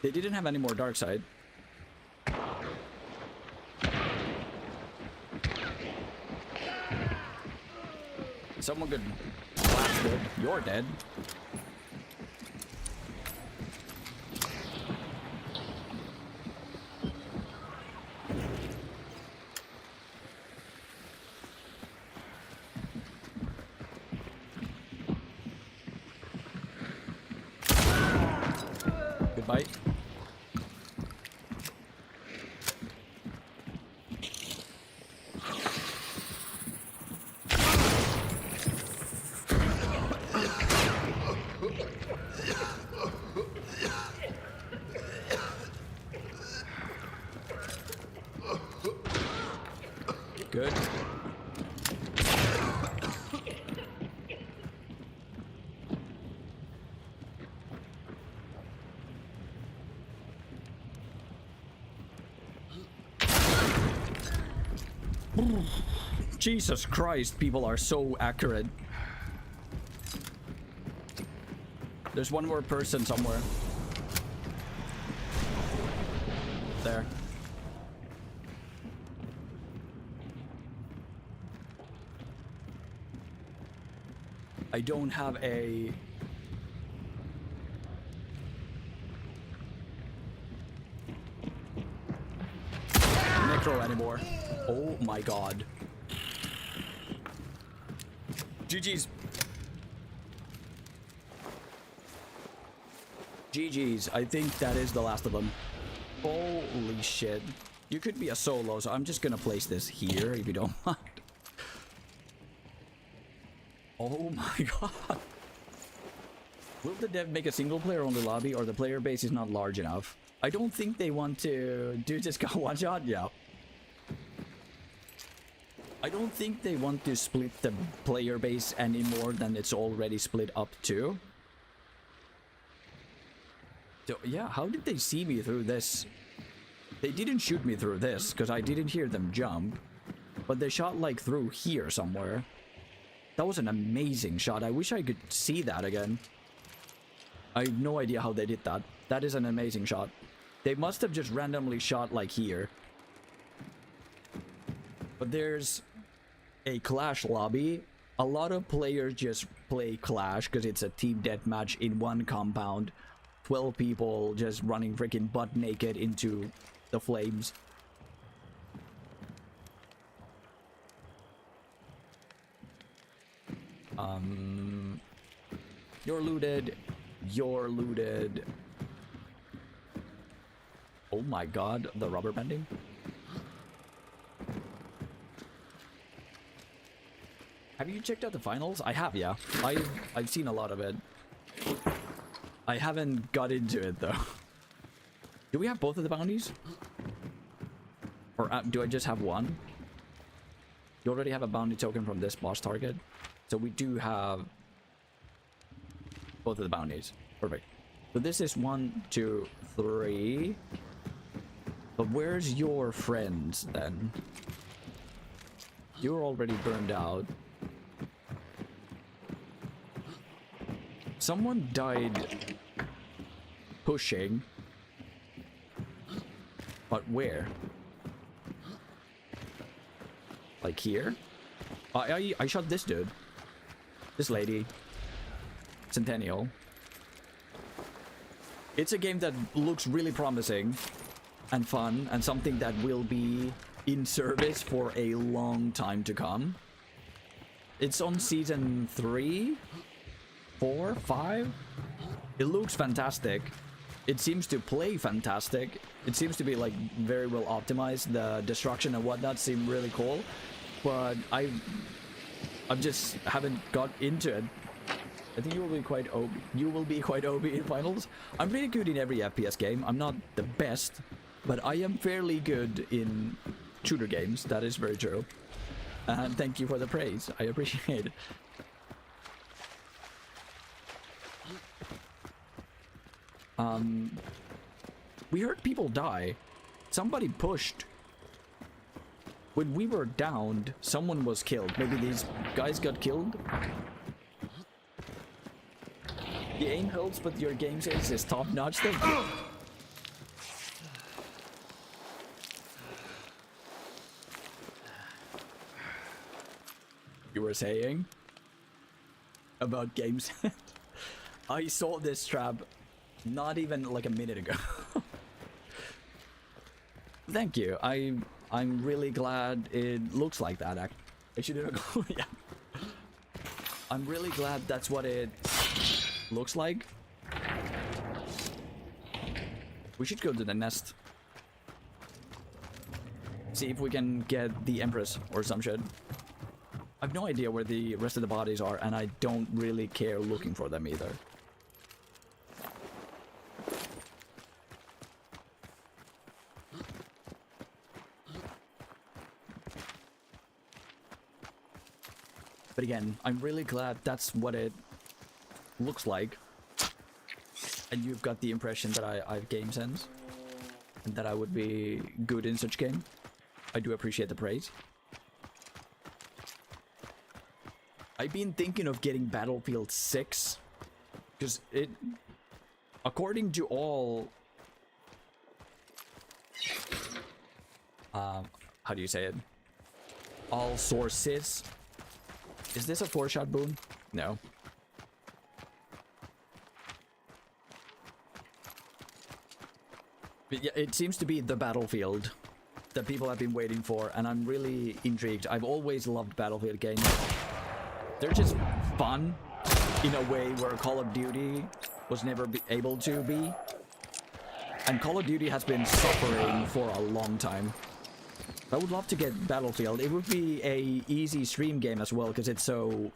They didn't have any more dark side. Someone could blast it. You're dead. Goodbye. Good. Jesus Christ, people are so accurate. There's one more person somewhere. There. I don't have a... necro anymore. Oh my god. GG's. GG's. I think that is the last of them. Holy shit. You could be a solo, so I'm just gonna place this here if you don't mind. Oh my god. Will the dev make a single player only lobby, or the player base is not large enough? I don't think they want to do just go one shot. Yeah. I don't think they want to split the player base any more than it's already split up to. So yeah, how did they see me through this? They didn't shoot me through this because I didn't hear them jump, but they shot like through here somewhere. That was an amazing shot. I wish I could see that again. I have no idea how they did that. That is an amazing shot. They must have just randomly shot like here. But there's a Clash lobby. A lot of players just play Clash because it's a team deathmatch in one compound. 12 people just running freaking butt naked into the flames. You're looted. You're looted. Oh my god, the rubber banding. Have you checked out the finals? I have, yeah. I've seen a lot of it. I haven't got into it though. Do we have both of the bounties? Or do I just have one? You already have a bounty token from this boss target. So we do have both of the bounties. Perfect. So this is 1, 2, 3. But where's your friends then? You're already burned out. Someone died pushing. But where? Like here? I shot this dude. This lady. Centennial. It's a game that looks really promising and fun and something that will be in service for a long time to come. It's on season 3, 4, 5. It looks fantastic. It seems to play fantastic. It seems to be like very well optimized. The destruction and whatnot seem really cool, but I just haven't got into it. I think you will be quite OP. You will be quite OP in finals. I'm pretty good in every FPS game. I'm not the best, but I am fairly good in shooter games. That is very true. And thank you for the praise. I appreciate it. We heard people die. Somebody pushed. When we were downed, someone was killed. Maybe these guys got killed. The aim helps, but your game sense is top notch. Thank you. You were saying about game sense? I saw this trap not even like a minute ago. Thank you. I'm really glad it looks like that. I should have. Yeah. I'm really glad that's what it looks like. We should go to the nest. See if we can get the Empress or some shit. I've no idea where the rest of the bodies are, and I don't really care looking for them either. But again, I'm really glad that's what it looks like. And you've got the impression that I have game sense. And that I would be good in such game. I do appreciate the praise. I've been thinking of getting Battlefield 6. Because it... According to all... how do you say it? All sources... Is this a 4-shot boom? No. But yeah, it seems to be the Battlefield that people have been waiting for, and I'm really intrigued. I've always loved Battlefield games. They're just fun in a way where Call of Duty was never able to be. And Call of Duty has been suffering for a long time. I would love to get Battlefield. It would be a easy stream game as well, because it's so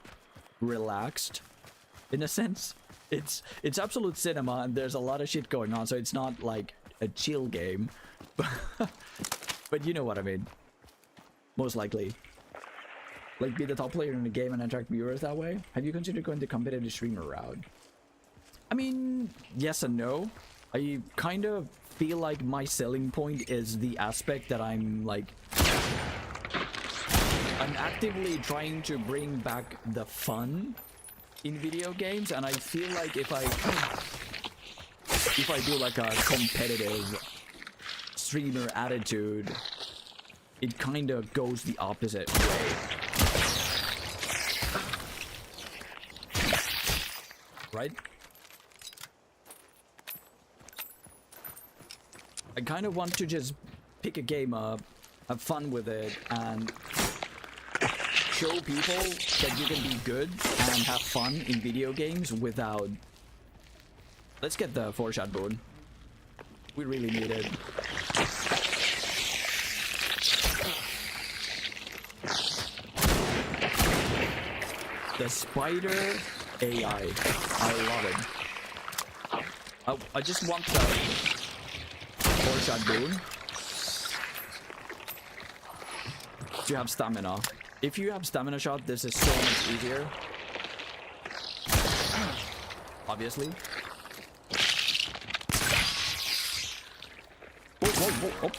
relaxed, in a sense. It's absolute cinema, and there's a lot of shit going on, so it's not like a chill game. But you know what I mean. Most likely. Like, be the top player in the game and attract viewers that way? Have you considered going the competitive streamer route? I mean, yes and no. I kind of feel like my selling point is the aspect that I'm actively trying to bring back the fun in video games, and I feel like if I do like a competitive streamer attitude, it kind of goes the opposite way. Right? I kind of want to just pick a game up, have fun with it, and show people that you can be good and have fun in video games without... Let's get the 4-shot boon. We really need it. The spider AI. I love it. I just want the 4-shot boon to have stamina. If you have stamina shot, this is so much easier. Obviously. Whoa.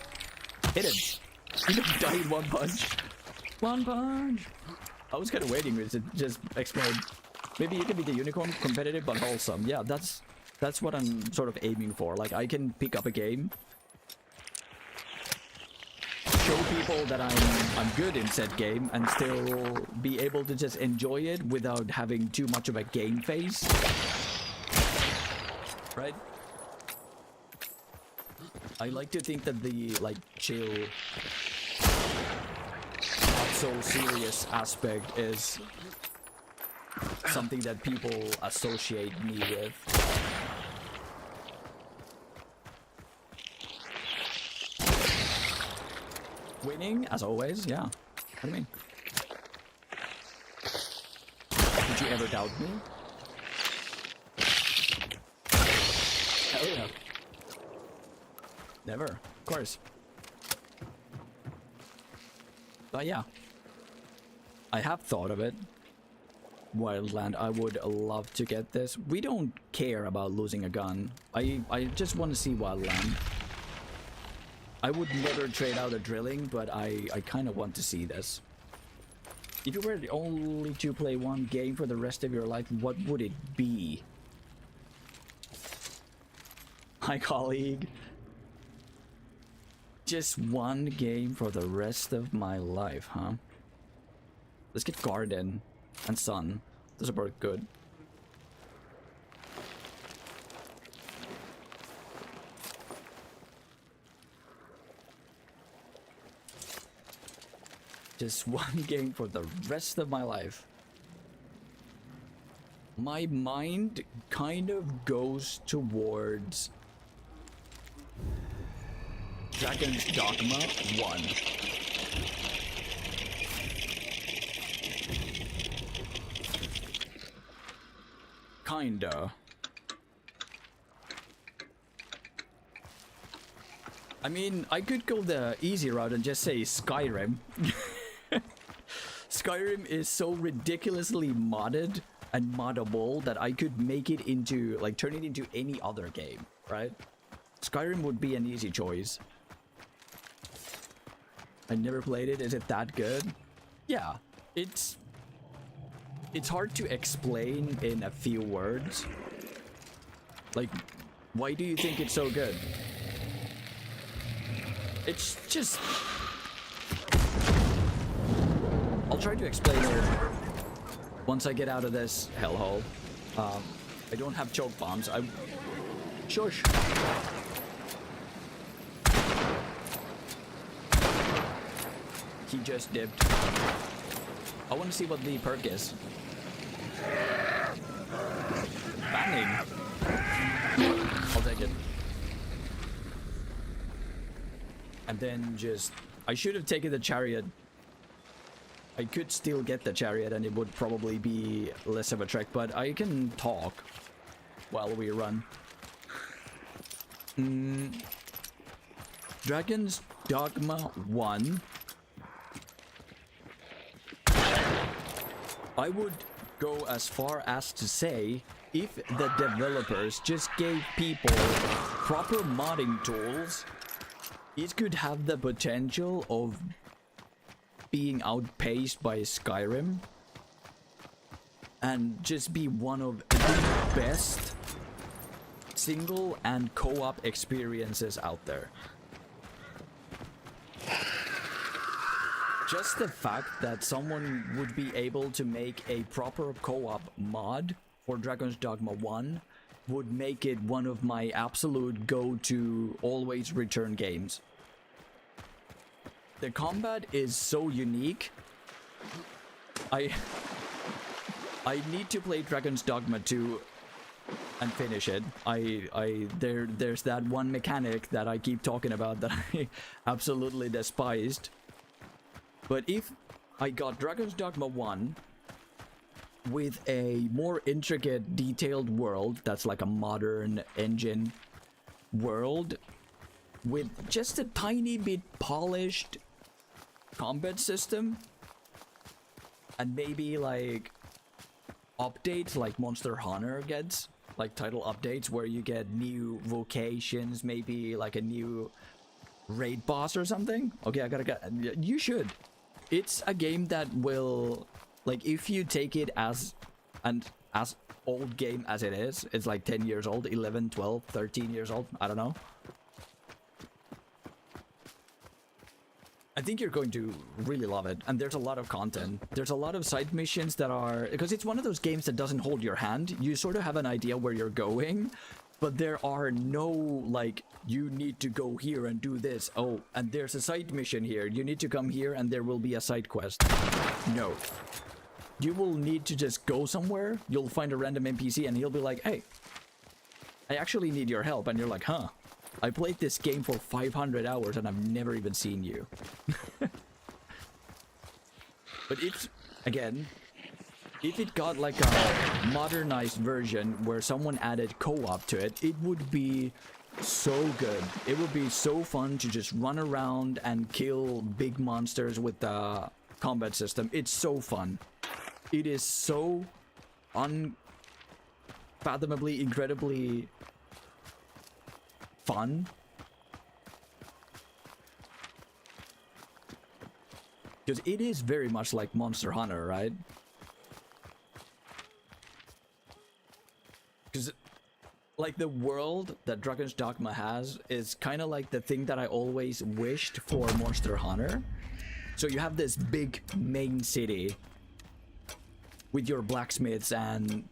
Hit him. He died one punch. One punch. I was kind of waiting for it to just explode. Maybe you can be the unicorn, competitive but wholesome. Yeah, that's what I'm sort of aiming for. Like, I can pick up a game, show people that I'm good in said game, and still be able to just enjoy it without having too much of a game face. Right? I like to think that the chill, not so serious aspect is something that people associate me with. Winning, as always, yeah. What do you mean? Did you ever doubt me? Hell yeah. Never, of course. But yeah. I have thought of it. Wildland, I would love to get this. We don't care about losing a gun. I just want to see Wildland. I would never trade out a drilling, but I kind of want to see this. If you were only to play one game for the rest of your life, what would it be? Hi, colleague. Just one game for the rest of my life, huh? Let's get Garden and Sun. Those are both good. Just one game for the rest of my life. My mind kind of goes towards Dragon's Dogma 1. Kinda. I mean, I could go the easy route and just say Skyrim. Skyrim is so ridiculously modded and moddable that I could make it into, like, turn it into any other game, right? Skyrim would be an easy choice. I never played it. Is it that good? Yeah, it's hard to explain in a few words. Like, why do you think it's so good? It's just... I'll try to explain it once I get out of this hellhole. I don't have choke bombs. Shush. He just dipped. I want to see what the perk is. Banning. I'll take it. And then just... I should have taken the chariot. I could still get the chariot and it would probably be less of a trek, but I can talk. while we run. Dragon's Dogma 1. I would go as far as to say, if the developers just gave people proper modding tools, it could have the potential of being outpaced by Skyrim and just be one of the best single and co-op experiences out there. Just the fact that someone would be able to make a proper co-op mod for Dragon's Dogma 1 would make it one of my absolute go-to always return games. The combat is so unique. I need to play Dragon's Dogma 2 and finish it. There's that one mechanic that I keep talking about that I absolutely despised. But if I got Dragon's Dogma 1 with a more intricate, detailed world that's like a modern engine world with just a tiny bit polished combat system and maybe like updates like Monster Hunter gets, like title updates where you get new vocations, maybe like a new raid boss or something. Okay, I gotta get, you should. It's a game that will, like, if you take it as old game as it is, it's like 10 years old, 11, 12, 13 years old, I don't know. I think you're going to really love it, and there's a lot of content. There's a lot of side missions that are, because it's one of those games that doesn't hold your hand. You sort of have an idea where you're going, but there are no, like, you need to go here and do this. Oh, and there's a side mission here. You need to come here and there will be a side quest. No. You will need to just go somewhere. You'll find a random NPC and he'll be like, hey, I actually need your help. And you're like, huh? I played this game for 500 hours and I've never even seen you. But if, again, if it got like a modernized version where someone added co-op to it, it would be so good. It would be so fun to just run around and kill big monsters with the combat system. It's so fun. It is so unfathomably, incredibly fun. Because it is very much like Monster Hunter, right? Because like the world that Dragon's Dogma has is kind of like the thing that I always wished for Monster Hunter. So you have this big main city with your blacksmiths and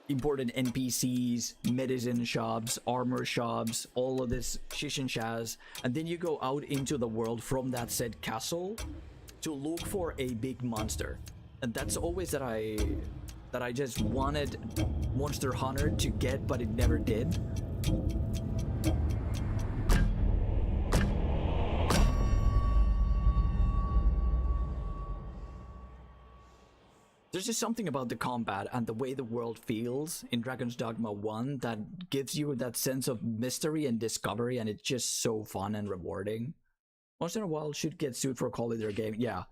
important NPCs, medicine shops, armor shops, all of this shish and shaz, and then you go out into the world from that said castle to look for a big monster. And that's always that I just wanted Monster Hunter to get, but it never did. There's just something about the combat and the way the world feels in Dragon's Dogma 1 that gives you that sense of mystery and discovery, and it's just so fun and rewarding. Once in a while should get sued for calling their game. Yeah,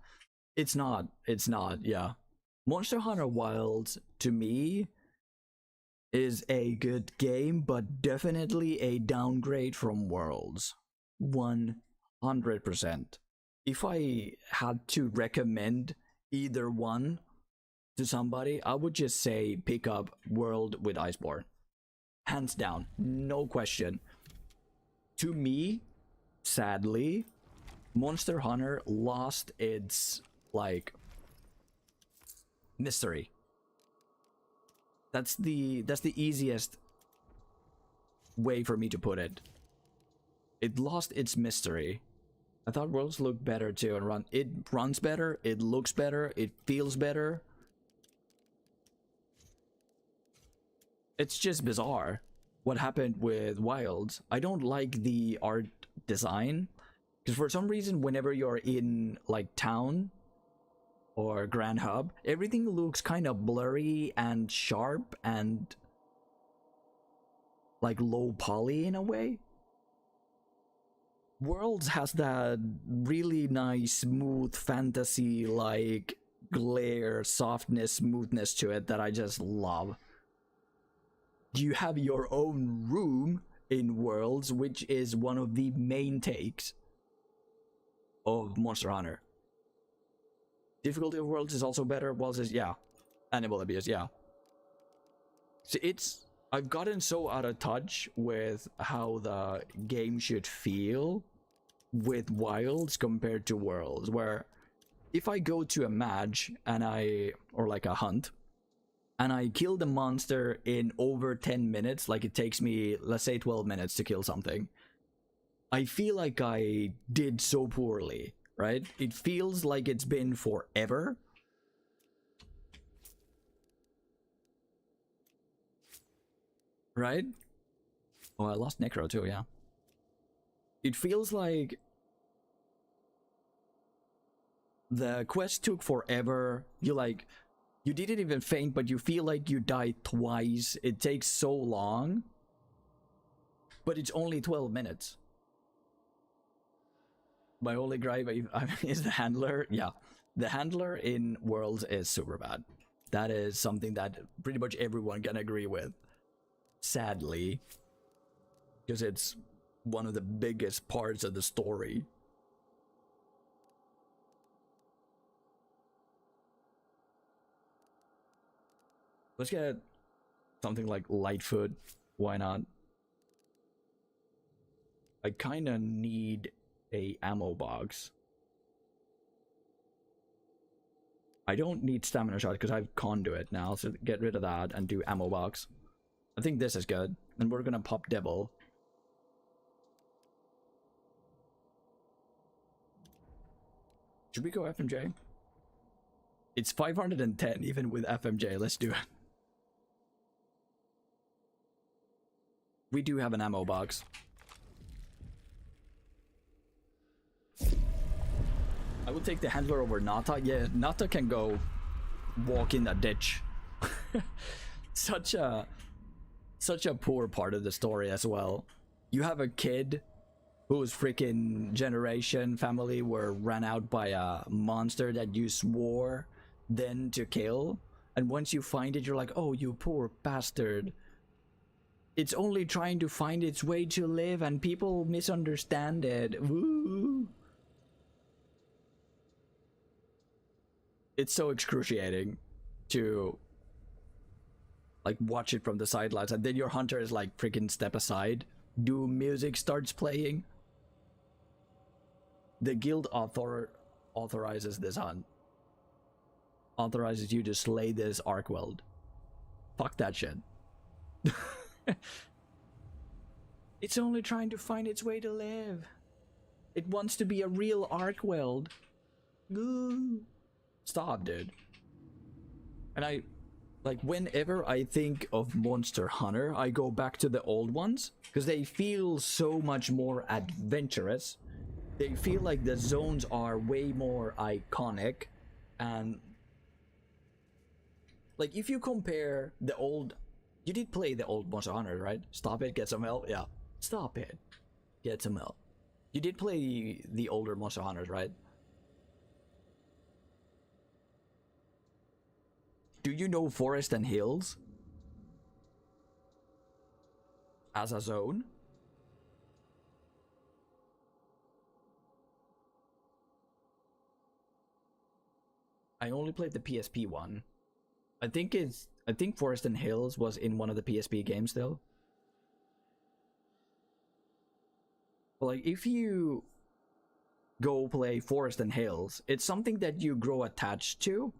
it's not, yeah. Monster Hunter Wilds, to me, is a good game, but definitely a downgrade from Worlds. 100%. If I had to recommend either one to somebody, I would just say pick up World with Iceborne. Hands down, no question. To me, sadly, Monster Hunter lost its, like, mystery. That's the easiest way for me to put it. It lost its mystery. I thought Worlds looked better too, and it runs better, it looks better, it feels better. It's just bizarre what happened with Wilds. I don't like the art design, because for some reason whenever you're in like town or Grand Hub, everything looks kind of blurry and sharp, and like low poly in a way. Worlds has that really nice, smooth fantasy like glare, softness, smoothness to it that I just love. You have your own room in Worlds, which is one of the main takes of Monster Hunter. Difficulty of Worlds is also better. Worlds is, yeah. Animal abuse, yeah. So I've gotten so out of touch with how the game should feel with Wilds compared to Worlds, where if I go to a match and or like a hunt, and I kill the monster in over 10 minutes, like it takes me, let's say 12 minutes to kill something, I feel like I did so poorly, right? It feels like it's been forever. Right? Oh, I lost Necro too, yeah. It feels like the quest took forever. You didn't even faint, but you feel like you died twice. It takes so long. But it's only 12 minutes. My only gripe is the handler. Yeah, the handler in Worlds is super bad. That is something that pretty much everyone can agree with. Sadly. Because it's one of the biggest parts of the story. Let's get something like Lightfoot. Why not? I kind of need a ammo box. I don't need stamina shot because I have conduit now, so get rid of that and do ammo box. I think this is good. And we're gonna pop Devil. Should we go FMJ? It's 510 even with FMJ. Let's do it. We do have an ammo box. I would take the handler over Nata. Yeah, Nata can go walk in a ditch. Such a poor part of the story as well. You have a kid whose freaking generation family were ran out by a monster that you swore then to kill, and once you find it, you're like, oh, you poor bastard. It's only trying to find its way to live, and people misunderstand it. Woo. It's so excruciating to like watch it from the sidelines, and then your hunter is like freaking step aside. Doom music starts playing. The guild authorizes this hunt. Authorizes you to slay this Arkweld. Fuck that shit. It's only trying to find its way to live. It wants to be a real Arkweld. Stop, dude. And I, like, whenever I think of Monster Hunter, I go back to the old ones because they feel so much more adventurous. They feel like the zones are way more iconic, and like if you compare the old, you did play the old Monster Hunter, right? Stop it, get some help. Yeah, stop it, get some help. You did play the older Monster Hunters, right? Do you know Forest and Hills as a zone? I only played the PSP one. I think Forest and Hills was in one of the PSP games though. But like if you go play Forest and Hills, it's something that you grow attached to.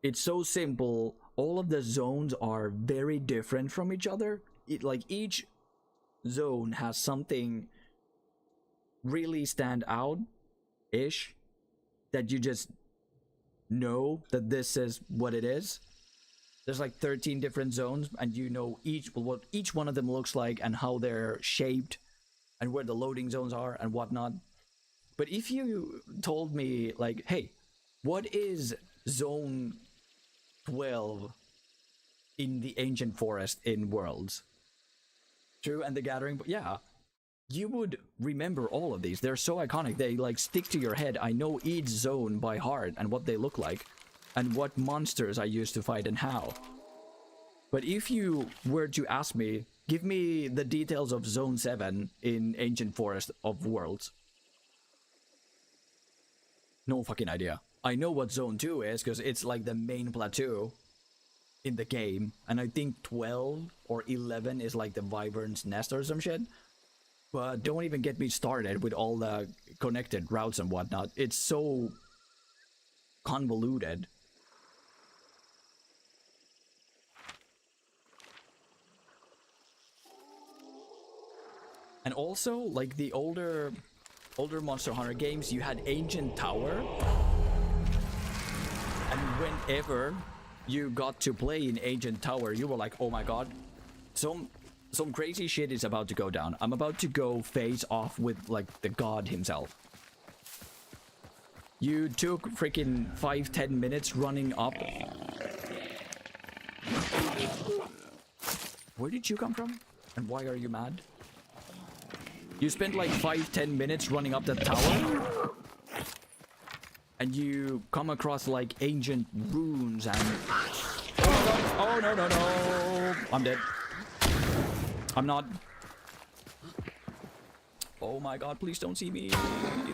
It's so simple. All of the zones are very different from each other. Like each zone has something really stand out ish that you just know that this is what it is. There's like 13 different zones, and you know what each one of them looks like and how they're shaped and where the loading zones are and whatnot. But if you told me like, hey, what is zone 12 in the ancient forest in Worlds? True, and the Gathering, but yeah. You would remember all of these. They're so iconic. They like stick to your head. I know each zone by heart and what they look like and what monsters I used to fight and how. But if you were to ask me, give me the details of Zone 7 in Ancient Forest of Worlds. No fucking idea. I know what Zone 2 is because it's like the main plateau in the game. And I think 12 or 11 is like the Wyvern's Nest or some shit. But don't even get me started with all the connected routes and whatnot. It's so convoluted. And also, like the older Monster Hunter games, you had Ancient Tower. And whenever you got to play in Ancient Tower, you were like, oh my god, some crazy shit is about to go down. I'm about to go face off with like the god himself. You took freaking 5-10 minutes running up. Where did you come from? And why are you mad? You spent like 5-10 minutes running up the tower. And you come across like ancient runes and... Oh no, no, no. I'm dead. I'm not. Oh my god, please don't see me.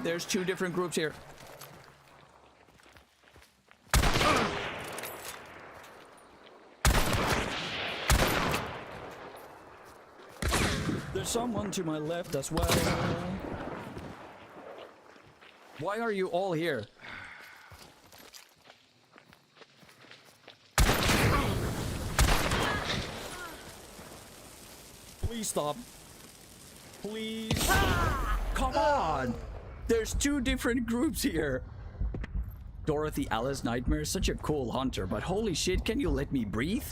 There's 2 different groups here. There's someone to my left as well. Why are you all here? Please stop. Please. Come on. There's 2 different groups here. Dorothy Alice Nightmare is such a cool hunter, but holy shit, can you let me breathe?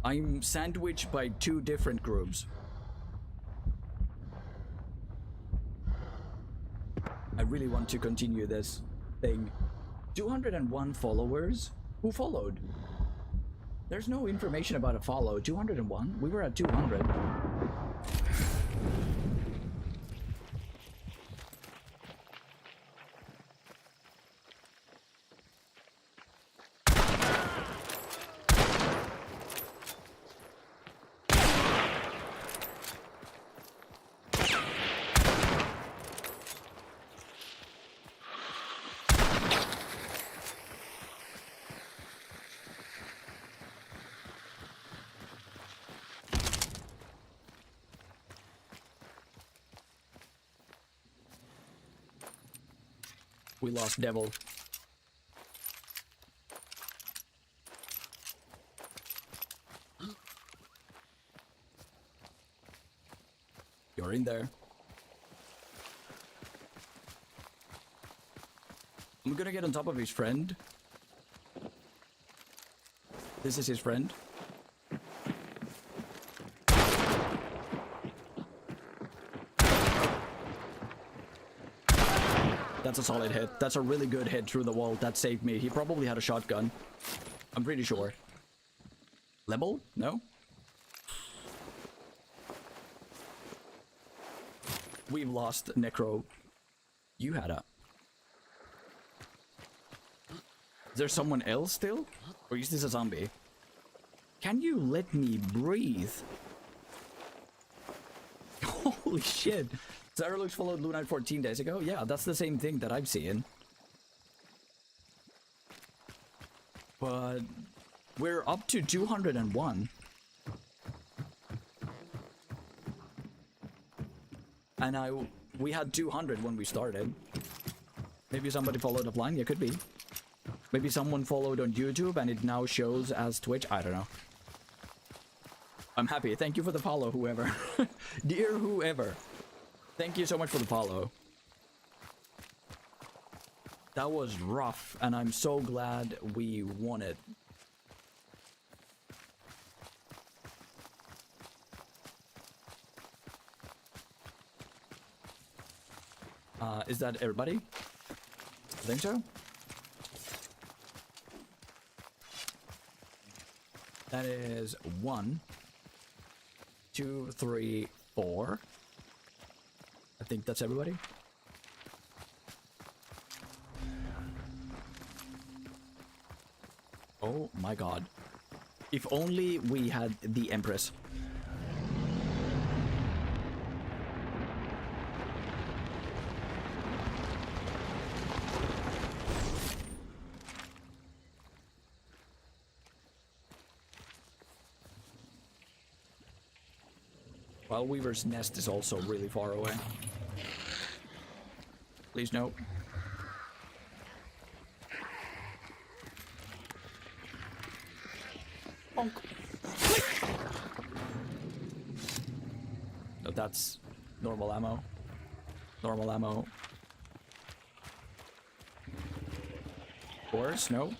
I'm sandwiched by 2 different groups. I really want to continue this thing. 201 followers? Who followed? There's no information about a follow. 201? We were at 200. We lost Devil. You're in there. I'm gonna get on top of his friend. This is his friend. That's a solid hit. That's a really good hit through the wall. That saved me. He probably had a shotgun. I'm pretty sure. Level? No? We've lost Necro. You had a... Is there someone else still? Or is this a zombie? Can you let me breathe? Holy shit. Zyrolux followed Lunite 14 days ago? Yeah, that's the same thing that I'm seeing. But we're up to 201. And we had 200 when we started. Maybe somebody followed offline? Yeah, could be. Maybe someone followed on YouTube and it now shows as Twitch? I don't know. I'm happy. Thank you for the follow, whoever. Dear whoever. Thank you so much for the follow. That was rough, and I'm so glad we won it. Is that everybody? I think so. That is 1, 2, 3, 4. I think that's everybody. Oh my god. If only we had the Empress. While Weaver's Nest is also really far away. Please no. Bonk. So that's normal ammo. Normal ammo. Of course, no.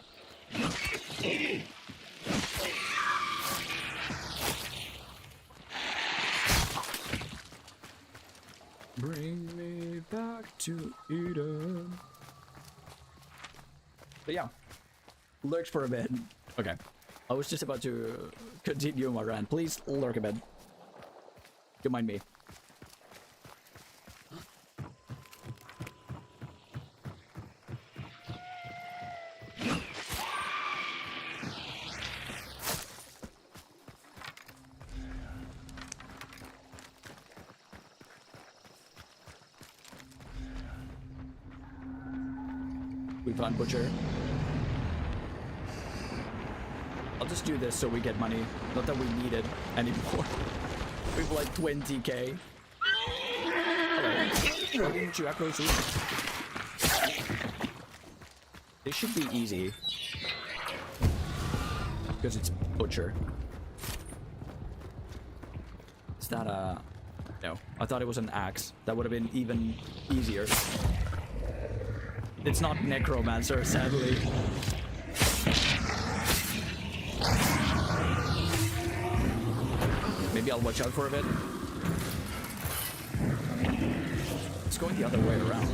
Bring me back to Eden. But yeah, lurked for a bit. Okay, I was just about to continue my rant. Please lurk a bit. Don't mind me. We found Butcher. I'll just do this so we get money. Not that we need it anymore. We have like 20k. Hello. Why didn't you echo soon? This should be easy. Because it's Butcher. Is that a... No. I thought it was an axe. That would have been even easier. It's not Necromancer, sadly. Maybe I'll watch out for a bit. It's going the other way around.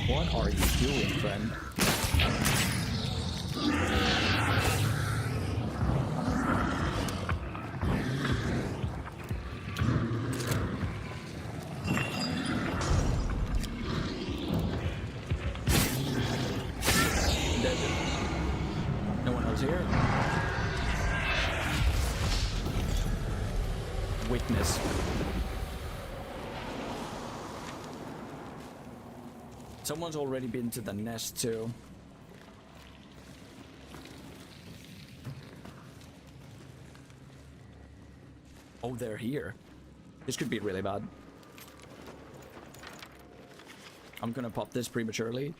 What are you doing, friend? No one else here? Witness. Someone's already been to the nest too. Oh, they're here. This could be really bad. I'm gonna pop this prematurely.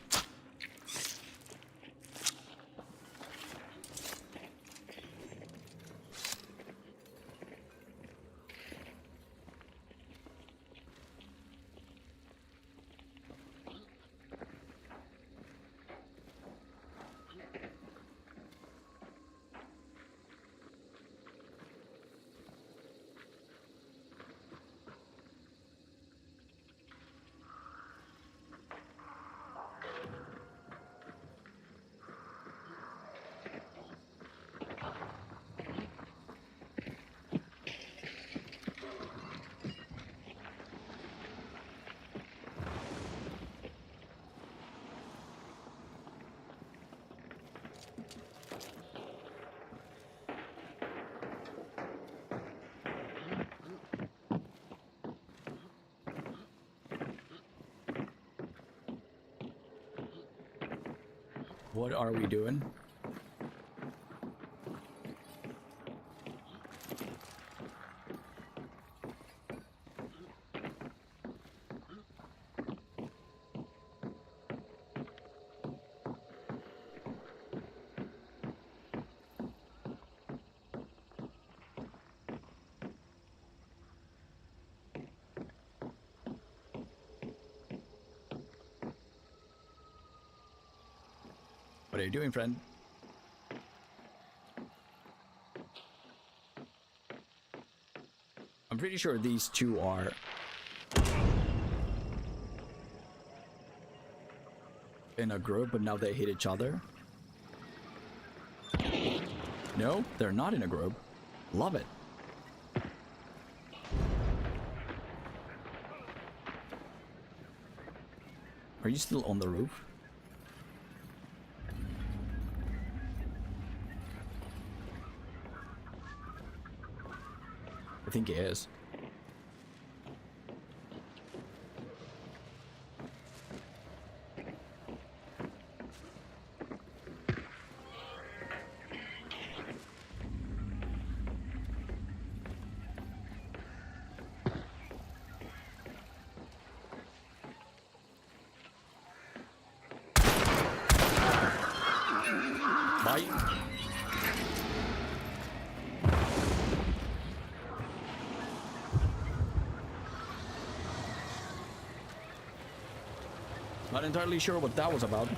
What are we doing? What are you doing, friend? I'm pretty sure these two are in a group, but now they hit each other. No, they're not in a group. Love it. Are you still on the roof? I think he is. Bye. Not entirely sure what that was about.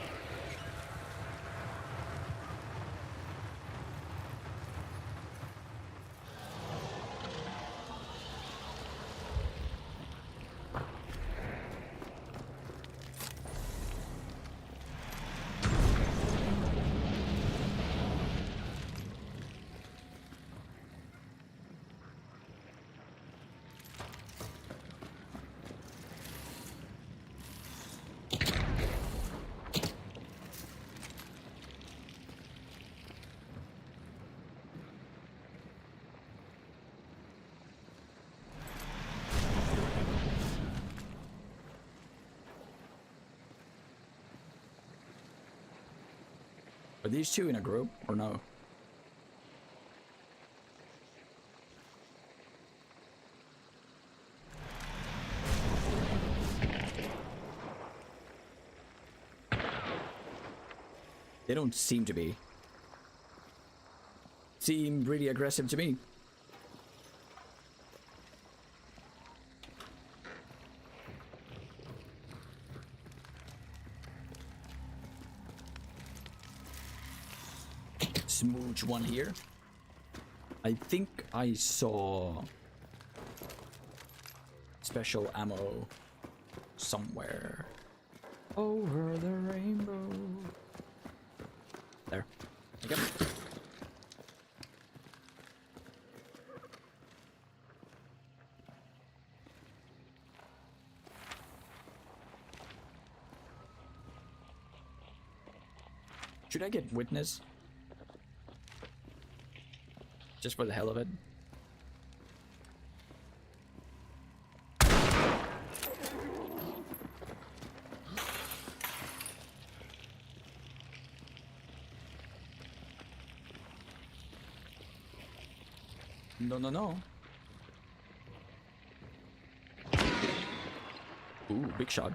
Are these two in a group or no? They don't seem to be. Seem really aggressive to me. Smooch one here. I think I saw special ammo somewhere over the rainbow. There. Okay. Should I get witness? Just for the hell of it. No. Ooh, big shot.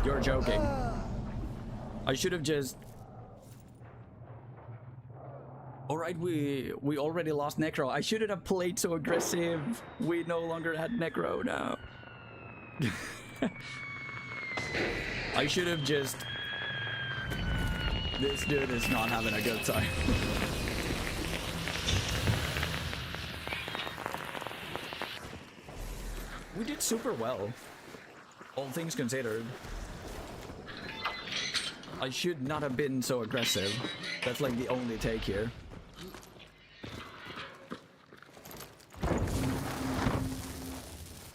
You're joking. I should have just... Alright, we already lost Necro. I shouldn't have played so aggressive. We no longer had Necro now. I should have just... This dude is not having a good time. We did super well. All things considered. I should not have been so aggressive. That's like the only take here.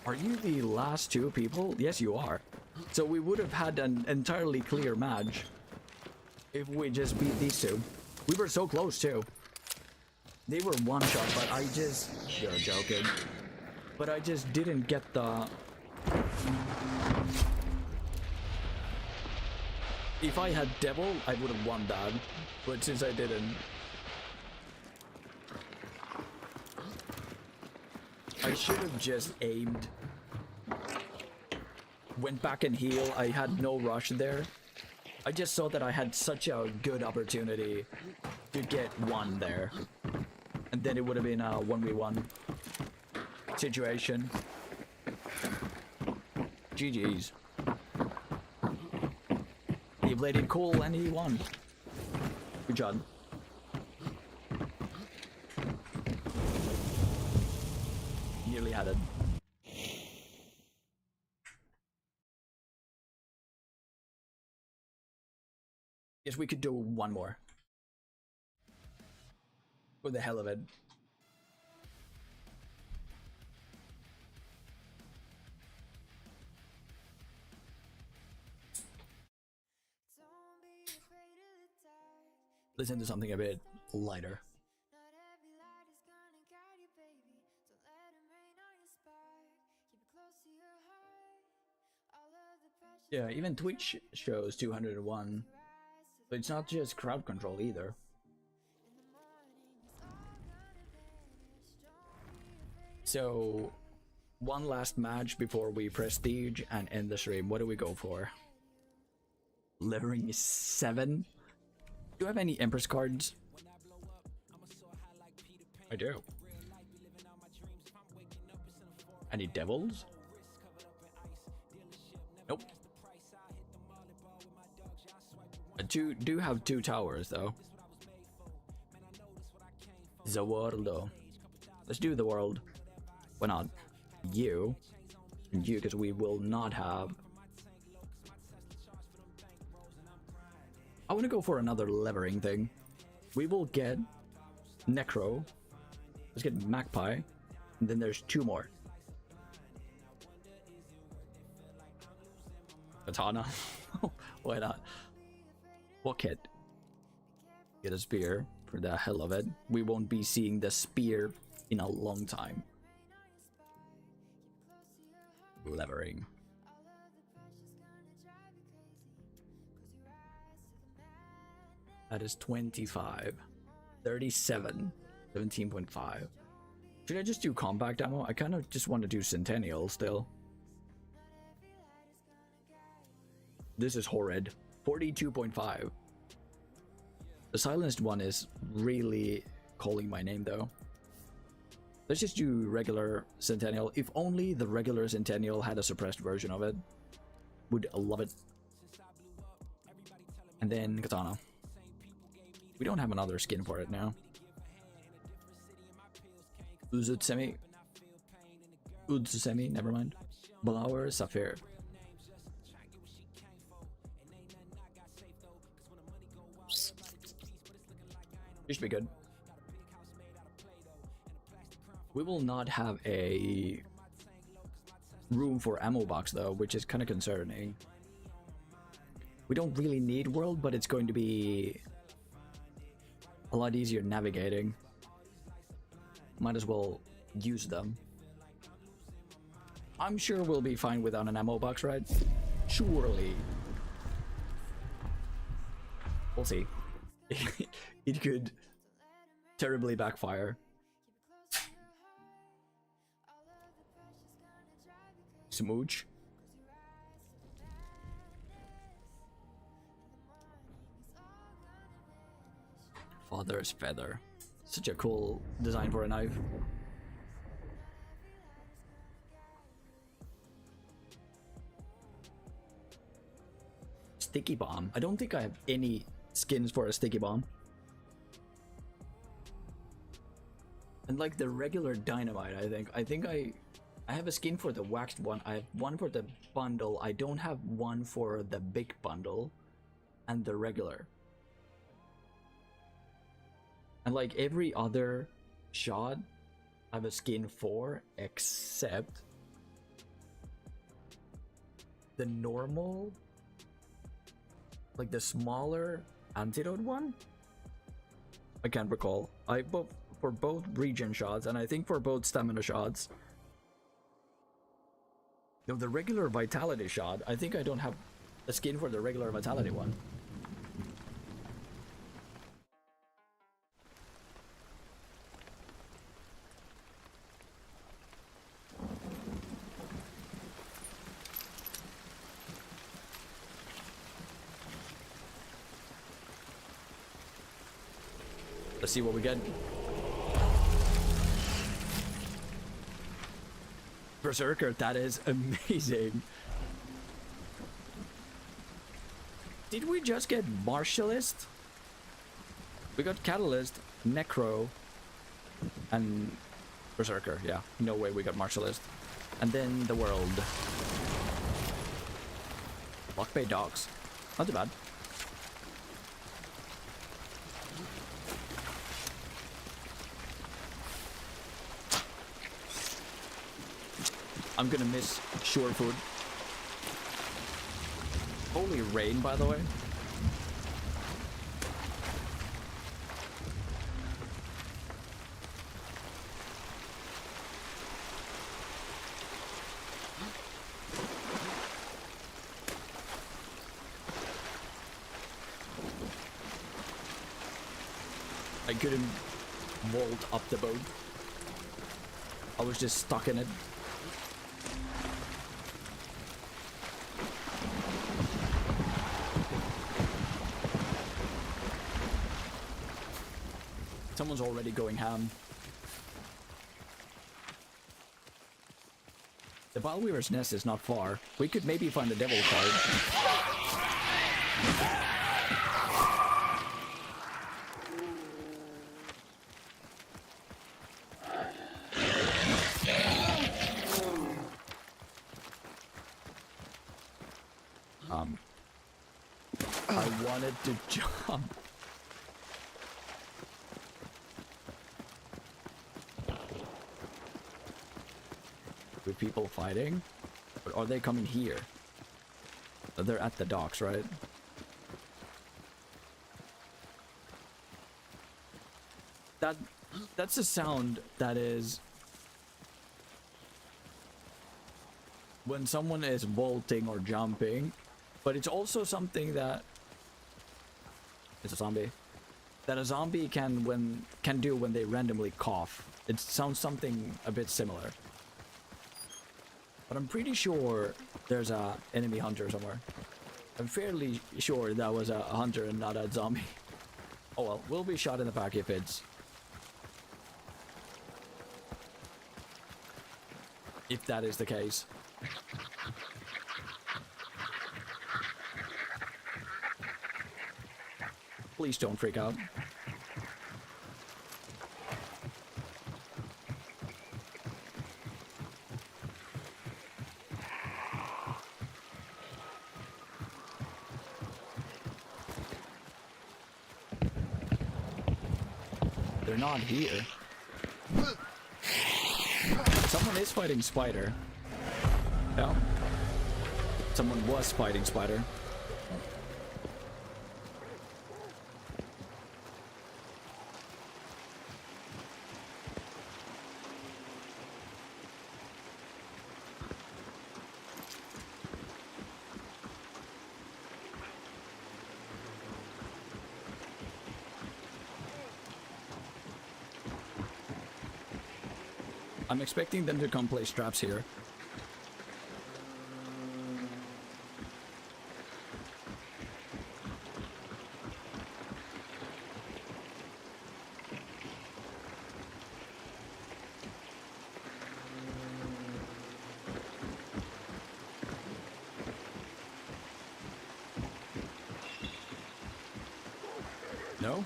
Are you the last two people? Yes, you are. So we would have had an entirely clear match if we just beat these two. We were so close too. They were one shot, but I just... You're joking. But I just didn't get the... If I had Devil, I would have won that. But since I didn't... should have just aimed. Went back and heal. I had no rush there. I just saw that I had such a good opportunity to get one there. And then it would have been a 1v1 situation. GG's. He played it cool and he won. Good job. Nearly had it. Yes, we could do one more. For the hell of it. Listen to something a bit lighter. Yeah, even Twitch shows 201. But it's not just crowd control either. So, one last match before we prestige and end the stream. What do we go for? Levering 7? Do you have any Empress cards? I do. Any Devils? Nope. I do have 2 towers though. The world though. Let's do the world. Why not? You. And you, because we will not have... I want to go for another levering thing. We will get Necro. Let's get Magpie. And then there's 2 more. Katana. Why not? What kit? Get a spear for the hell of it. We won't be seeing the spear in a long time. Levering. That is 25. 37. 17.5. Should I just do compact ammo? I kind of just want to do Centennial still. This is horrid. 42.5. The silenced one is really calling my name though. Let's just do regular Centennial. If only the regular Centennial had a suppressed version of it. Would love it. And then Katana. We don't have another skin for it now. Uzutsemi. Uzutsemi, never mind. Blower, Sapphire. This should be good. We will not have a room for ammo box though, which is kind of concerning. We don't really need world, but it's going to be a lot easier navigating. Might as well use them. I'm sure we'll be fine without an ammo box, right? Surely. We'll see. It could terribly backfire. Smooch. Father's Feather. Such a cool design for a knife. Sticky Bomb. I don't think I have any skins for a Sticky Bomb. And like the regular Dynamite, I think I have a skin for the waxed one. I have one for the bundle. I don't have one for the big bundle and the regular. And like every other shot, I have a skin for, except the normal, like the smaller antidote one. I can't recall. I both for both regen shots, and I think for both stamina shots. No, the regular vitality shot. I think I don't have a skin for the regular vitality one. Let's see what we get. Berserker, that is amazing. Did we just get Martialist? We got Catalyst, Necro, and Berserker. Yeah, no way we got Martialist. And then the world. Lock Bay Dogs. Not too bad. I'm gonna miss Sure Food. Holy rain, by the way. I couldn't vault up the boat. I was just stuck in it. Someone's already going ham. The Balweaver's Nest is not far. We could maybe find a devil card. I wanted to jump. With people fighting? But are they coming here? They're at the docks, right? That's a sound that is when someone is vaulting or jumping, but it's also something that it's a zombie that a zombie can do when they randomly cough. It sounds something a bit similar. But I'm pretty sure there's a enemy hunter somewhere. I'm fairly sure that was a hunter and not a zombie. Oh well, we'll be shot in the back if it's... if that is the case. Please don't freak out. They're not here. Someone is fighting Spider. Yeah. Someone was fighting Spider. I'm expecting them to come place traps here. No?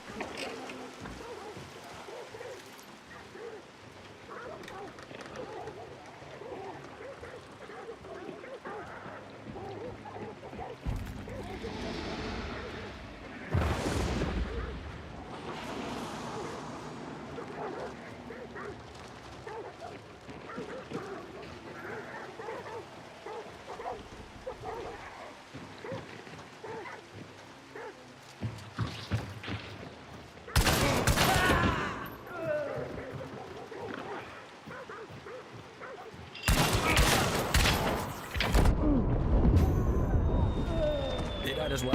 As well.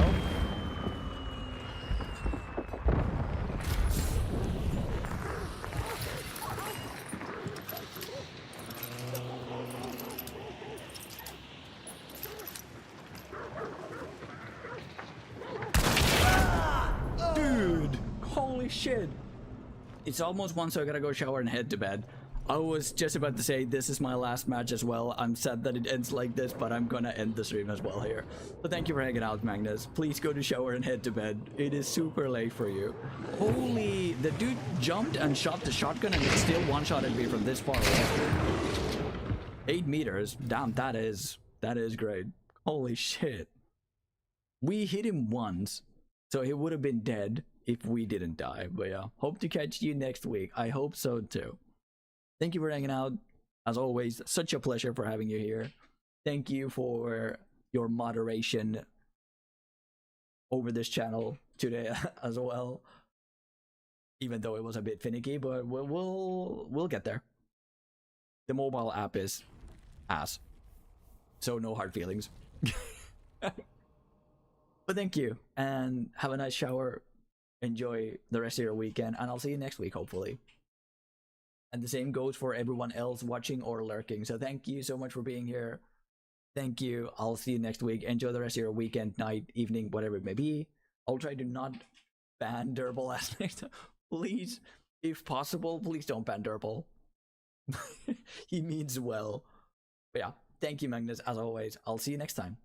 Dude, holy shit. It's almost 1, so I gotta go shower and head to bed. I was just about to say this is my last match as well. I'm sad that it ends like this, but I'm gonna end the stream as well here. So thank you for hanging out, Magnus. Please go to shower and head to bed. It is super late for you. Holy, the dude jumped and shot the shotgun and it still one-shotted me from this far away. 8 meters. Damn, that is great. Holy shit. We hit him once, so he would have been dead if we didn't die. But yeah, hope to catch you next week. I hope so too. Thank you for hanging out. As always, such a pleasure for having you here. Thank you for your moderation over this channel today as well. Even though it was a bit finicky, but we'll get there. The mobile app is ass, so no hard feelings. But thank you, and have a nice shower. Enjoy the rest of your weekend, and I'll see you next week, hopefully. And the same goes for everyone else watching or lurking. So thank you so much for being here. Thank you. I'll see you next week. Enjoy the rest of your weekend, night, evening, whatever it may be. I'll try to not ban Durable as next time. Please, if possible, please don't ban Durable. He means well. But yeah, thank you, Magnus, as always. I'll see you next time.